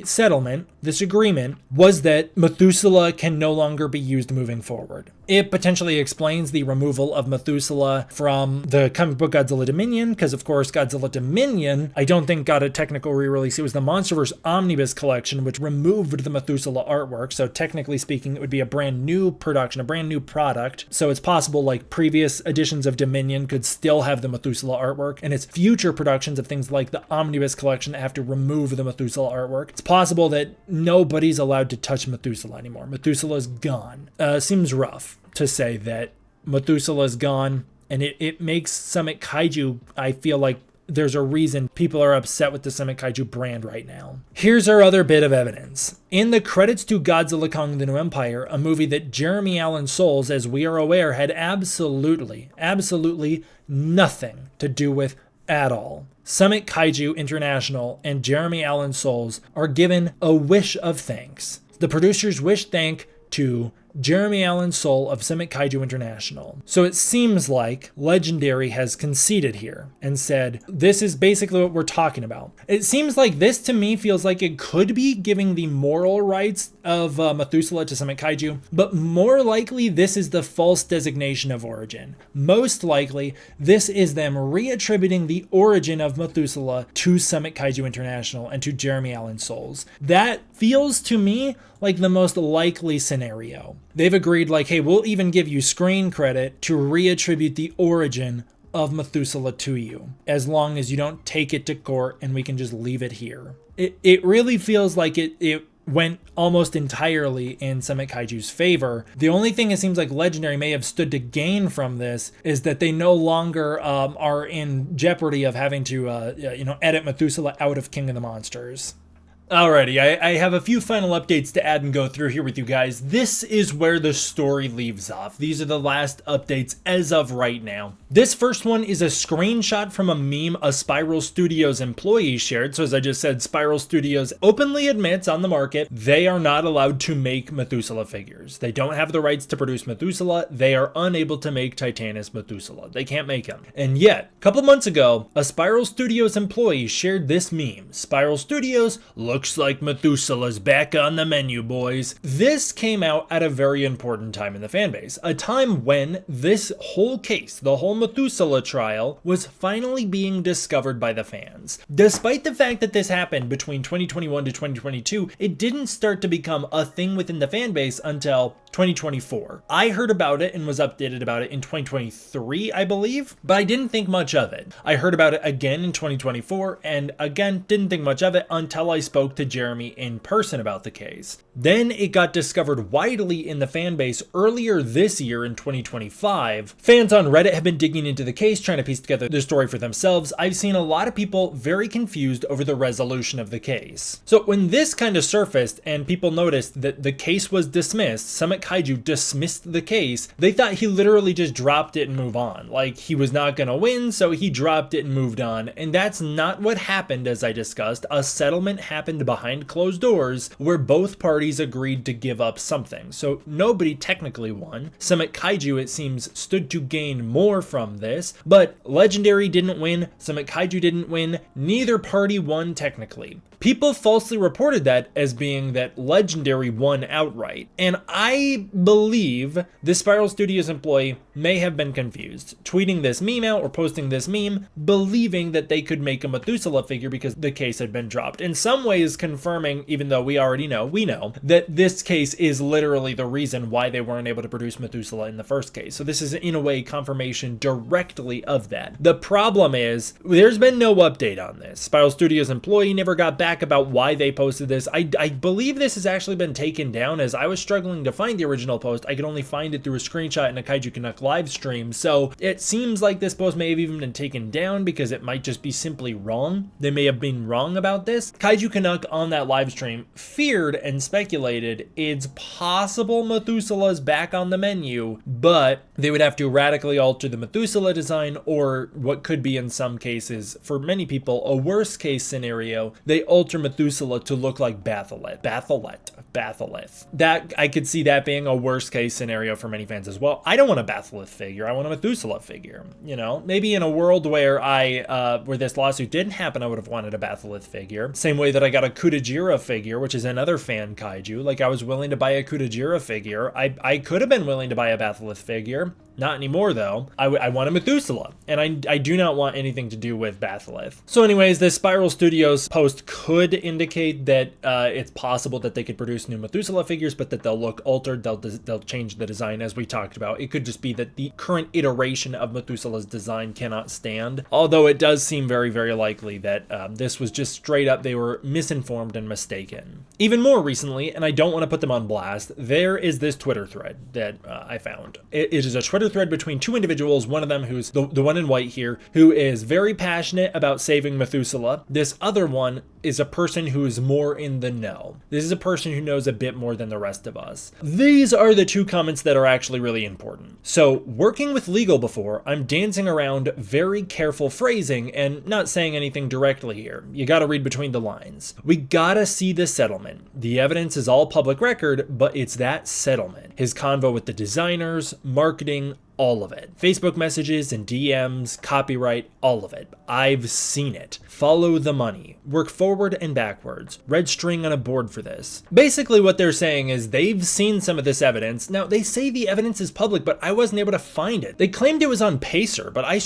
settlement, this agreement, was that Methuselah can no longer be used moving forward. It potentially explains the removal of Methuselah from the comic book Godzilla Dominion, because of course Godzilla Dominion, I don't think got a technical re-release. It was the MonsterVerse Omnibus collection, which removed the Methuselah artwork. So technically speaking, it would be a brand new production, a brand new product. So it's possible like previous editions of Dominion could still have the Methuselah artwork, and its future productions of things like the Omnibus collection have to remove the Methuselah artwork. It's possible that nobody's allowed to touch Methuselah anymore. Methuselah's gone. Seems rough to say that Methuselah's gone, and it makes Summit Kaiju, I feel like there's a reason people are upset with the Summit Kaiju brand right now. Here's our other bit of evidence. In the credits to Godzilla Kong the New Empire, a movie that Jeremy Allen Soules, as we are aware, had absolutely nothing to do with at all. Summit Kaiju International and Jeremy Allen Soules are given a wish of thanks. The producers wish thank to Jeremy Allen Soules of Summit Kaiju International. So it seems like Legendary has conceded here and said, this is basically what we're talking about. It seems like this to me feels like it could be giving the moral rights of Methuselah to Summit Kaiju, but more likely this is the false designation of origin. Most likely this is them reattributing the origin of Methuselah to Summit Kaiju International and to Jeremy Allen Soules. That feels to me like the most likely scenario. They've agreed like, hey, we'll even give you screen credit to reattribute the origin of Methuselah to you, as long as you don't take it to court and we can just leave it here. It really feels like it went almost entirely in Summit Kaiju's favor. The only thing it seems like Legendary may have stood to gain from this is that they no longer are in jeopardy of having to edit Methuselah out of King of the Monsters. Alrighty, I have a few final updates to add and go through here with you guys. This is where the story leaves off. These are the last updates as of right now. This first one is a screenshot from a meme a Spiral Studios employee shared. So as I just said, Spiral Studios openly admits on the market they are not allowed to make Methuselah figures. They don't have the rights to produce Methuselah. They are unable to make Titanus Methuselah. They can't make him. And yet, a couple months ago, a Spiral Studios employee shared this meme. Spiral Studios, look Looks like Methuselah's back on the menu, boys. This came out at a very important time in the fanbase, a time when this whole case, the whole Methuselah trial, was finally being discovered by the fans. Despite the fact that this happened between 2021 to 2022, it didn't start to become a thing within the fanbase until 2024. I heard about it and was updated about it in 2023, I believe, but I didn't think much of it. I heard about it again in 2024, and again, didn't think much of it until I spoke to Jeremy in person about the case. Then it got discovered widely in the fanbase earlier this year in 2025. Fans on Reddit have been digging into the case, trying to piece together the story for themselves. I've seen a lot of people very confused over the resolution of the case. So when this kind of surfaced and people noticed that the case was dismissed, Summit Kaiju dismissed the case, they thought he literally just dropped it and moved on. Like he was not gonna win, so he dropped it and moved on. And that's not what happened, as I discussed. A settlement happened behind closed doors where both parties agreed to give up something. So nobody technically won. Summit Kaiju, it seems, stood to gain more from this, but Legendary didn't win, Summit Kaiju didn't win, neither party won technically. People falsely reported that as being that Legendary won outright, and I believe the Spiral Studios employee may have been confused, tweeting this meme out or posting this meme, believing that they could make a Methuselah figure because the case had been dropped. In some ways confirming, even though we already know, we know, that this case is literally the reason why they weren't able to produce Methuselah in the first case. So this is in a way confirmation directly of that. The problem is, there's been no update on this. Spiral Studios employee never got back about why they posted this. I believe this has actually been taken down, as I was struggling to find the original post. I could only find it through a screenshot in a Kaiju Canuck live stream, so it seems like this post may have even been taken down because it might just be simply wrong. They may have been wrong about this. Kaiju Canuck on that live stream feared and speculated it's possible Methuselah's back on the menu, but they would have to radically alter the Methuselah design, or what could be in some cases, for many people, a worst case scenario, they alter Methuselah to look like Batholith. That, I could see that being a worst case scenario for many fans as well. I don't want a Batholith figure, I want a Methuselah figure. You know, maybe in a world where where this lawsuit didn't happen, I would have wanted a Batholith figure. Same way that I got a Gojira figure, which is another fan kaiju. Like, I was willing to buy a Gojira figure. I could have been willing to buy a Batholith figure. Not anymore, though. I want a Methuselah, and I do not want anything to do with Batholith. So anyways, this Spiral Studios post could indicate that it's possible that they could produce new Methuselah figures, but that they'll look altered, they'll change the design, as we talked about. It could just be that the current iteration of Methuselah's design cannot stand, although it does seem very, very likely that this was just straight up, they were misinformed and mistaken. Even more recently, and I don't want to put them on blast, there is this Twitter thread that I found. It is a Twitter thread between two individuals, one of them who's the one in white here, who is very passionate about saving Methuselah. This other one is a person who is more in the know. This is a person who knows a bit more than the rest of us. These are the two comments that are actually really important. So, working with legal before, I'm dancing around very careful phrasing and not saying anything directly here. You gotta read between the lines. We gotta see the settlement. The evidence is all public record, but it's that settlement. His convo with the designers, marketing, all of it. Facebook messages and DMs, copyright, all of it. I've seen it. Follow the money. Work forward and backwards. Red string on a board for this. Basically what they're saying is they've seen some of this evidence. Now, they say the evidence is public, but I wasn't able to find it. They claimed it was on Pacer, but I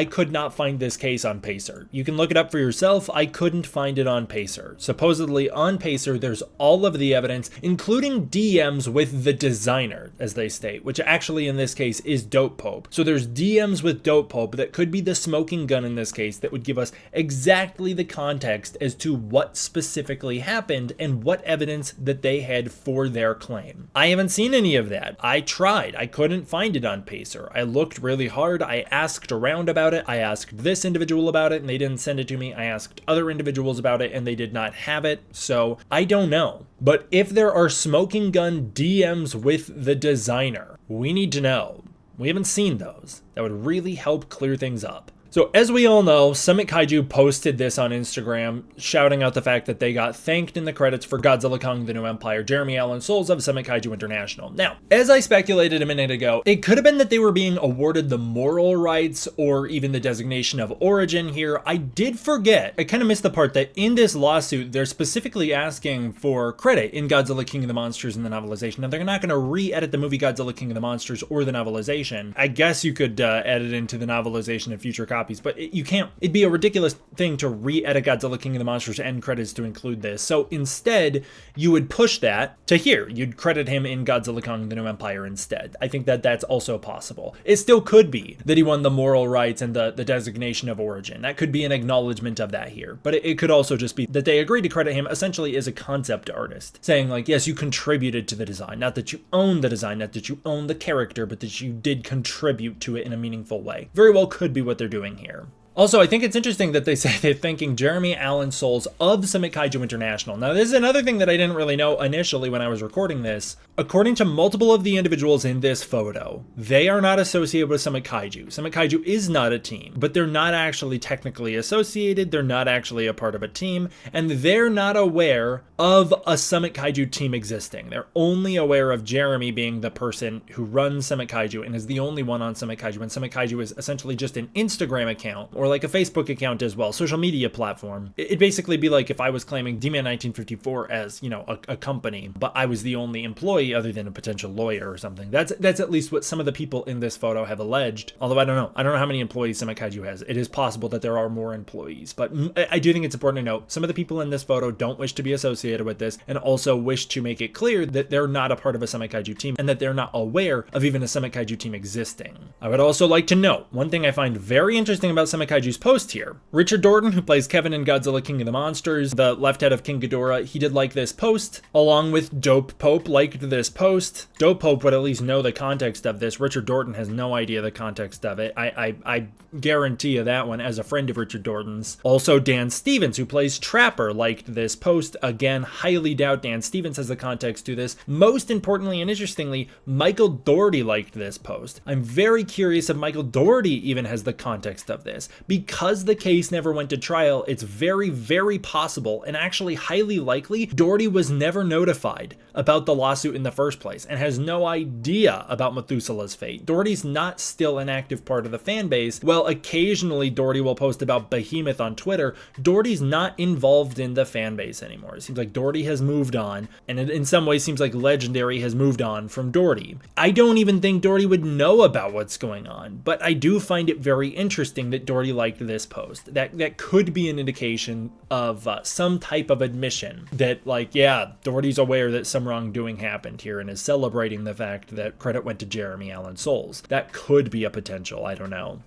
could not find this case on Pacer. You can look it up for yourself. I couldn't find it on Pacer. Supposedly on Pacer, there's all of the evidence, including DMs with the designer, as they state, which actually in this case is Dope Pope. So there's DMs with Dope Pope that could be the smoking gun in this case that would give us exactly the context as to what specifically happened and what evidence that they had for their claim. I haven't seen any of that. I tried. I couldn't find it on Pacer. I looked really hard. I asked around about it. I asked this individual about it and they didn't send it to me. I asked other individuals about it and they did not have it. So I don't know. But if there are smoking gun DMs with the designer, we need to know. We haven't seen those. That would really help clear things up. So as we all know, Summit Kaiju posted this on Instagram, shouting out the fact that they got thanked in the credits for Godzilla Kong the New Empire, Jeremy Allen Souls of Summit Kaiju International. Now, as I speculated a minute ago, it could have been that they were being awarded the moral rights or even the designation of origin here. I did forget, I kind of missed the part that in this lawsuit, they're specifically asking for credit in Godzilla King of the Monsters in the novelization. Now, they're not going to re-edit the movie Godzilla King of the Monsters or the novelization. I guess you could edit into the novelization in future copies, but you can't. It'd be a ridiculous thing to re-edit Godzilla King of the Monsters end credits to include this. So instead, you would push that to here. You'd credit him in Godzilla Kong the New Empire instead. I think that that's also possible. It still could be that he won the moral rights and the designation of origin. That could be an acknowledgement of that here. But it could also just be that they agreed to credit him essentially as a concept artist, saying like, yes, you contributed to the design. Not that you own the design, not that you own the character, but that you did contribute to it in a meaningful way. Very well could be what they're doing here. Also, I think it's interesting that they say they're thanking Jeremy Allen Souls of Summit Kaiju International. Now, this is another thing that I didn't really know initially when I was recording this. According to multiple of the individuals in this photo, they are not associated with Summit Kaiju. Summit Kaiju is not a team, but they're not actually technically associated. They're not actually a part of a team, and they're not aware of a Summit Kaiju team existing. They're only aware of Jeremy being the person who runs Summit Kaiju and is the only one on Summit Kaiju, and Summit Kaiju is essentially just an Instagram account or like a Facebook account as well, social media platform. It'd basically be like if I was claiming D-Man 1954 as, you know, a company, but I was the only employee other than a potential lawyer or something. That's at least what some of the people in this photo have alleged. Although I don't know how many employees Summit Kaiju has. It is possible that there are more employees, but I do think it's important to note some of the people in this photo don't wish to be associated with this and also wish to make it clear that they're not a part of a Summit Kaiju team and that they're not aware of even a Summit Kaiju team existing. I would also like to note one thing I find very interesting about Summit Kaiju's post here. Richard Dorton, who plays Kevin in Godzilla King of the Monsters, the left head of King Ghidorah, he did like this post, along with Dope Pope liked this post. Dope Pope would at least know the context of this. Richard Dorton has no idea the context of it. I guarantee you that one as a friend of Richard Dorton's. Also, Dan Stevens, who plays Trapper, liked this post. Again, highly doubt Dan Stevens has the context to this. Most importantly and interestingly, Michael Dougherty liked this post. I'm very curious if Michael Dougherty even has the context of this. Because the case never went to trial, it's very, very possible and actually highly likely Dougherty was never notified about the lawsuit in the first place and has no idea about Methuselah's fate. Dougherty's not still an active part of the fan base. Well, occasionally Dougherty will post about Behemoth on Twitter. Dougherty's not involved in the fan base anymore. It seems like Dougherty has moved on, and it in some ways seems like Legendary has moved on from Dougherty. I don't even think Dougherty would know about what's going on, but I do find it very interesting that Dougherty liked this post. That could be an indication of some type of admission that, like, yeah, Dougherty's aware that some wrongdoing happened here and is celebrating the fact that credit went to Jeremy Allen Souls. That could be a potential, I don't know.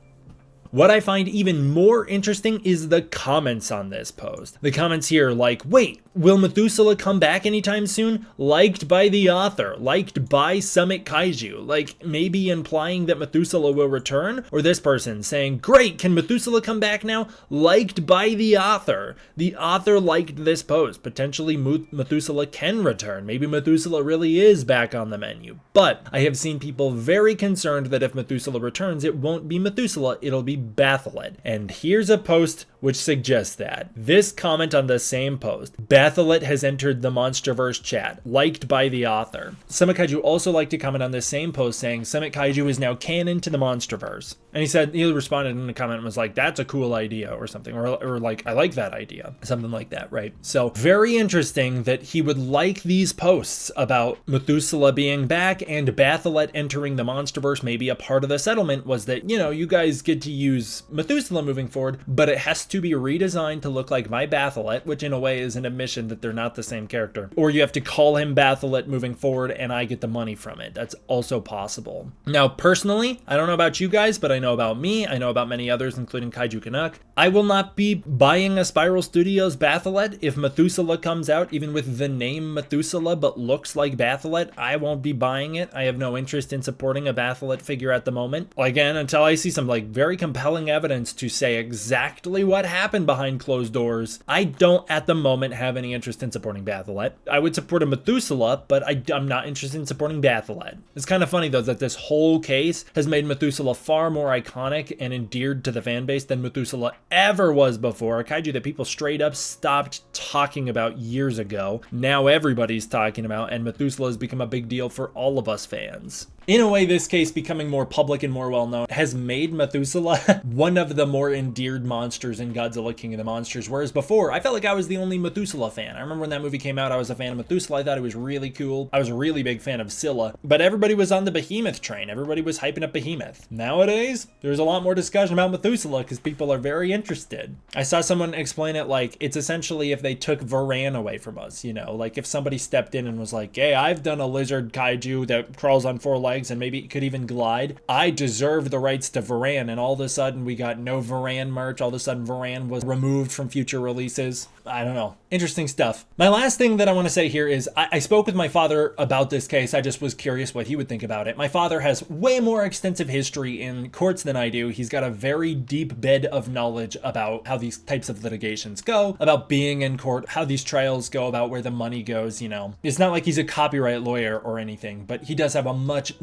What I find even more interesting is the comments on this post. The comments here like, wait, will Methuselah come back anytime soon? Liked by the author, liked by Summit Kaiju, like maybe implying that Methuselah will return? Or this person saying, great, can Methuselah come back now? Liked by the author. The author liked this post. Potentially Methuselah can return. Maybe Methuselah really is back on the menu. But I have seen people very concerned that if Methuselah returns, it won't be Methuselah, it'll be Batholith. And here's a post which suggests that. This comment on the same post. Batholith has entered the MonsterVerse chat, liked by the author. Summit Kaiju also liked to comment on this same post saying, Summit Kaiju is now canon to the MonsterVerse. And he responded in the comment and was like, that's a cool idea or something. Or like, I like that idea. Something like that, right? So very interesting that he would like these posts about Methuselah being back and Batholith entering the MonsterVerse. Maybe a part of the settlement was that, you know, you guys get to use Methuselah moving forward, but it has to be redesigned to look like my Batholith, which in a way is an admission that they're not the same character. Or you have to call him Batholith moving forward and I get the money from it. That's also possible. Now, personally, I don't know about you guys, but I know about me. I know about many others, including Kaiju Canuck. I will not be buying a Spiral Studios Batholith. If Methuselah comes out, even with the name Methuselah, but looks like Batholith, I won't be buying it. I have no interest in supporting a Batholith figure at the moment. Again, until I see some like very compelling evidence to say exactly what happened behind closed doors, I don't at the moment have any interest in supporting Batholith. I would support a Methuselah, but I'm not interested in supporting Batholith. It's kind of funny though that this whole case has made Methuselah far more iconic and endeared to the fan base than Methuselah ever was before. A kaiju that people straight up stopped talking about years ago. Now everybody's talking about, and Methuselah has become a big deal for all of us fans. In a way, this case becoming more public and more well-known has made Methuselah one of the more endeared monsters in Godzilla King of the Monsters, whereas before, I felt like I was the only Methuselah fan. I remember when that movie came out, I was a fan of Methuselah. I thought it was really cool. I was a really big fan of Scylla, but everybody was on the Behemoth train. Everybody was hyping up Behemoth. Nowadays, there's a lot more discussion about Methuselah because people are very interested. I saw someone explain it like it's essentially if they took Varan away from us, you know, like if somebody stepped in and was like, hey, I've done a lizard kaiju that crawls on 4 legs and maybe it could even glide. I deserve the rights to Varan, and all of a sudden we got no Varan merch. All of a sudden Varan was removed from future releases. I don't know. Interesting stuff. My last thing that I want to say here is I spoke with my father about this case. I just was curious what he would think about it. My father has way more extensive history in courts than I do. He's got a very deep bed of knowledge about how these types of litigations go, about being in court, how these trials go, about where the money goes, you know. It's not like he's a copyright lawyer or anything, but he does have a much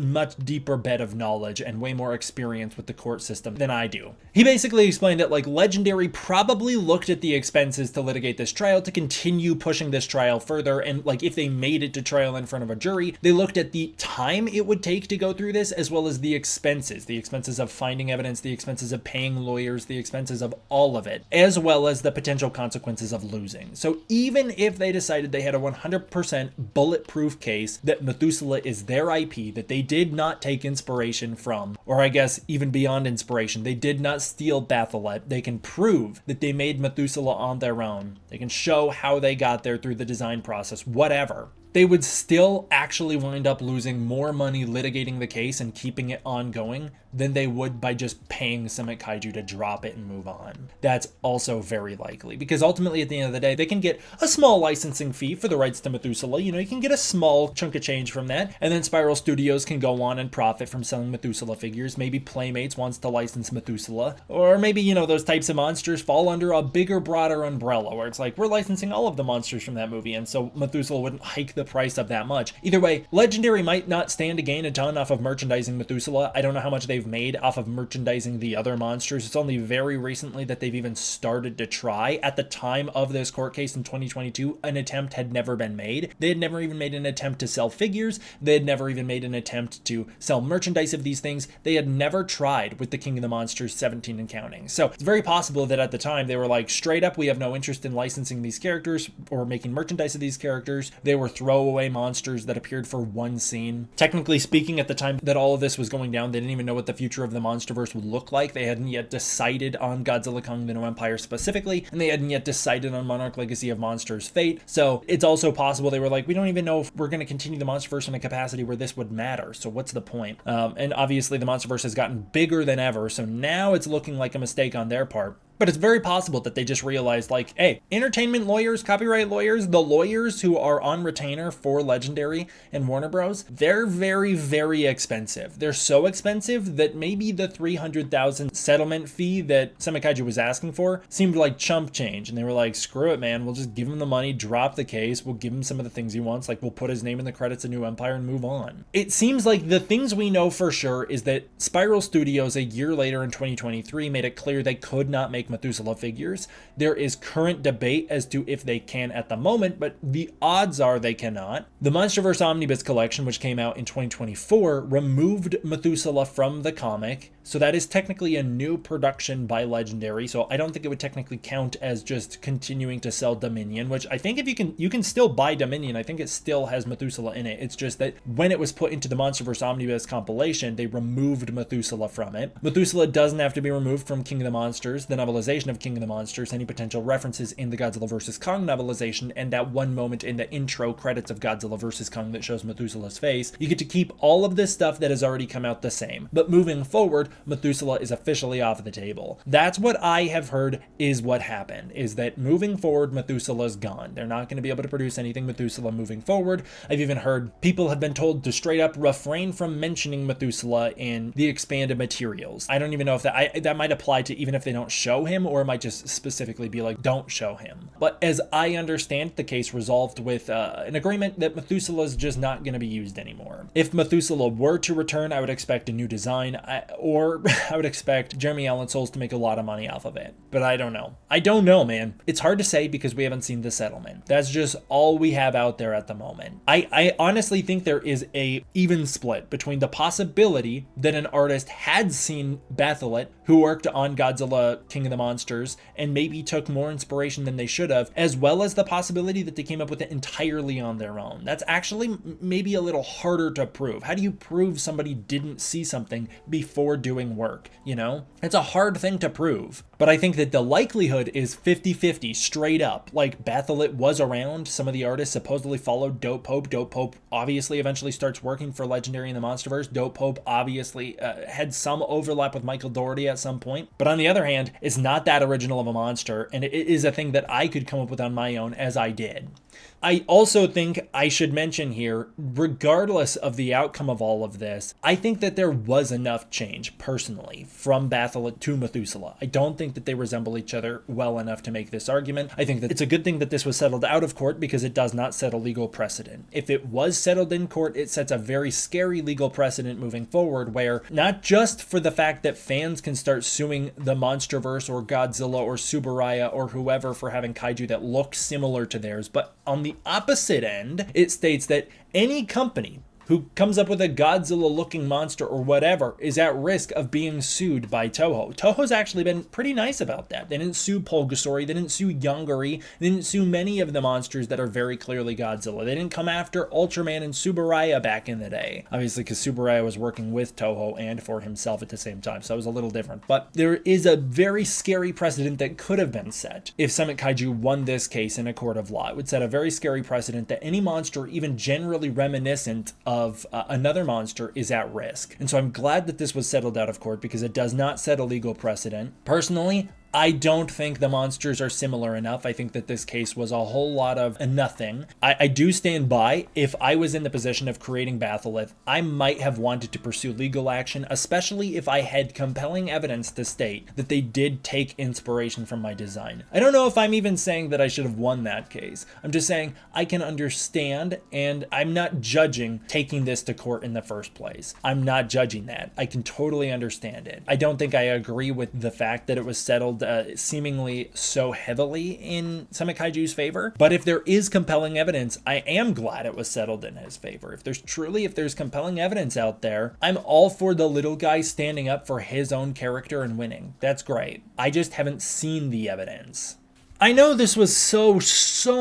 deeper bed of knowledge and way more experience with the court system than I do. He basically explained that like Legendary probably looked at the expenses to litigate this trial, to continue pushing this trial further, and like if they made it to trial in front of a jury, they looked at the time it would take to go through this as well as the expenses of finding evidence, the expenses of paying lawyers, the expenses of all of it, as well as the potential consequences of losing. So even if they decided they had a 100% bulletproof case that Methuselah is their IP, that they did not take inspiration from, or I guess even beyond inspiration, they did not steal Batholith, they can prove that they made Methuselah on their own. They can show how they got there through the design process, whatever. They would still actually wind up losing more money litigating the case and keeping it ongoing than they would by just paying Summit Kaiju to drop it and move on. That's also very likely, because ultimately at the end of the day, they can get a small licensing fee for the rights to Methuselah. You know, you can get a small chunk of change from that, and then Spiral Studios can go on and profit from selling Methuselah figures. Maybe Playmates wants to license Methuselah, or maybe, you know, those types of monsters fall under a bigger, broader umbrella where it's like, we're licensing all of the monsters from that movie, and so Methuselah wouldn't hike the price up that much. Either way, Legendary might not stand to gain a ton off of merchandising Methuselah. I don't know how much they've made off of merchandising the other monsters. It's only very recently that they've even started to try. At the time of this court case in 2022, an attempt had never been made. They had never even made an attempt to sell figures. They had never even made an attempt to sell merchandise of these things. They had never tried with the King of the Monsters 17 and counting. So it's very possible that at the time they were like, straight up, we have no interest in licensing these characters or making merchandise of these characters. They were throwaway monsters that appeared for one scene. Technically speaking, at the time that all of this was going down, they didn't even know what the future of the MonsterVerse would look like. They hadn't yet decided on Godzilla Kong the New Empire specifically, and they hadn't yet decided on Monarch Legacy of Monsters fate. So it's also possible they were like, we don't even know if we're going to continue the MonsterVerse in a capacity where this would matter. So what's the point? And obviously the MonsterVerse has gotten bigger than ever. So now it's looking like a mistake on their part. But it's very possible that they just realized, like, hey, entertainment lawyers, copyright lawyers, the lawyers who are on retainer for Legendary and Warner Bros., they're very, very expensive. They're so expensive that maybe the $300,000 settlement fee that Summit Kaiju was asking for seemed like chump change. And they were like, screw it, man. We'll just give him the money, drop the case. We'll give him some of the things he wants. Like, we'll put his name in the credits of New Empire and move on. It seems like the things we know for sure is that Spiral Studios a year later in 2023 made it clear they could not make Methuselah figures. There is current debate as to if they can at the moment, but the odds are they cannot. The MonsterVerse Omnibus collection, which came out in 2024, removed Methuselah from the comic. So that is technically a new production by Legendary. So I don't think it would technically count as just continuing to sell Dominion, which I think if you can still buy Dominion. I think it still has Methuselah in it. It's just that when it was put into the MonsterVerse Omnibus compilation, they removed Methuselah from it. Methuselah doesn't have to be removed from King of the Monsters, the novelization of King of the Monsters, any potential references in the Godzilla vs. Kong novelization, and that one moment in the intro credits of Godzilla vs. Kong that shows Methuselah's face. You get to keep all of this stuff that has already come out the same. But moving forward, Methuselah is officially off the table. That's what I have heard is what happened, is that moving forward, Methuselah's gone. They're not going to be able to produce anything Methuselah moving forward. I've even heard people have been told to straight up refrain from mentioning Methuselah in the expanded materials. I don't even know if that might apply to even if they don't show show him, or it might just specifically be like, don't show him. But as I understand, the case resolved with an agreement that Methuselah is just not going to be used anymore. If Methuselah were to return, I would expect a new design, or I would expect Jeremy Allen Souls to make a lot of money off of it. But I don't know. I don't know, man. It's hard to say because we haven't seen the settlement. That's just all we have out there at the moment. I honestly think there is a even split between the possibility that an artist had seen Batholith, who worked on Godzilla King of the Monsters, and maybe took more inspiration than they should have, as well as the possibility that they came up with it entirely on their own. That's actually maybe a little harder to prove. How do you prove somebody didn't see something before doing work, you know? It's a hard thing to prove. But I think that the likelihood is 50-50 straight up. Like, Batholith was around. Some of the artists supposedly followed Dope Pope. Dope Pope obviously eventually starts working for Legendary in the MonsterVerse. Dope Pope obviously had some overlap with Michael Dougherty at some point. But on the other hand, it's not that original of a monster, and it is a thing that I could come up with on my own, as I did. I also think I should mention here, regardless of the outcome of all of this, I think that there was enough change, personally, from Batholith to Methuselah. I don't think that they resemble each other well enough to make this argument. I think that it's a good thing that this was settled out of court because it does not set a legal precedent. If it was settled in court, it sets a very scary legal precedent moving forward, where not just for the fact that fans can start suing the MonsterVerse or Godzilla or Subaraya or whoever for having kaiju that look similar to theirs, but on the opposite end, it states that any company who comes up with a Godzilla-looking monster or whatever is at risk of being sued by Toho. Toho's actually been pretty nice about that. They didn't sue Pulgasori, they didn't sue Youngary, they didn't sue many of the monsters that are very clearly Godzilla. They didn't come after Ultraman and Subaraya back in the day. Obviously, because Subaraya was working with Toho and for himself at the same time, so it was a little different. But there is a very scary precedent that could have been set if Summit Kaiju won this case in a court of law. It would set a very scary precedent that any monster, even generally reminiscent of another monster, is at risk. And so I'm glad that this was settled out of court because it does not set a legal precedent. Personally, I don't think the monsters are similar enough. I think that this case was a whole lot of nothing. I do stand by, if I was in the position of creating Batholith, I might have wanted to pursue legal action, especially if I had compelling evidence to state that they did take inspiration from my design. I don't know if I'm even saying that I should have won that case. I'm just saying I can understand, and I'm not judging taking this to court in the first place. I'm not judging that. I can totally understand it. I don't think I agree with the fact that it was settled seemingly so heavily in Summit Kaiju's favor. But if there is compelling evidence, I am glad it was settled in his favor. If there's compelling evidence out there, I'm all for the little guy standing up for his own character and winning. That's great. I just haven't seen the evidence. I know this was so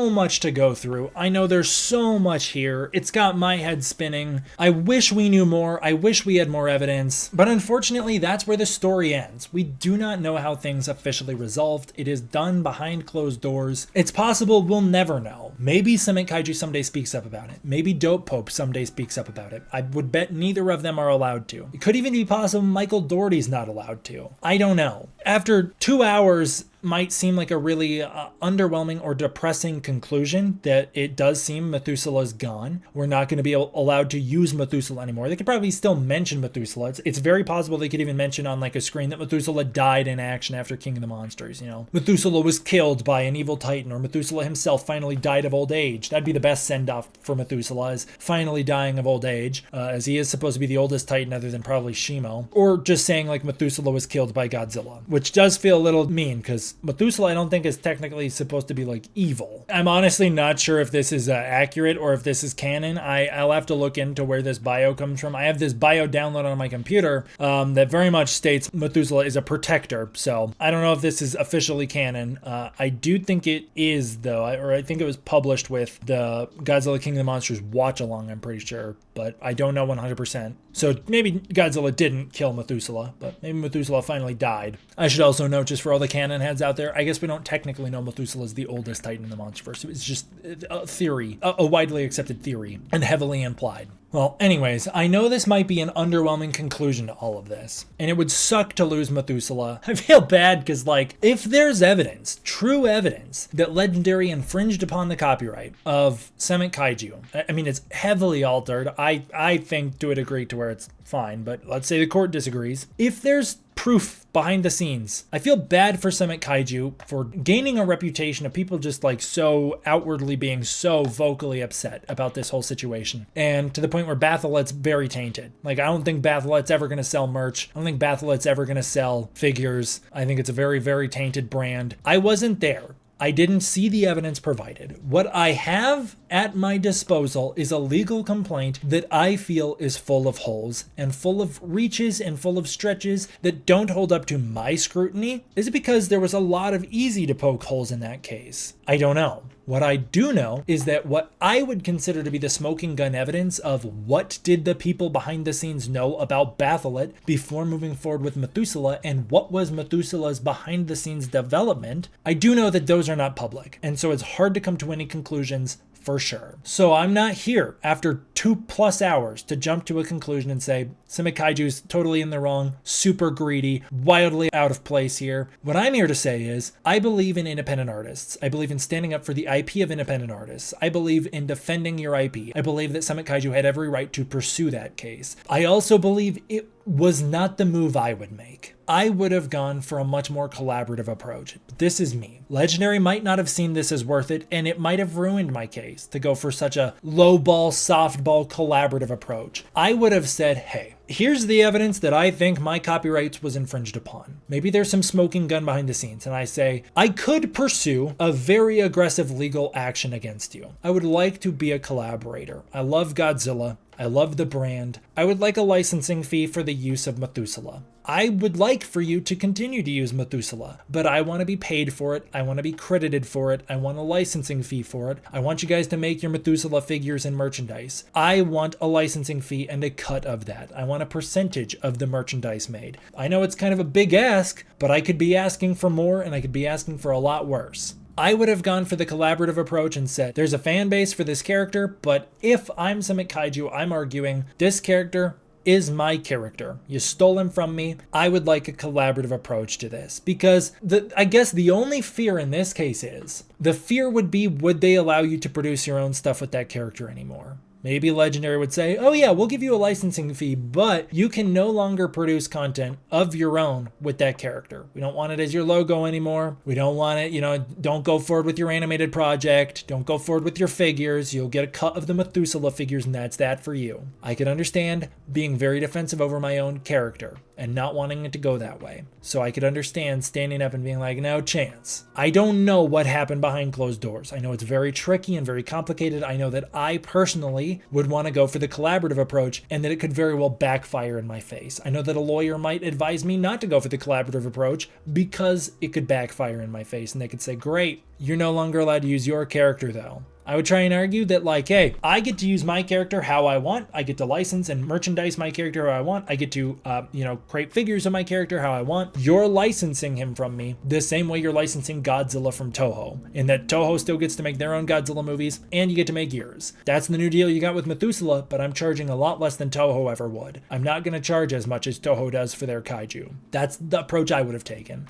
much to go through. I know there's so much here. It's got my head spinning. I wish we knew more. I wish we had more evidence. But unfortunately, that's where the story ends. We do not know how things officially resolved. It is done behind closed doors. It's possible we'll never know. Maybe Summit Kaiju someday speaks up about it. Maybe Dope Pope someday speaks up about it. I would bet neither of them are allowed to. It could even be possible Michael Dougherty's not allowed to. I don't know. After 2 hours, might seem like a really underwhelming or depressing conclusion, that it does seem Methuselah's gone. We're not going to be allowed to use Methuselah anymore. They could probably still mention Methuselah. It's very possible they could even mention on like a screen that Methuselah died in action after King of the Monsters, you know. Methuselah was killed by an evil titan, or Methuselah himself finally died of old age. That'd be the best send-off for Methuselah, is finally dying of old age, as he is supposed to be the oldest titan other than probably Shimo. Or just saying like Methuselah was killed by Godzilla, which does feel a little mean because Methuselah I don't think is technically supposed to be like evil. I'm honestly not sure if this is accurate or if this is canon. I'll have to look into where this bio comes from. I have this bio download on my computer that very much states Methuselah is a protector, so I don't know if this is officially canon. I do think it is though, or I think it was published with the Godzilla King of the Monsters watch along, I'm pretty sure, but I don't know 100%. So maybe Godzilla didn't kill Methuselah, but maybe Methuselah finally died. I should also note, just for all the canon heads out there, I guess we don't technically know Methuselah is the oldest titan in the MonsterVerse. It's just a theory, a widely accepted theory, and heavily implied. Well, anyways, I know this might be an underwhelming conclusion to all of this, and it would suck to lose Methuselah. I feel bad because, like, if there's evidence, true evidence, that Legendary infringed upon the copyright of Summit Kaiju, I mean, it's heavily altered. I think to a degree to where it's fine, but let's say the court disagrees. If there's proof behind the scenes. I feel bad for Summit Kaiju for gaining a reputation of people just like so outwardly being so vocally upset about this whole situation. And to the point where Batholith's very tainted. Like, I don't think Batholith's ever going to sell merch. I don't think Batholith's ever going to sell figures. I think it's a very, very tainted brand. I wasn't there. I didn't see the evidence provided. What I have at my disposal is a legal complaint that I feel is full of holes and full of reaches and full of stretches that don't hold up to my scrutiny. Is it because there was a lot of easy to poke holes in that case? I don't know. What I do know is that what I would consider to be the smoking gun evidence of what did the people behind the scenes know about Batholith before moving forward with Methuselah and what was Methuselah's behind the scenes development, I do know that those are not public. And so it's hard to come to any conclusions for sure. So I'm not here after 2+ hours to jump to a conclusion and say Summit Kaiju's totally in the wrong, super greedy, wildly out of place here. What I'm here to say is I believe in independent artists. I believe in standing up for the IP of independent artists. I believe in defending your IP. I believe that Summit Kaiju had every right to pursue that case. I also believe it was not the move I would make. I would have gone for a much more collaborative approach. This is me. Legendary might not have seen this as worth it, and it might have ruined my case to go for such a low ball, softball, collaborative approach. I would have said, hey, here's the evidence that I think my copyrights was infringed upon. Maybe there's some smoking gun behind the scenes, and I say, I could pursue a very aggressive legal action against you. I would like to be a collaborator. I love Godzilla. I love the brand. I would like a licensing fee for the use of Methuselah. I would like for you to continue to use Methuselah, but I want to be paid for it. I want to be credited for it. I want a licensing fee for it. I want you guys to make your Methuselah figures and merchandise. I want a licensing fee and a cut of that. I want a percentage of the merchandise made. I know it's kind of a big ask, but I could be asking for more and I could be asking for a lot worse. I would have gone for the collaborative approach and said, there's a fan base for this character, but if I'm Summit Kaiju, I'm arguing this character is my character. You stole him from me. I would like a collaborative approach to this because I guess the only fear in this case is the fear would be, would they allow you to produce your own stuff with that character anymore? Maybe Legendary would say, oh yeah, we'll give you a licensing fee, but you can no longer produce content of your own with that character. We don't want it as your logo anymore. We don't want it, don't go forward with your animated project. Don't go forward with your figures. You'll get a cut of the Methuselah figures and that's that for you. I could understand being very defensive over my own character and not wanting it to go that way. So I could understand standing up and being like, no chance. I don't know what happened behind closed doors. I know it's very tricky and very complicated. I know that I personally would want to go for the collaborative approach and that it could very well backfire in my face. I know that a lawyer might advise me not to go for the collaborative approach because it could backfire in my face and they could say, great, you're no longer allowed to use your character though. I would try and argue that like, hey, I get to use my character how I want. I get to license and merchandise my character how I want. I get to, create figures of my character how I want. You're licensing him from me the same way you're licensing Godzilla from Toho, in that Toho still gets to make their own Godzilla movies and you get to make yours. That's the new deal you got with Methuselah, but I'm charging a lot less than Toho ever would. I'm not going to charge as much as Toho does for their kaiju. That's the approach I would have taken.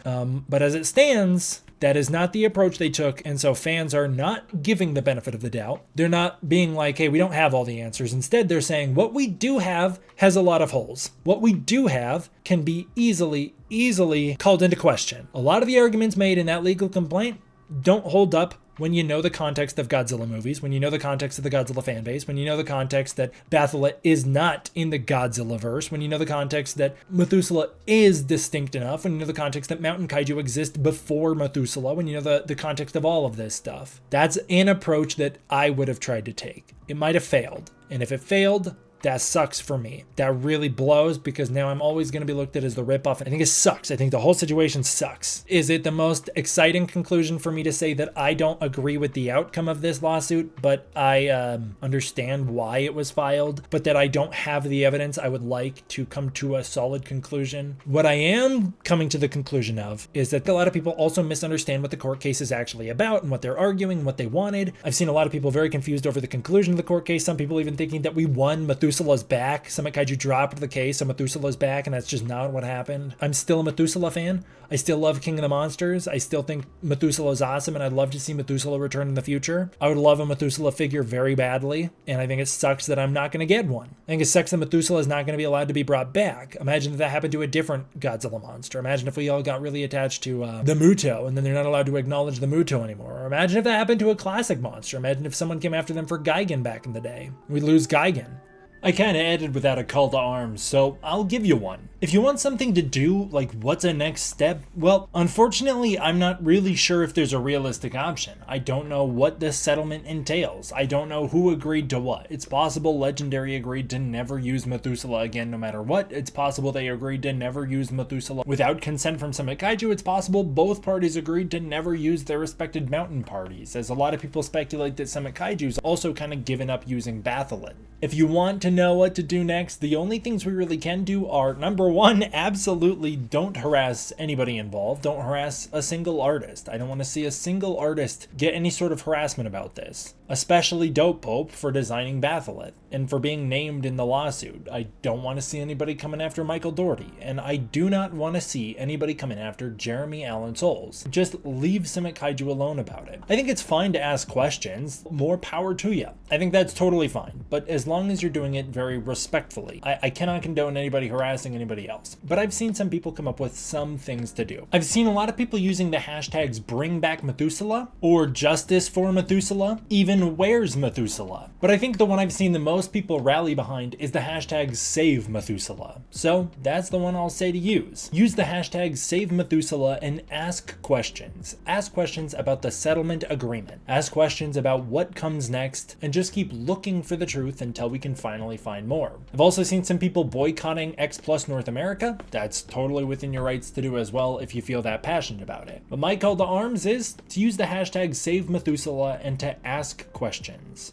But as it stands, that is not the approach they took, and so fans are not giving the benefit of the doubt. They're not being like, hey, we don't have all the answers. Instead, they're saying what we do have has a lot of holes. What we do have can be easily called into question. A lot of the arguments made in that legal complaint don't hold up when you know the context of Godzilla movies, when you know the context of the Godzilla fan base, when you know the context that Batholith is not in the Godzilla verse, when you know the context that Methuselah is distinct enough, when you know the context that Mountain Kaiju exists before Methuselah, when you know the context of all of this stuff. That's an approach that I would have tried to take. It might have failed. And if it failed, that sucks for me. That really blows because now I'm always going to be looked at as the ripoff. I think it sucks. I think the whole situation sucks. Is it the most exciting conclusion for me to say that I don't agree with the outcome of this lawsuit, but I understand why it was filed, but that I don't have the evidence I would like to come to a solid conclusion? What I am coming to the conclusion of is that a lot of people also misunderstand what the court case is actually about and what they're arguing, what they wanted. I've seen a lot of people very confused over the conclusion of the court case. Some people even thinking that we won Methuselah Methuselah's back. Summit Kaiju dropped the case, so Methuselah's back, and that's just not what happened. I'm still a Methuselah fan. I still love King of the Monsters. I still think Methuselah is awesome, and I'd love to see Methuselah return in the future. I would love a Methuselah figure very badly, and I think it sucks that I'm not going to get one. I think it sucks that Methuselah is not going to be allowed to be brought back. Imagine if that happened to a different Godzilla monster. Imagine if we all got really attached to the Muto, and then they're not allowed to acknowledge the Muto anymore. Or imagine if that happened to a classic monster. Imagine if someone came after them for Gigan back in the day. We'd lose Gigan. I kinda ended without a call to arms, so I'll give you one. If you want something to do, like what's a next step? Well, unfortunately, I'm not really sure if there's a realistic option. I don't know what this settlement entails. I don't know who agreed to what. It's possible Legendary agreed to never use Methuselah again no matter what. It's possible they agreed to never use Methuselah without consent from Summit Kaiju. It's possible both parties agreed to never use their respected mountain parties, as a lot of people speculate that Summit Kaiju's also kind of given up using Batholith. If you want to know what to do next, the only things we really can do are, number one, absolutely don't harass anybody involved. Don't harass a single artist. I don't want to see a single artist get any sort of harassment about this, especially Dope Pope for designing Batholith and for being named in the lawsuit. I don't want to see anybody coming after Michael Dougherty, and I do not want to see anybody coming after Jeremy Allen Souls. Just leave Summit Kaiju alone about it. I think it's fine to ask questions. More power to you. I think that's totally fine, but as long as you're doing it very respectfully. I cannot condone anybody harassing anybody else, but I've seen some people come up with some things to do. I've seen a lot of people using the hashtags bring back Methuselah or justice for Methuselah, even where's Methuselah. But I think the one I've seen the most people rally behind is the hashtag save Methuselah. So that's the one I'll say to use. Use the hashtag save Methuselah and ask questions. Ask questions about the settlement agreement. Ask questions about what comes next, and just keep looking for the truth until we can finally find more. I've also seen some people boycotting X Plus North America. That's totally within your rights to do as well if you feel that passionate about it. But my call to arms is to use the hashtag save Methuselah and to ask questions.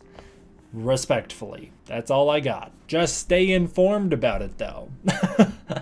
Respectfully. That's all I got. Just stay informed about it though.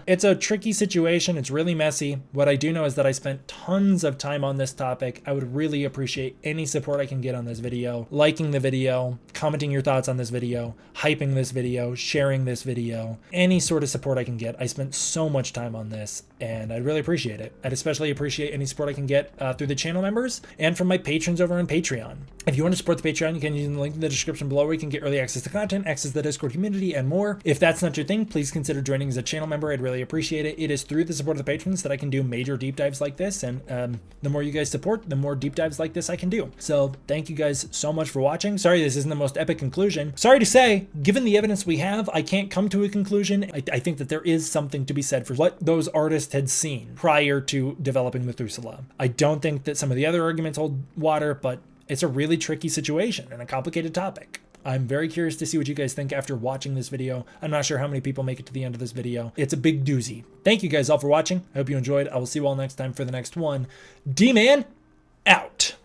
It's a tricky situation. It's really messy. What I do know is that I spent tons of time on this topic. I would really appreciate any support I can get on this video. Liking the video, commenting your thoughts on this video, hyping this video, sharing this video, any sort of support I can get. I spent so much time on this and I'd really appreciate it. I'd especially appreciate any support I can get through the channel members and from my patrons over on Patreon. If you want to support the Patreon, you can use the link in the description below where you can get early access to content, access to the Discord community, and more. If that's not your thing, please consider joining as a channel member. I'd really appreciate it. It is through the support of the patrons that I can do major deep dives like this, and the more you guys support, the more deep dives like this I can do. So thank you guys so much for watching. Sorry this isn't the most epic conclusion. Sorry to say, given the evidence we have, I can't come to a conclusion. I think that there is something to be said for what those artists had seen prior to developing Methuselah. I don't think that some of the other arguments hold water, but it's a really tricky situation and a complicated topic. I'm very curious to see what you guys think after watching this video. I'm not sure how many people make it to the end of this video. It's a big doozy. Thank you guys all for watching. I hope you enjoyed. I will see you all next time for the next one. D-Man, out.